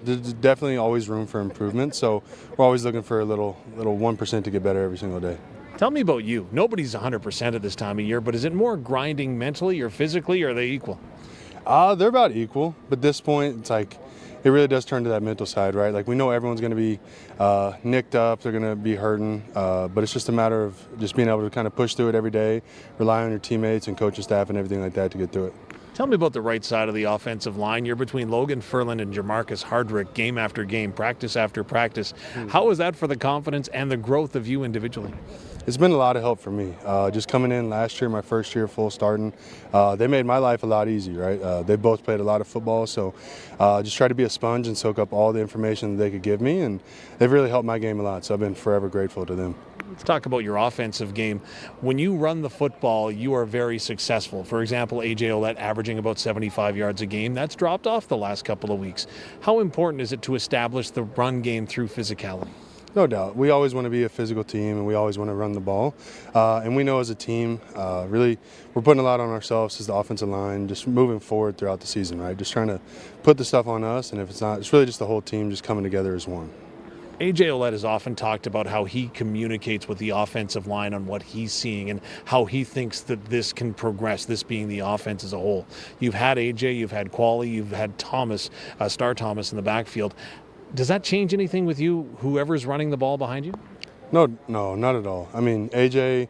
There's definitely always room for improvement, so we're always looking for a little 1% to get better every single day. Tell me about you. Nobody's 100% at this time of year, but is it more grinding mentally or physically, or are they equal? They're about equal, but at this point, it's like it really does turn to that mental side, right? Like we know everyone's going to be nicked up, they're going to be hurting, but it's just a matter of just being able to kind of push through it every day, rely on your teammates and coaching staff and everything like that to get through it. Tell me about the right side of the offensive line. You're between Logan Ferland and Jamarcus Hardrick game after game, practice after practice. How is that for the confidence and the growth of you individually? It's been a lot of help for me. Just coming in last year, my first year full starting, they made my life a lot easier, right? They both played a lot of football, so just try to be a sponge and soak up all the information that they could give me, and they've really helped my game a lot, so I've been forever grateful to them. Let's talk about your offensive game. When you run the football, you are very successful. For example, AJ Ouellette averaging about 75 yards a game. That's dropped off the last couple of weeks. How important is it to establish the run game through physicality? No doubt. We always want to be a physical team, and we always want to run the ball. And we know as a team, really, we're putting a lot on ourselves as the offensive line, just moving forward throughout the season, right? Just trying to put the stuff on us, and if it's not, it's really just the whole team just coming together as one. AJ Ouellette has often talked about how he communicates with the offensive line on what he's seeing and how he thinks that this can progress, this being the offense as a whole. You've had AJ, you've had Qualley, you've had Thomas, Star Thomas in the backfield. Does that change anything with you, whoever's running the ball behind you? No, not at all. I mean, AJ,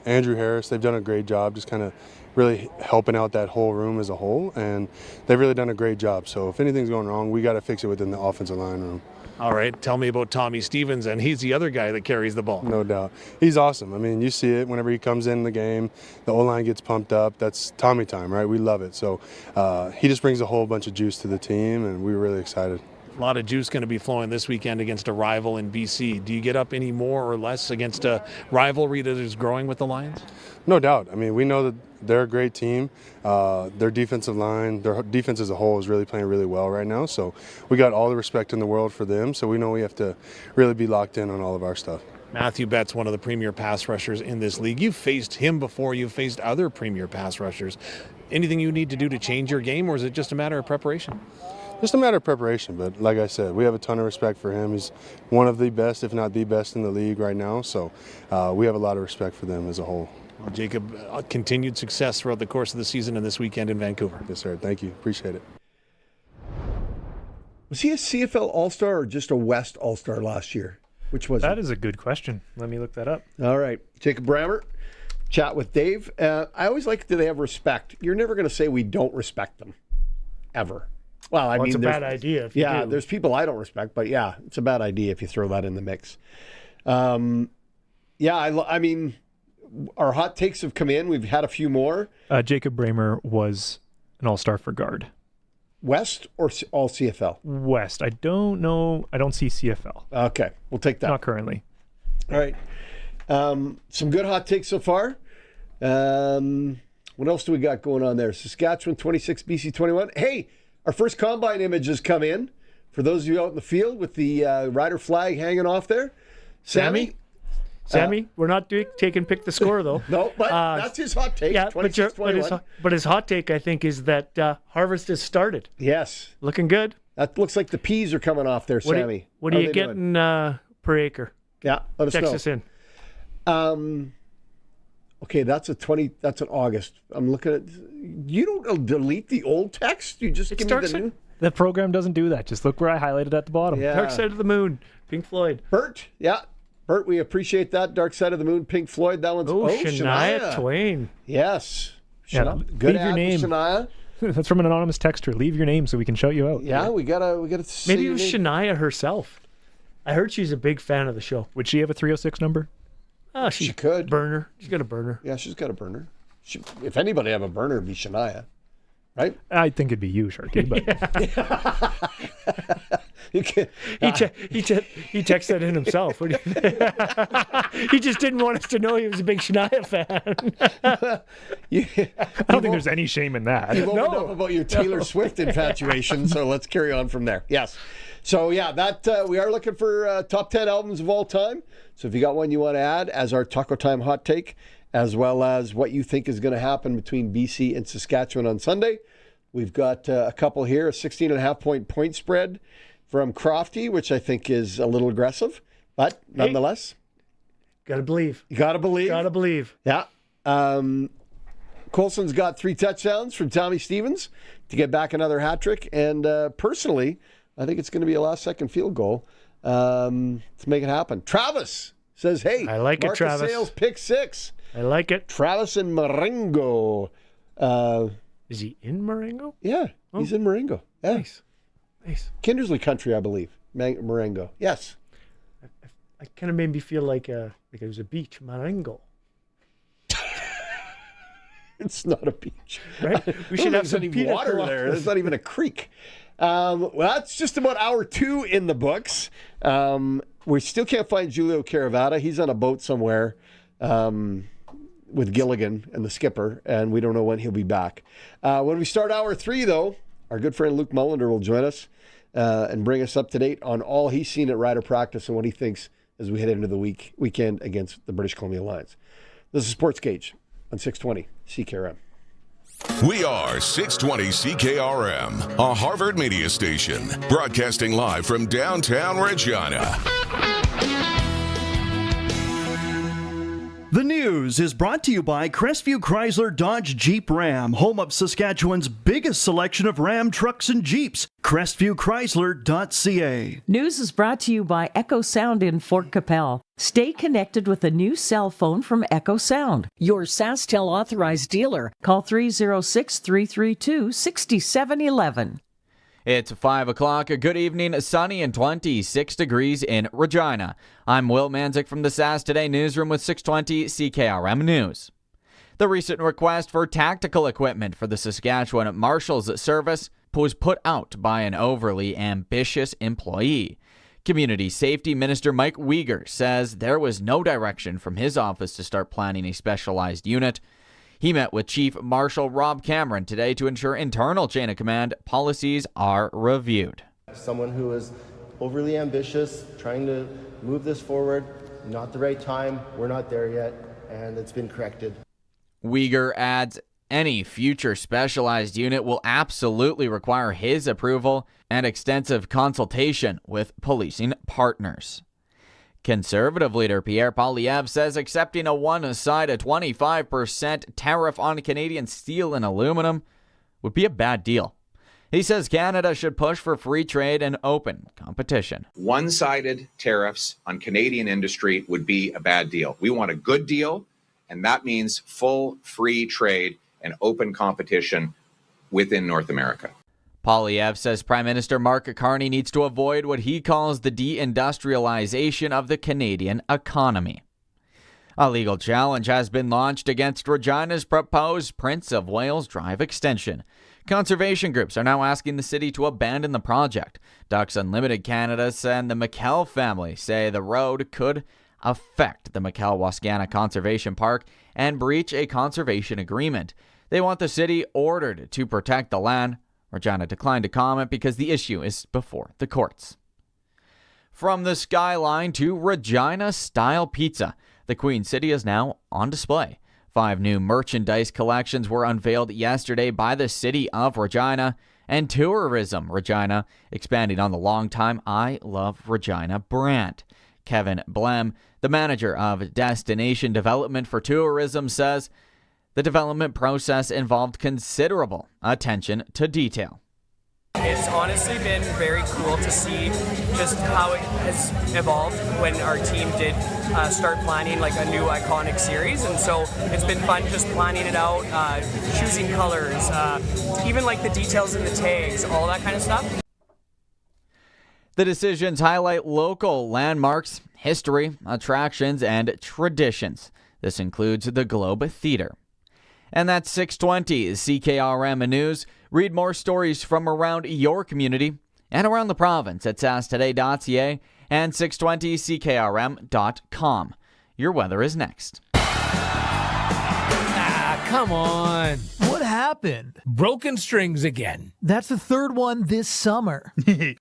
Andrew Harris, they've done a great job just kind of really helping out that whole room as a whole, and they've really done a great job. So if anything's going wrong, we got to fix it within the offensive line room. All right, tell me about Tommy Stevens, and he's the other guy that carries the ball. No doubt. He's awesome. I mean, you see it whenever he comes in the game, the O-line gets pumped up. That's Tommy time, right? We love it. So he just brings a whole bunch of juice to the team, and we're really excited. A lot of juice going to be flowing this weekend against a rival in BC. Do you get up any more or less against a rivalry that is growing with the Lions? No doubt. I mean, we know that they're a great team. Their defensive line, their defense as a whole is really playing really well right now. So we got all the respect in the world for them. So we know we have to really be locked in on all of our stuff. Matthew Betts, one of the premier pass rushers in this league. You've faced him before. You've faced other premier pass rushers. Anything you need to do to change your game, or is it just a matter of preparation? Just a matter of preparation, but like I said, we have a ton of respect for him. He's one of the best, if not the best in the league right now, so we have a lot of respect for them as a whole. Well, Jacob, continued success throughout the course of the season and this weekend in Vancouver. Yes, sir. Thank you. Appreciate it. Was he a CFL All-Star or just a West All-Star last year? Which was That is a good question. Let me look that up. All right. Jacob Brammer, chat with Dave. I always like, do they have respect? You're never going to say we don't respect them, ever. Well, I mean, it's a bad idea if you do. There's people I don't respect, but yeah, it's a bad idea if you throw that in the mix. I mean, our hot takes have come in. We've had a few more. Jacob Brammer was an all-star for guard. West or all CFL? West. I don't know. I don't see CFL. Okay, we'll take that. Not currently. All right. Some good hot takes so far. What else do we got going on there? Saskatchewan 26, BC 21. Hey, our first combine image has come in. For those of you out in the field with the rider flag hanging off there. Sammy, we're not taking pick the score, though. No, but that's his hot take. Yeah, 26-21. but his hot take, I think, is that harvest has started. Yes. Looking good. That looks like the peas are coming off there, Sammy. What are you getting per acre? Yeah, let us know. Text us in. Okay, that's an August. I'm looking at. You don't delete the old text. You just give me the new. The program doesn't do that. Just look where I highlighted at the bottom. Yeah. Dark Side of the Moon, Pink Floyd. Bert, we appreciate that. Dark Side of the Moon, Pink Floyd. That one's Shania Twain. Yes. Yeah, Good leave your name. Shania. That's from an anonymous texter. Leave your name so we can shout you out. Yeah, we gotta. Maybe it was Shania herself. I heard she's a big fan of the show. Would she have a 306 number? Oh, she could. Burner. She's got a burner. Yeah, she's got a burner. If anybody have a burner, it'd be Shania, right? I think it'd be you, Sharky. But he texted in himself. He just didn't want us to know he was a big Shania fan. I don't think there's any shame in that. You've opened up about your Taylor Swift infatuation, so let's carry on from there. Yes. So, that we are looking for top 10 albums of all time. So if you got one you want to add as our Taco Time hot take, as well as what you think is going to happen between BC and Saskatchewan on Sunday, we've got a couple here, a 16.5 point spread from Crofty, which I think is a little aggressive, but nonetheless. Gotta believe. You gotta believe. Gotta believe. Yeah. Colson's got 3 touchdowns from Tommy Stevens to get back another hat trick. And personally, I think it's going to be a last-second field goal to make it happen. Travis says, hey, I like Marcus it, Travis. Sales pick 6. I like it. Travis in Marengo. Is he in Marengo? Yeah, he's in Marengo. Yeah. Nice. Kindersley country, I believe. Marengo. Yes. I kind of made me feel like it was a beach, Marengo. It's not a beach. Right? We should have some water there. There's not even a creek. Well, that's just about hour 2 in the books. We still can't find Giulio Caravatta. He's on a boat somewhere with Gilligan and the skipper, and we don't know when he'll be back. When we start hour 3, though, our good friend Luc Mullinder will join us and bring us up to date on all he's seen at rider practice and what he thinks as we head into the weekend against the British Columbia Lions. This is Sportscage on 620 CKRM. We are 620 CKRM, a Harvard media station, broadcasting live from downtown Regina. The news is brought to you by Crestview Chrysler Dodge Jeep Ram, home of Saskatchewan's biggest selection of Ram trucks and Jeeps. CrestviewChrysler.ca. News is brought to you by Echo Sound in Fort Capel. Stay connected with a new cell phone from Echo Sound, your SaskTel authorized dealer. Call 306-332-6711. It's 5 o'clock. Good evening. Sunny and 26 degrees in Regina. I'm Will Manzik from the SAS Today newsroom with 620 CKRM News. The recent request for tactical equipment for the Saskatchewan Marshals Service was put out by an overly ambitious employee. Community Safety Minister Mike Uyghur says there was no direction from his office to start planning a specialized unit. He met with Chief Marshal Rob Cameron today to ensure internal chain of command policies are reviewed. Someone who is overly ambitious, trying to move this forward, not the right time, we're not there yet, and it's been corrected. Uyghur adds any future specialized unit will absolutely require his approval and extensive consultation with policing partners. Conservative leader Pierre Poilievre says accepting a one-sided 25% tariff on Canadian steel and aluminum would be a bad deal. He says Canada should push for free trade and open competition. One-sided tariffs on Canadian industry would be a bad deal. We want a good deal, and that means full free trade and open competition within North America. Poilievre says Prime Minister Mark Carney needs to avoid what he calls the deindustrialization of the Canadian economy. A legal challenge has been launched against Regina's proposed Prince of Wales Drive extension. Conservation groups are now asking the city to abandon the project. Ducks Unlimited Canada and the McKell family say the road could affect the McKell-Wascana Conservation Park and breach a conservation agreement. They want the city ordered to protect the land. Regina declined to comment because the issue is before the courts. From the skyline to Regina-style pizza, the Queen City is now on display. 5 new merchandise collections were unveiled yesterday by the City of Regina and Tourism Regina, expanding on the longtime I Love Regina brand. Kevin Blem, the manager of Destination Development for Tourism, says the development process involved considerable attention to detail. It's honestly been very cool to see just how it has evolved when our team did start planning like a new iconic series, and so it's been fun just planning it out, choosing colors, even like the details in the tags, all that kind of stuff. The decisions highlight local landmarks, history, attractions, and traditions. This includes the Globe Theater. And that's 620 CKRM News. Read more stories from around your community and around the province at sastoday.ca and 620ckrm.com. Your weather is next. Come on. What happened? Broken strings again. That's the third one this summer.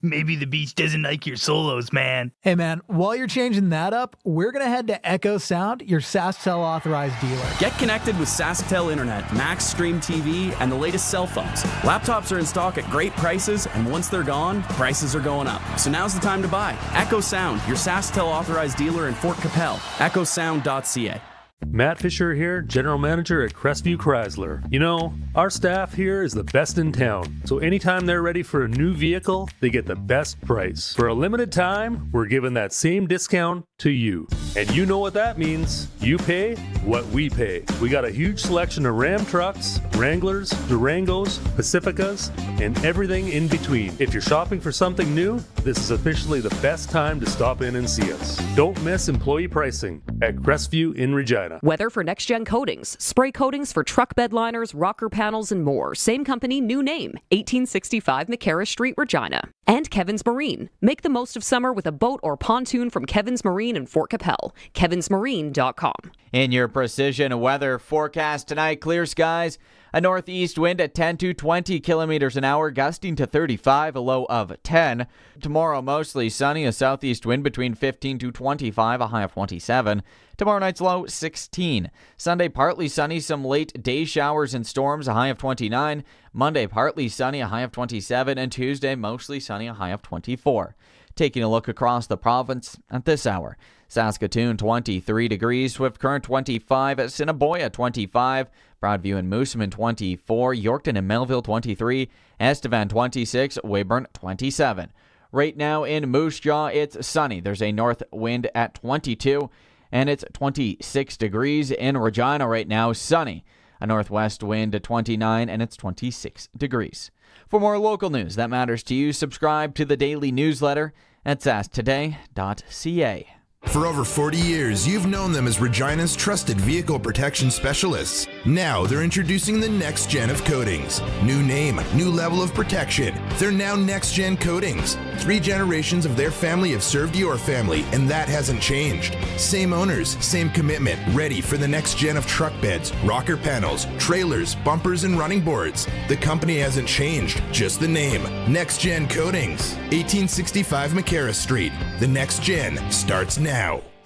Maybe the beach doesn't like your solos, man. Hey, man, while you're changing that up, we're going to head to Echo Sound, your SaskTel authorized dealer. Get connected with SaskTel Internet, Max Stream TV, and the latest cell phones. Laptops are in stock at great prices, and once they're gone, prices are going up. So now's the time to buy. Echo Sound, your SaskTel authorized dealer in Fort Capel. EchoSound.ca. Matt Fisher here, General Manager at Crestview Chrysler. You know, our staff here is the best in town, so anytime they're ready for a new vehicle, they get the best price. For a limited time, we're giving that same discount to you. And you know what that means. You pay what we pay. We got a huge selection of Ram trucks, Wranglers, Durangos, Pacificas, and everything in between. If you're shopping for something new, this is officially the best time to stop in and see us. Don't miss employee pricing at Crestview in Regina. Weather for next-gen coatings. Spray coatings for truck bed liners, rocker panels, and more. Same company, new name. 1865 McCarra Street, Regina. And Kevin's Marine. Make the most of summer with a boat or pontoon from Kevin's Marine in Fort Capel. kevinsmarine.com. In your precision weather forecast tonight, clear skies. A northeast wind at 10 to 20 kilometers an hour, gusting to 35, a low of 10. Tomorrow, mostly sunny, a southeast wind between 15 to 25, a high of 27. Tomorrow night's low, 16. Sunday, partly sunny, some late day showers and storms, a high of 29. Monday, partly sunny, a high of 27. And Tuesday, mostly sunny, a high of 24. Taking a look across the province at this hour. Saskatoon, 23 degrees. Swift Current, 25. Assiniboia, 25. Broadview and Moosomin, 24. Yorkton and Melville, 23. Estevan, 26. Weyburn, 27. Right now in Moose Jaw, it's sunny. There's a north wind at 22, and it's 26 degrees. In Regina right now, sunny. A northwest wind at 29, and it's 26 degrees. For more local news that matters to you, subscribe to the daily newsletter at sastoday.ca. For over 40 years, you've known them as Regina's trusted vehicle protection specialists. Now they're introducing the next gen of coatings. New name, new level of protection. They're now Next Gen Coatings. 3 generations of their family have served your family, and that hasn't changed. Same owners, same commitment, ready for the next gen of truck beds, rocker panels, trailers, bumpers, and running boards. The company hasn't changed, just the name. Next Gen Coatings. 1865 McCarra Street. The next gen starts now.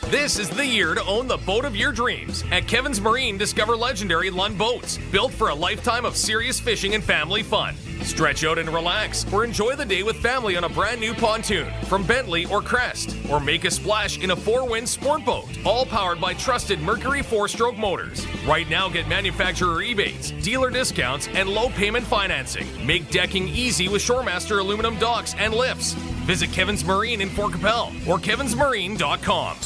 This is the year to own the boat of your dreams. At Kevin's Marine, discover legendary Lund boats, built for a lifetime of serious fishing and family fun. Stretch out and relax, or enjoy the day with family on a brand new pontoon from Bentley or Crest, or make a splash in a 4-wind sport boat, all powered by trusted Mercury 4-stroke motors. Right now, get manufacturer rebates, dealer discounts, and low payment financing. Make decking easy with Shoremaster aluminum docks and lifts. Visit Kevin's Marine in Fort Capel or kevinsmarine.com.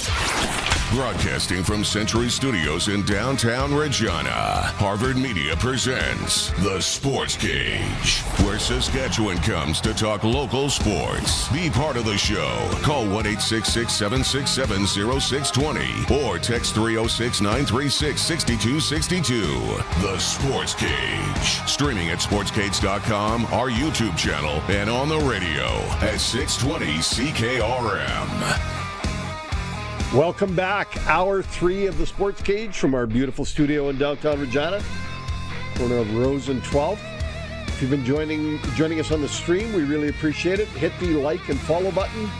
Broadcasting from Century Studios in downtown Regina, Harvard Media presents The Sportscage, where Saskatchewan comes to talk local sports. Be part of the show. Call 1-866-767-0620 or text 306-936-6262. The Sportscage. Streaming at sportscage.com, our YouTube channel, and on the radio at 620 CKRM. Welcome back. Hour 3 of the Sports Cage from our beautiful studio in downtown Regina. corner of Rose and 12th. If you've been joining us on the stream, we really appreciate it. Hit the like and follow button.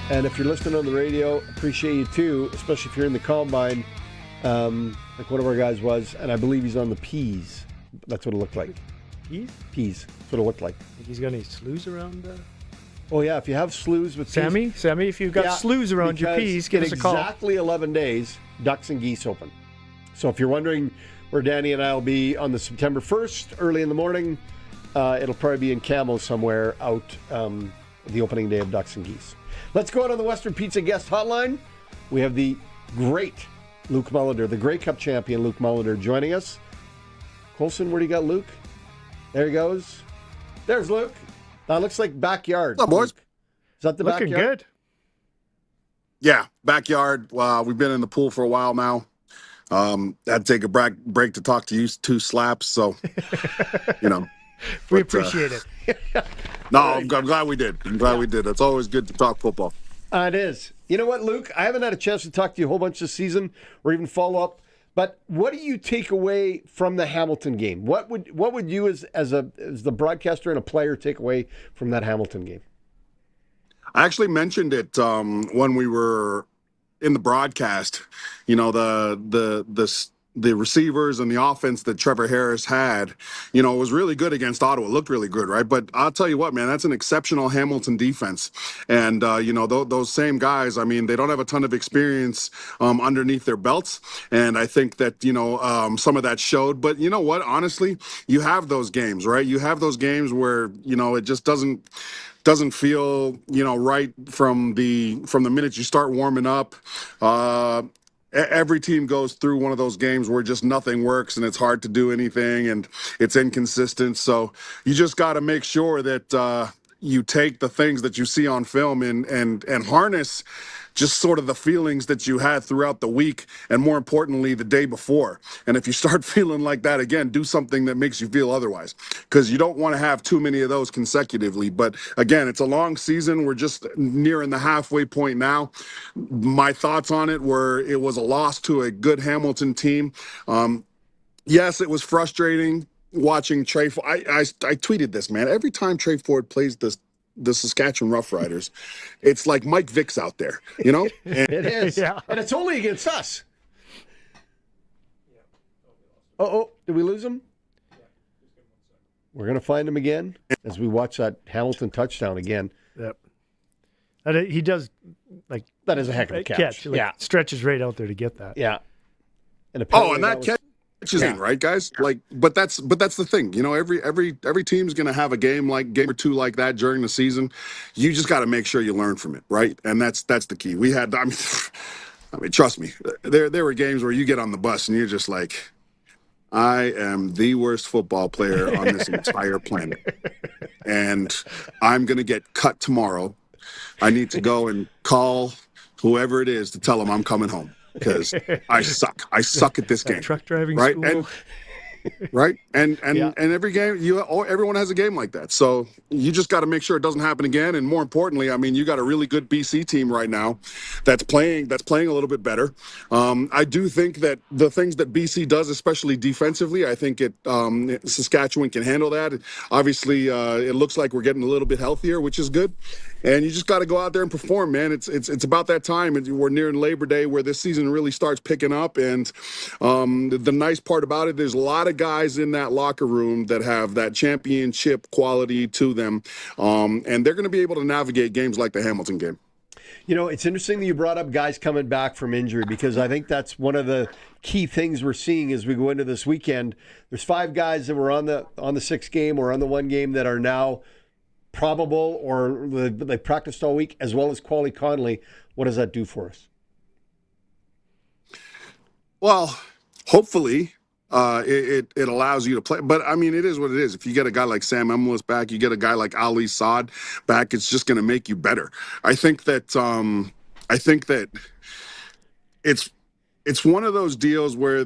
And if you're listening on the radio, appreciate you too, especially if you're in the combine, like one of our guys was, and I believe he's on the Peas. That's what it looked like. Peas? Peas. That's what it looked like. Think he's got any sloughs around? Oh, yeah, if you have sloughs with Sammy, if you've got sloughs around your peas, give us a call. In exactly 11 days, Ducks and Geese open. So if you're wondering where Danny and I will be on the September 1st, early in the morning, it'll probably be in Camo somewhere out the opening day of Ducks and Geese. Let's go out on the Western Pizza guest hotline. We have the great Luc Mullinder, the Grey Cup champion Luc Mullinder, joining us. Colson, where do you got Luke? There he goes. There's Luke. That looks like backyard. What's up, boys? Is that the Looking backyard? good. Yeah, backyard. We've been in the pool for a while now. Had to take a break to talk to you two slaps, so, you know. We appreciate it. No, I'm glad we did. We did. It's always good to talk football. It is. You know what, Luke? I haven't had a chance to talk to you a whole bunch this season or even follow up, but what do you take away from the Hamilton game? What would you as the broadcaster and a player take away from that Hamilton game? I actually mentioned it when we were in the broadcast. You know, the receivers and the offense that Trevor Harris had, you know, was really good against Ottawa. It looked really good, right? But I'll tell you what, man, that's an exceptional Hamilton defense. And, you know, those same guys, I mean, they don't have a ton of experience underneath their belts. And I think that, you know, some of that showed. But you know what? Honestly, you have those games, right? You have those games where, you know, it just doesn't feel, you know, right from the minute you start warming up. Every team goes through one of those games where just nothing works and it's hard to do anything and it's inconsistent. So you just got to make sure that you take the things that you see on film and harness just sort of the feelings that you had throughout the week and, more importantly, the day before. And if you start feeling like that again, do something that makes you feel otherwise, because you don't want to have too many of those consecutively. But again, it's a long season. We're just nearing the halfway point now. My thoughts on it were it was a loss to a good Hamilton team. Yes, it was frustrating watching Trey. I tweeted this, man. Every time Trey Ford plays the Saskatchewan Roughriders, it's like Mike Vick's out there, you know? It is. Yeah. And it's only against us. Did we lose him? We're going to find him again as we watch that Hamilton touchdown again. Yep. And he does, like... That is a heck of a catch. Like, stretches right out there to get that. Yeah. And that catch is in, right, guys? Like, but that's the thing. You know, every team's going to have a game or two like that during the season. You just got to make sure you learn from it, right? And that's the key. We had, I mean, trust me, there were games where you get on the bus and you're just like, I am the worst football player on this entire planet, and I'm going to get cut tomorrow. I need to go and call whoever it is to tell them I'm coming home. Because I suck. I suck at this game. Truck driving right? school. And every game, everyone has a game like that. So you just got to make sure it doesn't happen again. And more importantly, I mean, you got a really good BC team right now that's playing a little bit better. I do think that the things that BC does, especially defensively, I think Saskatchewan can handle that. Obviously, it looks like we're getting a little bit healthier, which is good. And you just got to go out there and perform, man. It's about that time. We're nearing Labor Day where this season really starts picking up. And the nice part about it, there's a lot of guys in that locker room that have that championship quality to them. And they're going to be able to navigate games like the Hamilton game. You know, it's interesting that you brought up guys coming back from injury, because I think that's one of the key things we're seeing as we go into this weekend. There's 5 guys that were on the 6 game or on the 1 game that are now probable or they practiced all week, as well as Quali Conley. What does that do for us? Well, hopefully it allows you to play. But, I mean, it is what it is. If you get a guy like Sam Emlis back, you get a guy like Ali Saad back, it's just going to make you better. I think that it's one of those deals where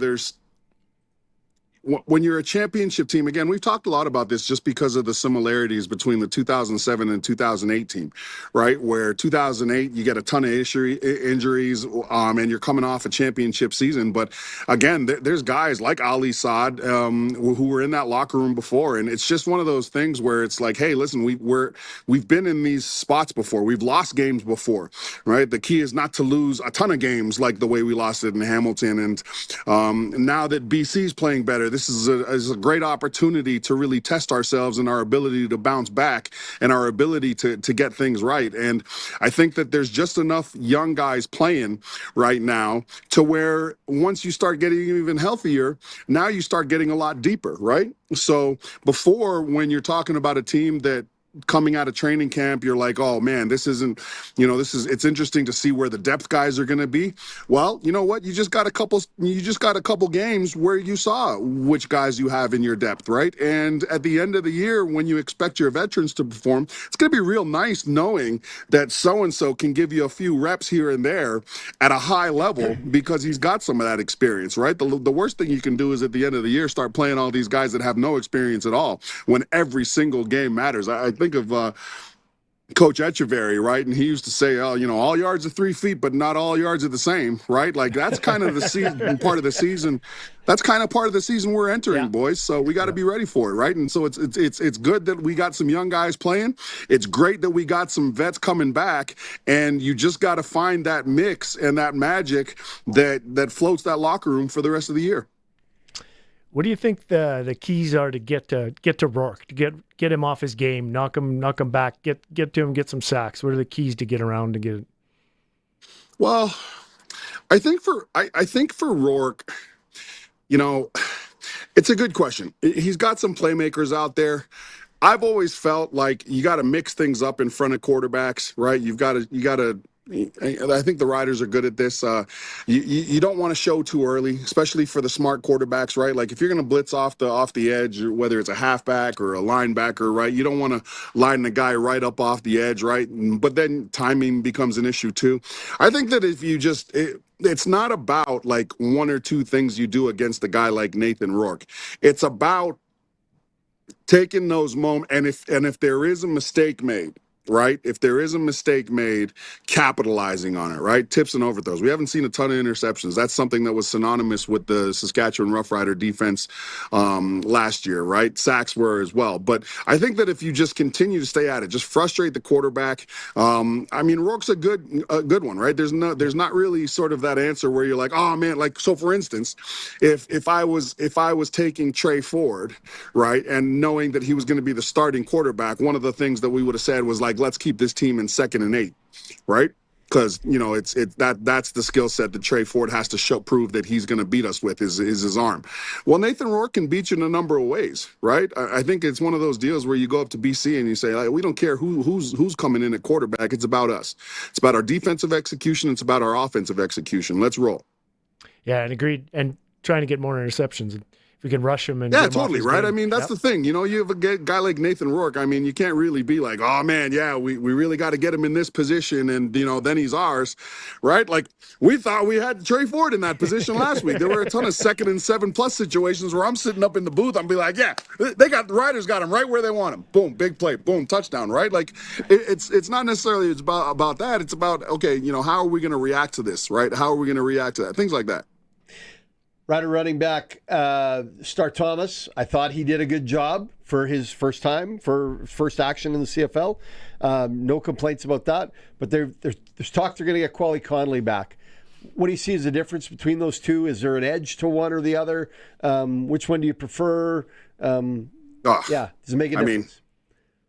when you're a championship team, again, we've talked a lot about this just because of the similarities between the 2007 and 2008 team, right? Where 2008, you get a ton of injuries, and you're coming off a championship season. But again, there's guys like Ali Saad who were in that locker room before, and it's just one of those things where it's like, hey, listen, we've been in these spots before, we've lost games before, right? The key is not to lose a ton of games like the way we lost it in Hamilton, and now that BC's playing better, this is a great opportunity to really test ourselves and our ability to bounce back and our ability to get things right. And I think that there's just enough young guys playing right now to where once you start getting even healthier, now you start getting a lot deeper, right? So before, when you're talking about a team that coming out of training camp, you're like, oh man, it's interesting to see where the depth guys are going to be. Well, you know what? You just got a couple games where you saw which guys you have in your depth, right? And at the end of the year, when you expect your veterans to perform, it's going to be real nice knowing that so-and-so can give you a few reps here and there at a high level because he's got some of that experience, right? The worst thing you can do is at the end of the year, start playing all these guys that have no experience at all when every single game matters. I think of Coach Echeverry, right? And he used to say, oh, all yards are 3 feet, but not all yards are the same, right? Like that's kind of the season, part of the season. That's kind of part of the season we're entering, boys. So we got to be ready for it, right? And so it's good that we got some young guys playing. It's great that we got some vets coming back, and you just got to find that mix and that magic that floats that locker room for the rest of the year. What do you think the keys are to get to Rourke, to get him off his game, knock him back, get to him, get some sacks? What are the keys to get around to get it? Well, I think for Rourke, it's a good question. He's got some playmakers out there. I've always felt like you got to mix things up in front of quarterbacks, right? You got to. I think the Riders are good at this. You don't want to show too early, especially for the smart quarterbacks, right? Like if you're going to blitz off the edge, whether it's a halfback or a linebacker, right? You don't want to line the guy right up off the edge, right? But then timing becomes an issue too. I think that if you it's not about like one or two things you do against a guy like Nathan Rourke. It's about taking those moments, and if there is a mistake made, right? If there is a mistake made, capitalizing on it, right? Tips and overthrows. We haven't seen a ton of interceptions. That's something that was synonymous with the Saskatchewan Roughrider defense last year, right? Sacks were as well. But I think that if you just continue to stay at it, just frustrate the quarterback. Rourke's a good one, right? There's not really sort of that answer where you're like, oh man, like so. For instance, if I was taking Trey Ford, right, and knowing that he was going to be the starting quarterback, one of the things that we would have said was like, let's keep this team in 2nd and 8, right? Because that's the skill set that Trey Ford has to prove that he's going to beat us with is his arm. Well, Nathan Rourke can beat you in a number of ways, right? I think it's one of those deals where you go up to BC and you say, like, we don't care who's coming in at quarterback. It's about us. It's about our defensive execution. It's about our offensive execution. Let's roll. Yeah, and agreed. And trying to get more interceptions. We can rush him and totally right. Game. I mean, that's the thing. You have a guy like Nathan Rourke. I mean, you can't really be like, oh man, yeah, we really got to get him in this position, and then he's ours, right? Like we thought we had Trey Ford in that position last week. There were a ton of 2nd and 7+ situations where I'm sitting up in the booth. I'm be like, yeah, the Riders got him right where they want him. Boom, big play, boom, touchdown, right? Like it's not necessarily about that. It's about okay, how are we going to react to this, right? How are we going to react to that? Things like that. Rider running back, Star Thomas, I thought he did a good job for his first time, for first action in the CFL. No complaints about that. But there's talk they're going to get Quali Conley back. What do you see as the difference between those two? Is there an edge to one or the other? Which one do you prefer? Does it make a difference?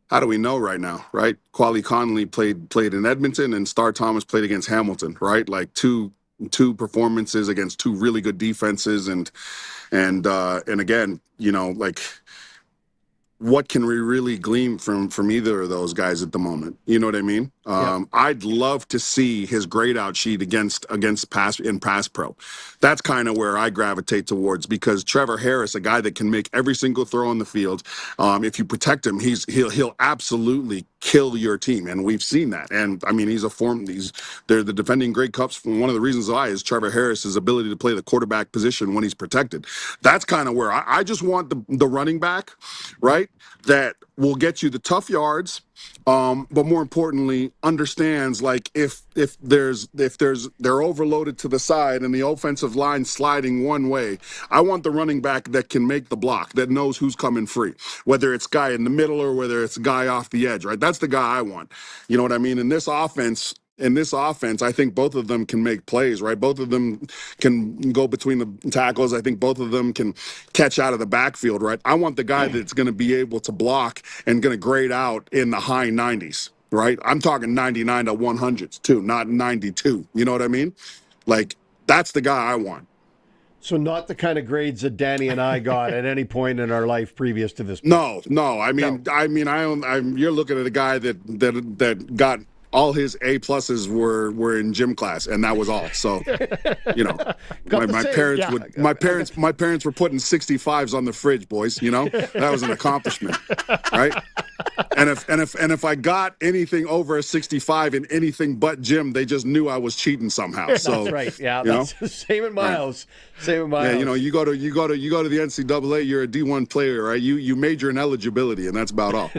How do we know right now, right? Quali Conley played in Edmonton, and Star Thomas played against Hamilton, right? Like two performances against two really good defenses, and again, like what can we really glean from either of those guys at the moment? You know what I mean? I'd love to see his grade out sheet against pass pro. That's kind of where I gravitate towards, because Trevor Harris, a guy that can make every single throw on the field, if you protect him, he'll absolutely kill your team, and we've seen that. And I mean, they're the defending Grey Cups. One of the reasons why is Trevor Harris's ability to play the quarterback position when he's protected. That's kind of where I just want the running back, right, that will get you the tough yards. But more importantly, understands, like, if they're overloaded to the side and the offensive line sliding one way, I want the running back that can make the block, that knows who's coming free, whether it's guy in the middle or whether it's guy off the edge, right? That's the guy I want. You know what I mean? In this offense, I think both of them can make plays, right? Both of them can go between the tackles. I think both of them can catch out of the backfield, right? I want the guy that's going to be able to block and going to grade out in the high 90s, right? I'm talking 99 to 100s too, not 92. You know what I mean? Like, that's the guy I want. So not the kind of grades that Danny and I got at any point in our life previous to this point. No. You're looking at a guy that got all his A pluses were in gym class, and that was all. So, you know, my parents were putting 65s on the fridge, boys. You know, that was an accomplishment, right? And if I got anything over a 65 in anything but gym, they just knew I was cheating somehow. So that's right. Yeah, that's the same in my house. Same in my house. Yeah, you know, you go to the NCAA, you're a D1 player, right? You major in eligibility, and that's about all.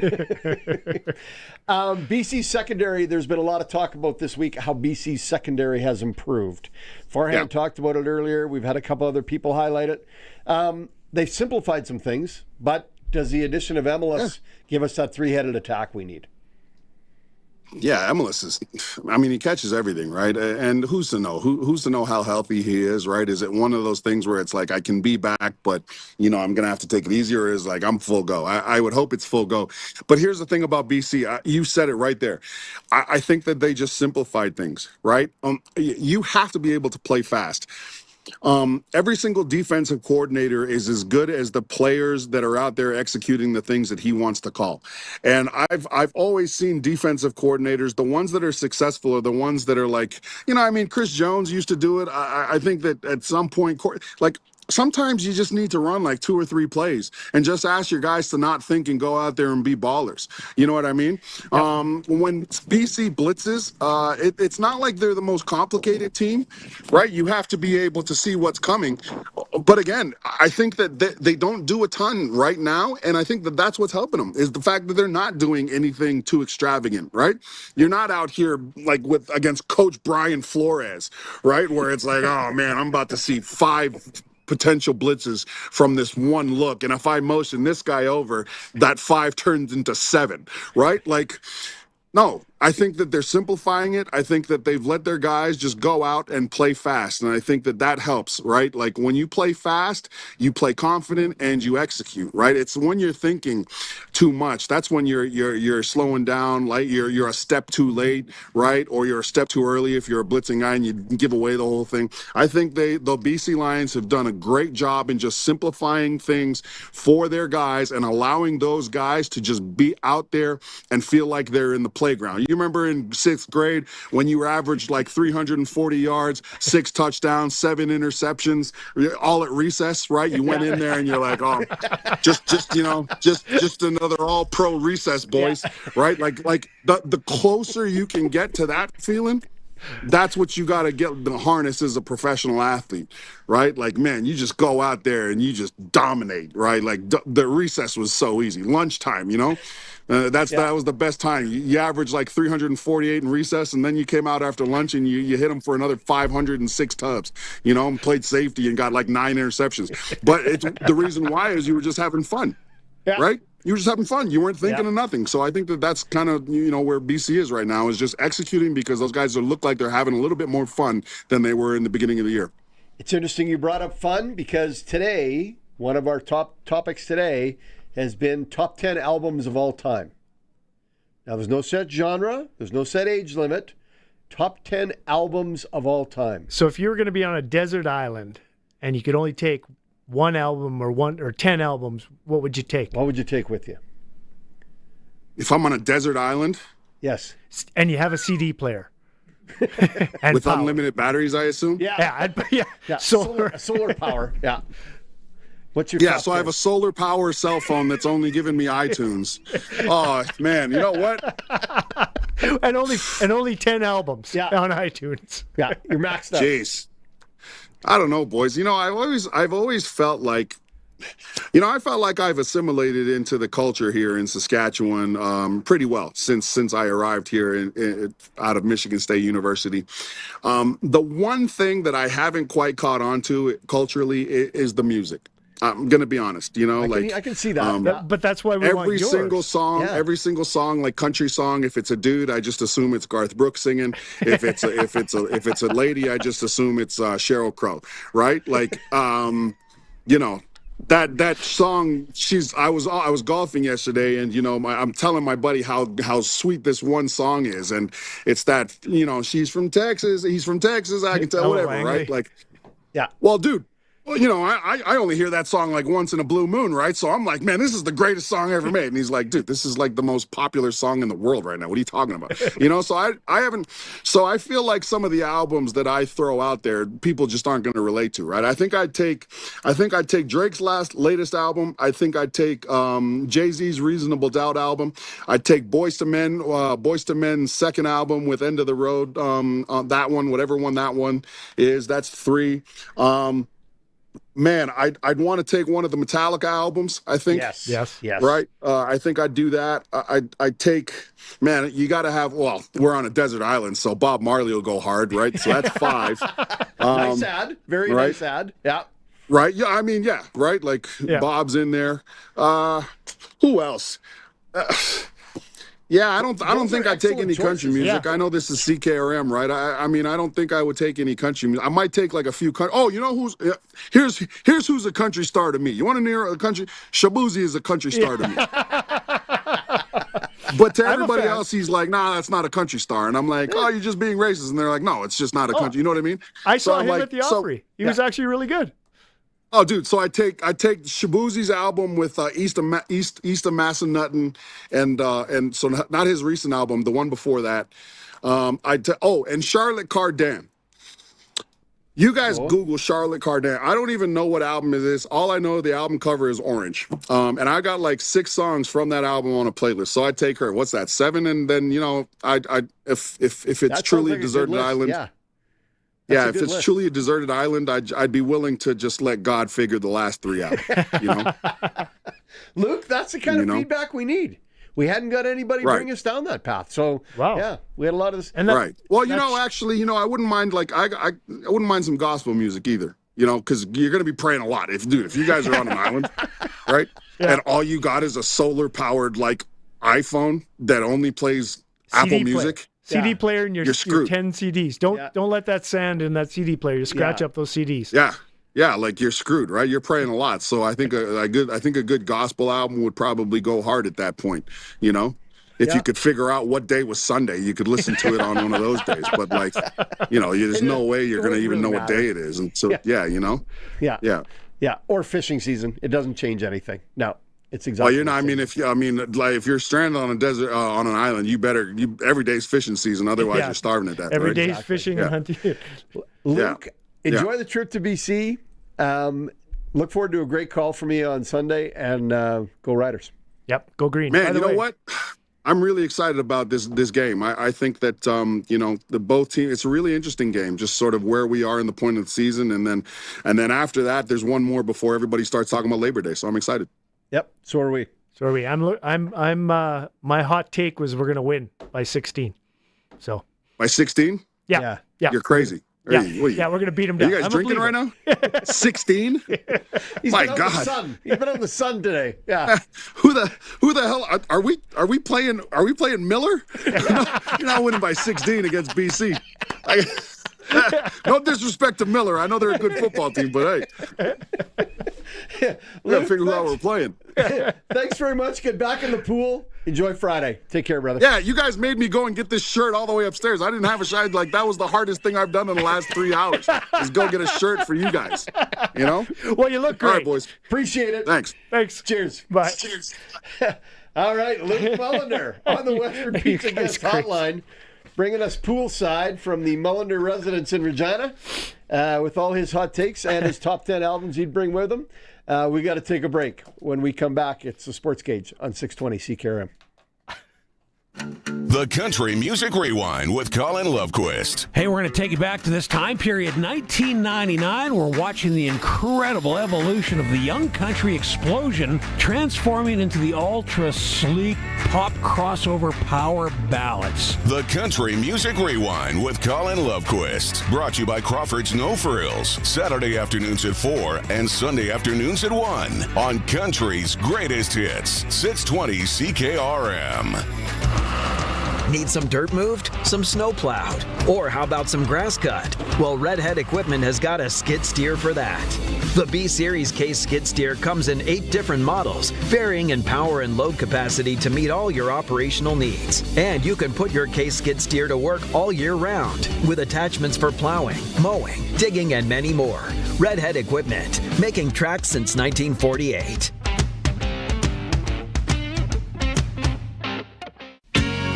BC secondary, there's been a lot of talk about this week how BC secondary has improved. Farhan talked about it earlier. We've had a couple other people highlight it. They've simplified some things, but does the addition of MLS give us that three-headed attack we need? Yeah, MLS he catches everything, right? And who's to know? Who's to know how healthy he is, right? Is it one of those things where it's like, I can be back, but, you know, I'm going to have to take it easier, or is like, I'm full go? I would hope it's full go. But here's the thing about BC. You said it right there. I think that they just simplified things, right? You have to be able to play fast. Every single defensive coordinator is as good as the players that are out there executing the things that he wants to call. And I've always seen defensive coordinators, the ones that are successful are the ones that are like, you know, I mean, Chris Jones used to do it. I think that at some point, like, sometimes you just need to run like 2 or 3 plays and just ask your guys to not think and go out there and be ballers. You know what I mean? When BC blitzes, it's not like they're the most complicated team, right? You have to be able to see what's coming. But again, I think that they don't do a ton right now, and I think that that's what's helping them, is the fact that they're not doing anything too extravagant, right? You're not out here like against Coach Brian Flores, right? Where it's like, oh man, I'm about to see 5 potential blitzes from this one look, and if I motion this guy over, that 5 turns into 7, right? Like, no, I think that they're simplifying it. I think that they've let their guys just go out and play fast, and I think that helps, right? Like, when you play fast, you play confident and you execute, right? It's when you're thinking too much, that's when you're slowing down, like you're a step too late, right? Or you're a step too early if you're a blitzing guy and you give away the whole thing. I think the BC Lions have done a great job in just simplifying things for their guys and allowing those guys to just be out there and feel like they're in the playground. You remember in 6th grade when you averaged like 340 yards, 6 touchdowns, 7 interceptions, all at recess, right? You went in there and you're like, oh, just another all-pro recess, boys, right? Like the closer you can get to that feeling, that's what you got to get the harness as a professional athlete, right? Like, man, you just go out there and you just dominate, right? Like the recess was so easy. Lunchtime, you know? That was the best time. You averaged like 348 in recess, and then you came out after lunch and you hit them for another 506 tubs, you know, and played safety and got like 9 interceptions. But the reason why is you were just having fun, right? You were just having fun. You weren't thinking of nothing. So I think that's kind of, you know, where BC is right now, is just executing, because those guys look like they're having a little bit more fun than they were in the beginning of the year. It's interesting you brought up fun, because today, one of our top topics today has been top 10 albums of all time. Now, there's no set genre. There's no set age limit. Top 10 albums of all time. So if you were going to be on a desert island and you could only take one album or 10 albums, what would you take? What would you take with you? If I'm on a desert island, Yes. And you have a CD player. And with power. unlimited batteries, I assume. Yeah. Solar power. Yeah. What's your so I have a solar power cell phone that's only giving me iTunes. Oh man, you know what? and only 10 albums on iTunes. Yeah, you're maxed out. Jeez. I don't know, boys. You know, I've always felt like, you know, I felt like I've assimilated into the culture here in Saskatchewan pretty well since I arrived here out of Michigan State University. The one thing that I haven't quite caught on to culturally is the music. I'm gonna be honest, you know, I can see that. But that's why we want yours. Every single song, like country song. If it's a dude, I just assume it's Garth Brooks singing. If it's a lady, I just assume it's Sheryl Crow, right? Like, you know, that song. I was golfing yesterday, and you know, I'm telling my buddy how sweet this one song is, and it's that, you know, she's from Texas, he's from Texas. I can tell whatever, right? Like, yeah. Well, dude. Well, you know, I only hear that song like once in a blue moon, right? So I'm like, man, this is the greatest song ever made. And he's like, dude, this is like the most popular song in the world right now. What are you talking about? You know, so I feel like some of the albums that I throw out there, people just aren't going to relate to, right? I think I'd take Drake's latest album. I think I'd take Jay-Z's Reasonable Doubt album. I'd take Boyz II Men's second album with End of the Road, on that one, whatever one that one is. That's 3. Man, I'd want to take one of the Metallica albums, I think. Yes. Right? I think I'd do that. I'd take, man, you got to have, well, we're on a desert island, so Bob Marley will go hard, right? So that's 5. Nice ad. Very right? nice ad. Yeah. Right? Yeah, I mean, yeah, right? Like, Bob's in there. Who else? Yeah, I don't think I'd take any country music. Yeah. I know this is CKRM, right? I mean, I don't think I would take any country music. I might take like a few Oh, you know who's here's who's a country star to me. You want to hear a country? Shabuzi is a country star to me. But to everybody else, he's like, nah, that's not a country star. And I'm like, oh, you're just being racist. And they're like, no, it's just not a country. You know what I mean? I saw him at the Opry. He was actually really good. Oh, dude! So I take Shabuzi's album with East of Massanutten, and so not his recent album, the one before that. And Charlotte Cardin. You guys Google Charlotte Cardin. I don't even know what album it is. All I know, the album cover is orange. And I got like 6 songs from that album on a playlist. So I take her. What's that? 7, and then you know, if it's truly a deserted island. Yeah. Yeah, if it's truly a deserted island, I'd be willing to just let God figure the last 3 out. You know, Luke, that's the kind of feedback we need. We hadn't got anybody bring us down that path, so yeah, we had a lot of this. And well, you know, actually, you know, I wouldn't mind I wouldn't mind some gospel music either. You know, because you're going to be praying a lot. If you guys are on an island, right, and all you got is a solar powered like iPhone that only plays Apple Music. CD player and your 10 CDs. Don't let that sand in that CD player. You scratch up those CDs. Yeah, like you're screwed, right? You're praying a lot. So I think a good gospel album would probably go hard at that point. You know, if you could figure out what day was Sunday, you could listen to it on one of those days. But like, you know, there's no way you're gonna even know what day it is. And so you know, yeah, or fishing season. It doesn't change anything. No. It's exactly. Well, you're not. If you're stranded on a desert on an island, every day's fishing season. Otherwise, you're starving to death. Every day's fishing and hunting. Luke, enjoy the trip to BC. Look forward to a great call from you on Sunday, and go Riders. Yep, go green. Man, you know what? I'm really excited about this game. I think that you know, the both teams. It's a really interesting game. Just sort of where we are in the point of the season, and then after that, there's one more before everybody starts talking about Labor Day. So I'm excited. Yep. So are we. I'm my hot take was we're going to win by 16. So. By 16? Yeah. You're crazy. Yeah. We're going to beat them down. Are you guys drinking right now? 16? My God. He's been on the sun today. Yeah. Who the hell are we playing Miller? You're not winning by 16 against BC. No disrespect to Miller. I know they're a good football team, but hey. We got to figure out how we're playing. Thanks very much. Get back in the pool. Enjoy Friday. Take care, brother. Yeah, you guys made me go and get this shirt all the way upstairs. I didn't have a shirt. Like, that was the hardest thing I've done in the last 3 hours, is go get a shirt for you guys. You know? Well, you look great. All right, boys. Appreciate it. Thanks. Cheers. Bye. Cheers. All right, Luc Mullinder on the Western Pizza Guest Hotline, bringing us poolside from the Mullinder residence in Regina with all his hot takes and his top 10 albums he'd bring with him. We got to take a break. When we come back, it's the Sportscage on 620 CKRM. The Country Music Rewind with Colin Lovequist. Hey, we're going to take you back to this time period, 1999. We're watching the incredible evolution of the young country explosion, transforming into the ultra-sleek pop crossover power ballads. The Country Music Rewind with Colin Lovequist. Brought to you by Crawford's No Frills. Saturday afternoons at 4 and Sunday afternoons at 1 on Country's Greatest Hits. 620 CKRM. Need some dirt moved? Some snow plowed? Or how about some grass cut? Well, Redhead Equipment has got a skid steer for that. The B-Series case skid steer comes in 8 different models, varying in power and load capacity to meet all your operational needs. And you can put your case skid steer to work all year round, with attachments for plowing, mowing, digging, and many more. Redhead Equipment, making tracks since 1948.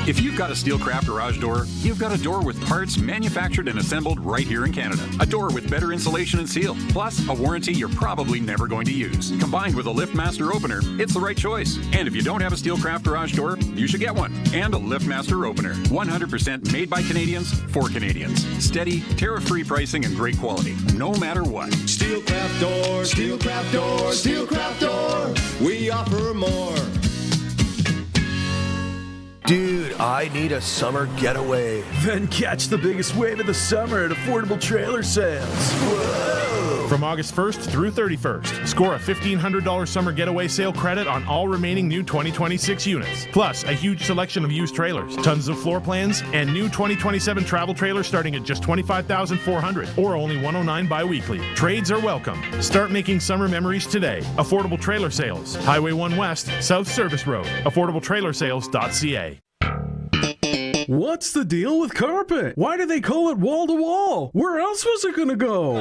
If you've got a Steelcraft garage door, you've got a door with parts manufactured and assembled right here in Canada. A door with better insulation and seal, plus a warranty you're probably never going to use. Combined with a LiftMaster opener, it's the right choice. And if you don't have a Steelcraft garage door, you should get one. And a LiftMaster opener. 100% made by Canadians for Canadians. Steady, tariff-free pricing and great quality, no matter what. Steelcraft door, Steelcraft door, Steelcraft door. We offer more. Dude, I need a summer getaway. Then catch the biggest wave of the summer at Affordable Trailer Sales. Whoa! From August 1st through 31st, score a $1,500 summer getaway sale credit on all remaining new 2026 units. Plus, a huge selection of used trailers, tons of floor plans, and new 2027 travel trailers starting at just $25,400 or only $109 bi-weekly. Trades are welcome. Start making summer memories today. Affordable Trailer Sales, Highway 1 West, South Service Road, affordabletrailersales.ca. What's the deal with carpet? Why do they call it wall-to-wall? Where else was it gonna go?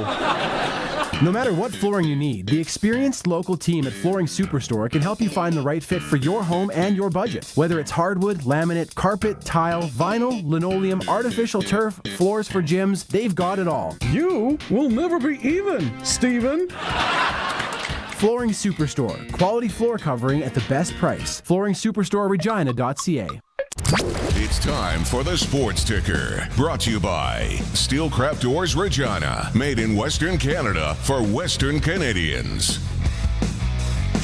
No matter what flooring you need, the experienced local team at Flooring Superstore can help you find the right fit for your home and your budget. Whether it's hardwood, laminate, carpet, tile, vinyl, linoleum, artificial turf, floors for gyms, they've got it all. You will never be even, Steven. Flooring Superstore. Quality floor covering at the best price. FlooringSuperstoreRegina.ca. It's time for the Sports Ticker, brought to you by Steelcraft Doors Regina, made in Western Canada for Western Canadians.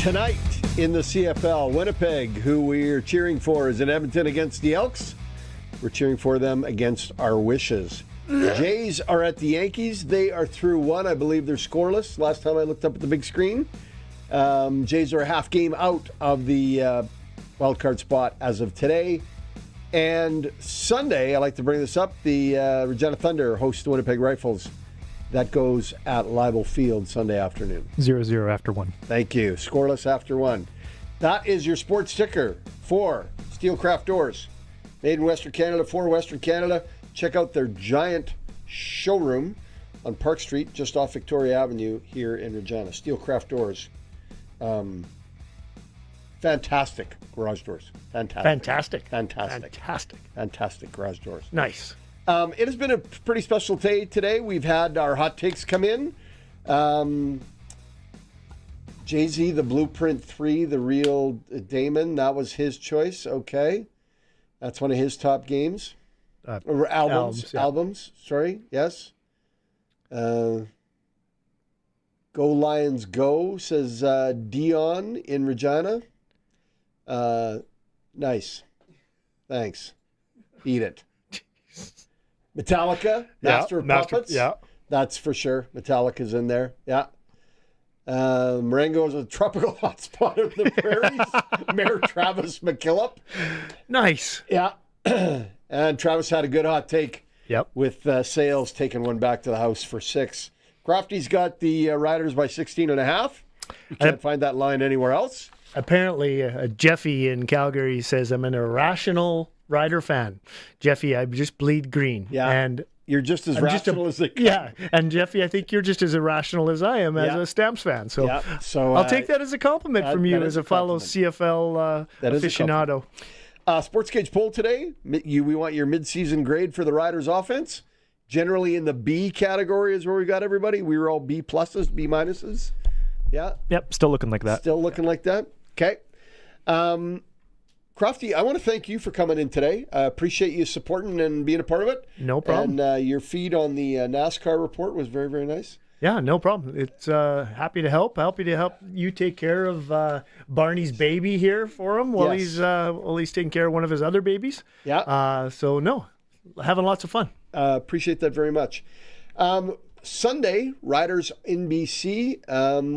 Tonight in the CFL, Winnipeg, who we're cheering for, is in Edmonton against the Elks. We're cheering for them against our wishes. Jays are at the Yankees. They are through one. I believe they're scoreless. Last time I looked up at the big screen. Jays are a half game out of the wild card spot as of today. And Sunday, I like to bring this up, the Regina Thunder host the Winnipeg Rifles. That goes at Leibel Field Sunday afternoon. 0-0 after 1. Thank you. Scoreless after 1. That is your sports ticker for Steelcraft Doors. Made in Western Canada for Western Canada. Check out their giant showroom on Park Street, just off Victoria Avenue here in Regina. Steelcraft Doors. Fantastic garage doors. Fantastic garage doors. Nice. It has been a pretty special day today. We've had our hot takes come in. Jay-Z, the Blueprint 3, the real Damon, that was his choice. Okay. That's one of his top games. Albums, sorry. Yes. Go Lions Go, says Dion in Regina. Nice. Thanks. Eat it. Metallica, Master of Puppets. Yeah. That's for sure. Metallica's in there. Yeah. Marengo is a tropical hotspot of the prairies. Mayor Travis McKillop. Nice. Yeah. And Travis had a good hot take. Yep. With Sales taking one back to the house for 6. Crofty's got the Riders by 16.5. You can't find that line anywhere else. Apparently, Jeffy in Calgary says, I'm an irrational Rider fan. Jeffy, I just bleed green. Yeah. And You're just as rational as they come. Yeah, and Jeffy, I think you're just as irrational as I am as a Stamps fan. So, I'll take that as a compliment from you as a fellow CFL aficionado. Sportscage poll today. We want your midseason grade for the Riders offense. Generally in the B category is where we got everybody. We were all B pluses, B minuses. Yeah. Yep, still looking like that. Still looking like that. Okay. Crofty, I want to thank you for coming in today. I appreciate you supporting and being a part of it. No problem. And your feed on the NASCAR report was very, very nice. Yeah, no problem. It's happy to help. Happy to help you take care of Barney's baby here for him while he's taking care of one of his other babies. Yeah. So no, having lots of fun. Appreciate that very much. Sunday, Riders in BC.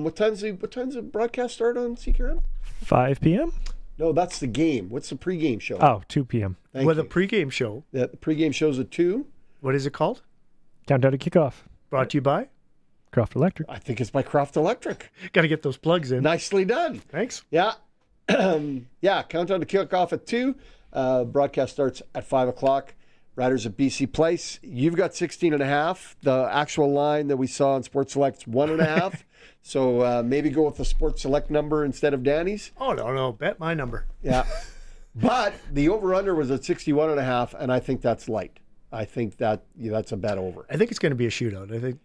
What time's the broadcast start on CKRM? 5 p.m. No, that's the game. What's the pregame show? Oh, 2 p.m. Thank The you. pregame show. Yeah, the pregame show's at 2. What is it called? Countdown to kickoff. Brought to you by Crofty Electric. I think it's by Crofty Electric. Got to get those plugs in. Nicely done. Thanks. Yeah. Countdown to kickoff at 2. Broadcast starts at 5 o'clock. Riders at BC Place. You've got 16.5. The actual line that we saw on Sports Select's 1.5. So maybe go with the Sports Select number instead of Danny's. Oh, no. Bet my number. Yeah. But the over-under was at 61.5, and I think that's light. I think that's a bet over. I think it's going to be a shootout. I think,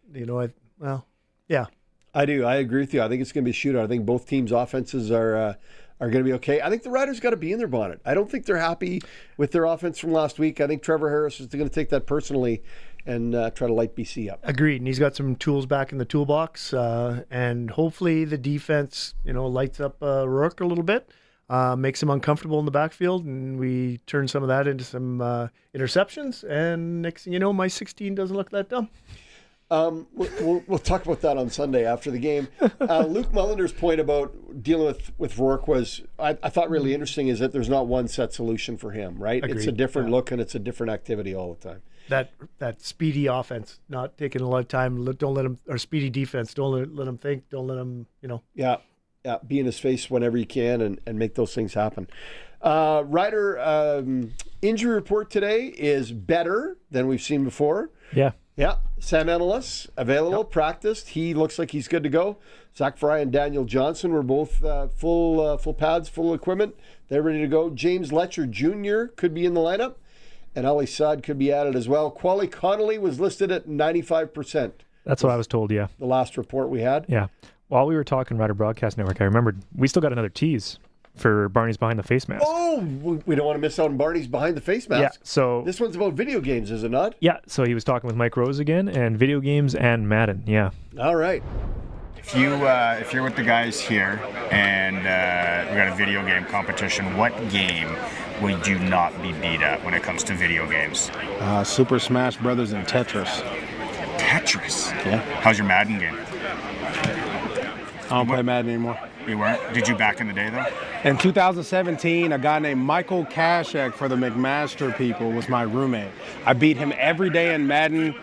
yeah. I do. I agree with you. I think it's going to be a shootout. I think both teams' offenses are going to be okay. I think the Riders got to be in their bonnet. I don't think they're happy with their offense from last week. I think Trevor Harris is going to take that personally and try to light BC up. Agreed. And he's got some tools back in the toolbox. And hopefully the defense, lights up Rourke a little bit, makes him uncomfortable in the backfield, and we turn some of that into some interceptions. And next thing you know, my 16 doesn't look that dumb. We'll talk about that on Sunday after the game. Luc Mullinder's point about dealing with Rourke was, I thought really interesting, is that there's not one set solution for him, right? Agreed. It's a different look and it's a different activity all the time. That speedy offense, not taking a lot of time. Don't let him, or speedy defense. Don't let him think. Don't let him, Yeah, be in his face whenever you can and make those things happen. Rider injury report today is better than we've seen before. Yeah, Sam Ennis available, practiced. He looks like he's good to go. Zach Fry and Daniel Johnson were both full pads, full equipment. They're ready to go. James Letcher Jr. could be in the lineup, and Ali Saad could be added as well. Quali Connolly was listed at 95%. That's what I was told, yeah. The last report we had. Yeah. While we were talking Rider Broadcast Network, I remembered we still got another tease for Barney's Behind the Face Mask. Oh, we don't want to miss out on Barney's Behind the Face Mask. Yeah, so this one's about video games, is it not? Yeah, so he was talking with Mike Rose again, and video games and Madden, yeah. All right. If you're with the guys here and we got a video game competition, what game would you not be beat at when it comes to video games? Super Smash Brothers and Tetris. Tetris? Yeah. How's your Madden game? I don't play Madden anymore. You weren't? Did you back in the day, though? In 2017, a guy named Michael Kashek for the McMaster people was my roommate. I beat him every day in Madden,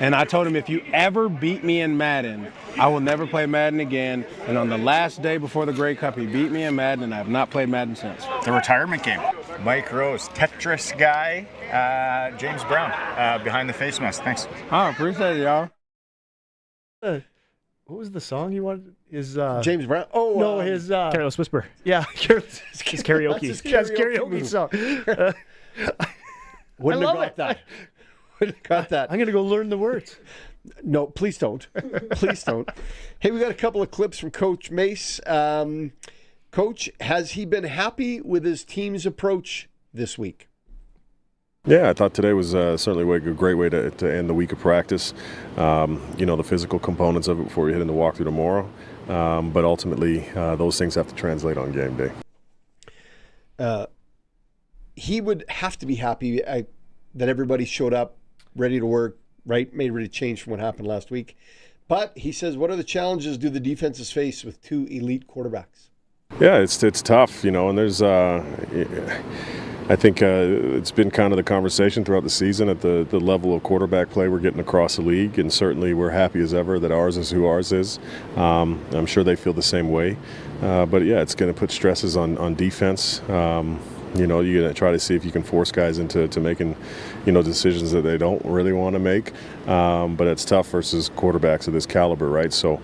and I told him, if you ever beat me in Madden, I will never play Madden again. And on the last day before the Grey Cup, he beat me in Madden, and I have not played Madden since. The retirement game. Mike Rose, Tetris guy, James Brown, Behind the Face Mask. Thanks. I appreciate it, y'all. What was the song you wanted? His James Brown. Oh no, his Careless Whisper. Yeah, His karaoke. His karaoke song. Wouldn't have got that. Wouldn't have got that. I'm gonna go learn the words. No, please don't. Please don't. Hey, we got a couple of clips from Coach Mace. Coach, has he been happy with his team's approach this week? Yeah, I thought today was certainly a great way to end the week of practice. The physical components of it before we hit into walkthrough tomorrow. But ultimately, those things have to translate on game day. He would have to be happy that everybody showed up ready to work, right? Made ready to change from what happened last week. But he says, what are the challenges do the defenses face with two elite quarterbacks? Yeah, it's tough, and there's I think it's been kind of the conversation throughout the season at the level of quarterback play we're getting across the league, and certainly we're happy as ever that ours is who ours is. I'm sure they feel the same way. But yeah, it's going to put stresses on defense. you're going to try to see if you can force guys into making, decisions that they don't really want to make. But it's tough versus quarterbacks of this caliber, right? So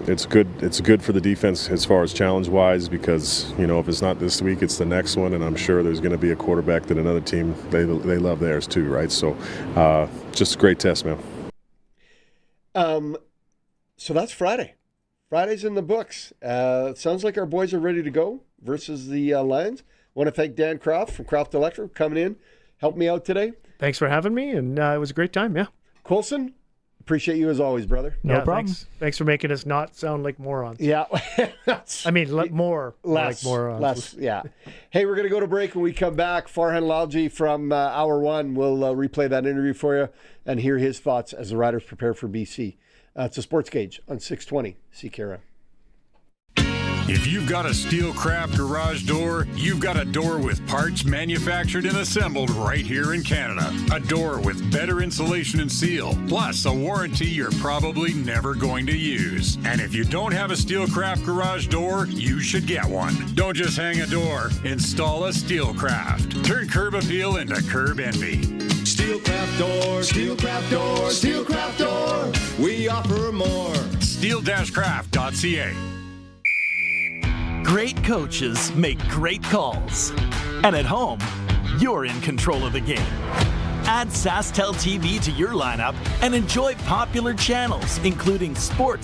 it's good for the defense as far as challenge-wise because, if it's not this week, it's the next one, and I'm sure there's going to be a quarterback that another team, they love theirs too, right? So just a great test, man. So that's Friday. Friday's in the books. It sounds like our boys are ready to go versus the Lions. I want to thank Dan Croft from Croft Electric coming in, helping me out today. Thanks for having me, and it was a great time, yeah. Colson, appreciate you as always, brother. No problem. Thanks for making us not sound like morons. Yeah. I mean, more less, like morons. Less, yeah. Hey, we're going to go to break. When we come back, Farhan Lalji from Hour 1 will replay that interview for you and hear his thoughts as the Riders prepare for BC. It's a Sportscage on 620 CKRM. If you've got a Steelcraft garage door, you've got a door with parts manufactured and assembled right here in Canada. A door with better insulation and seal, plus a warranty you're probably never going to use. And if you don't have a Steelcraft garage door, you should get one. Don't just hang a door, install a Steelcraft. Turn curb appeal into curb envy. Steelcraft door, Steelcraft door, Steelcraft door. We offer more. Steel-craft.ca. Great coaches make great calls. And at home, you're in control of the game. Add SaskTel TV to your lineup and enjoy popular channels, including sports,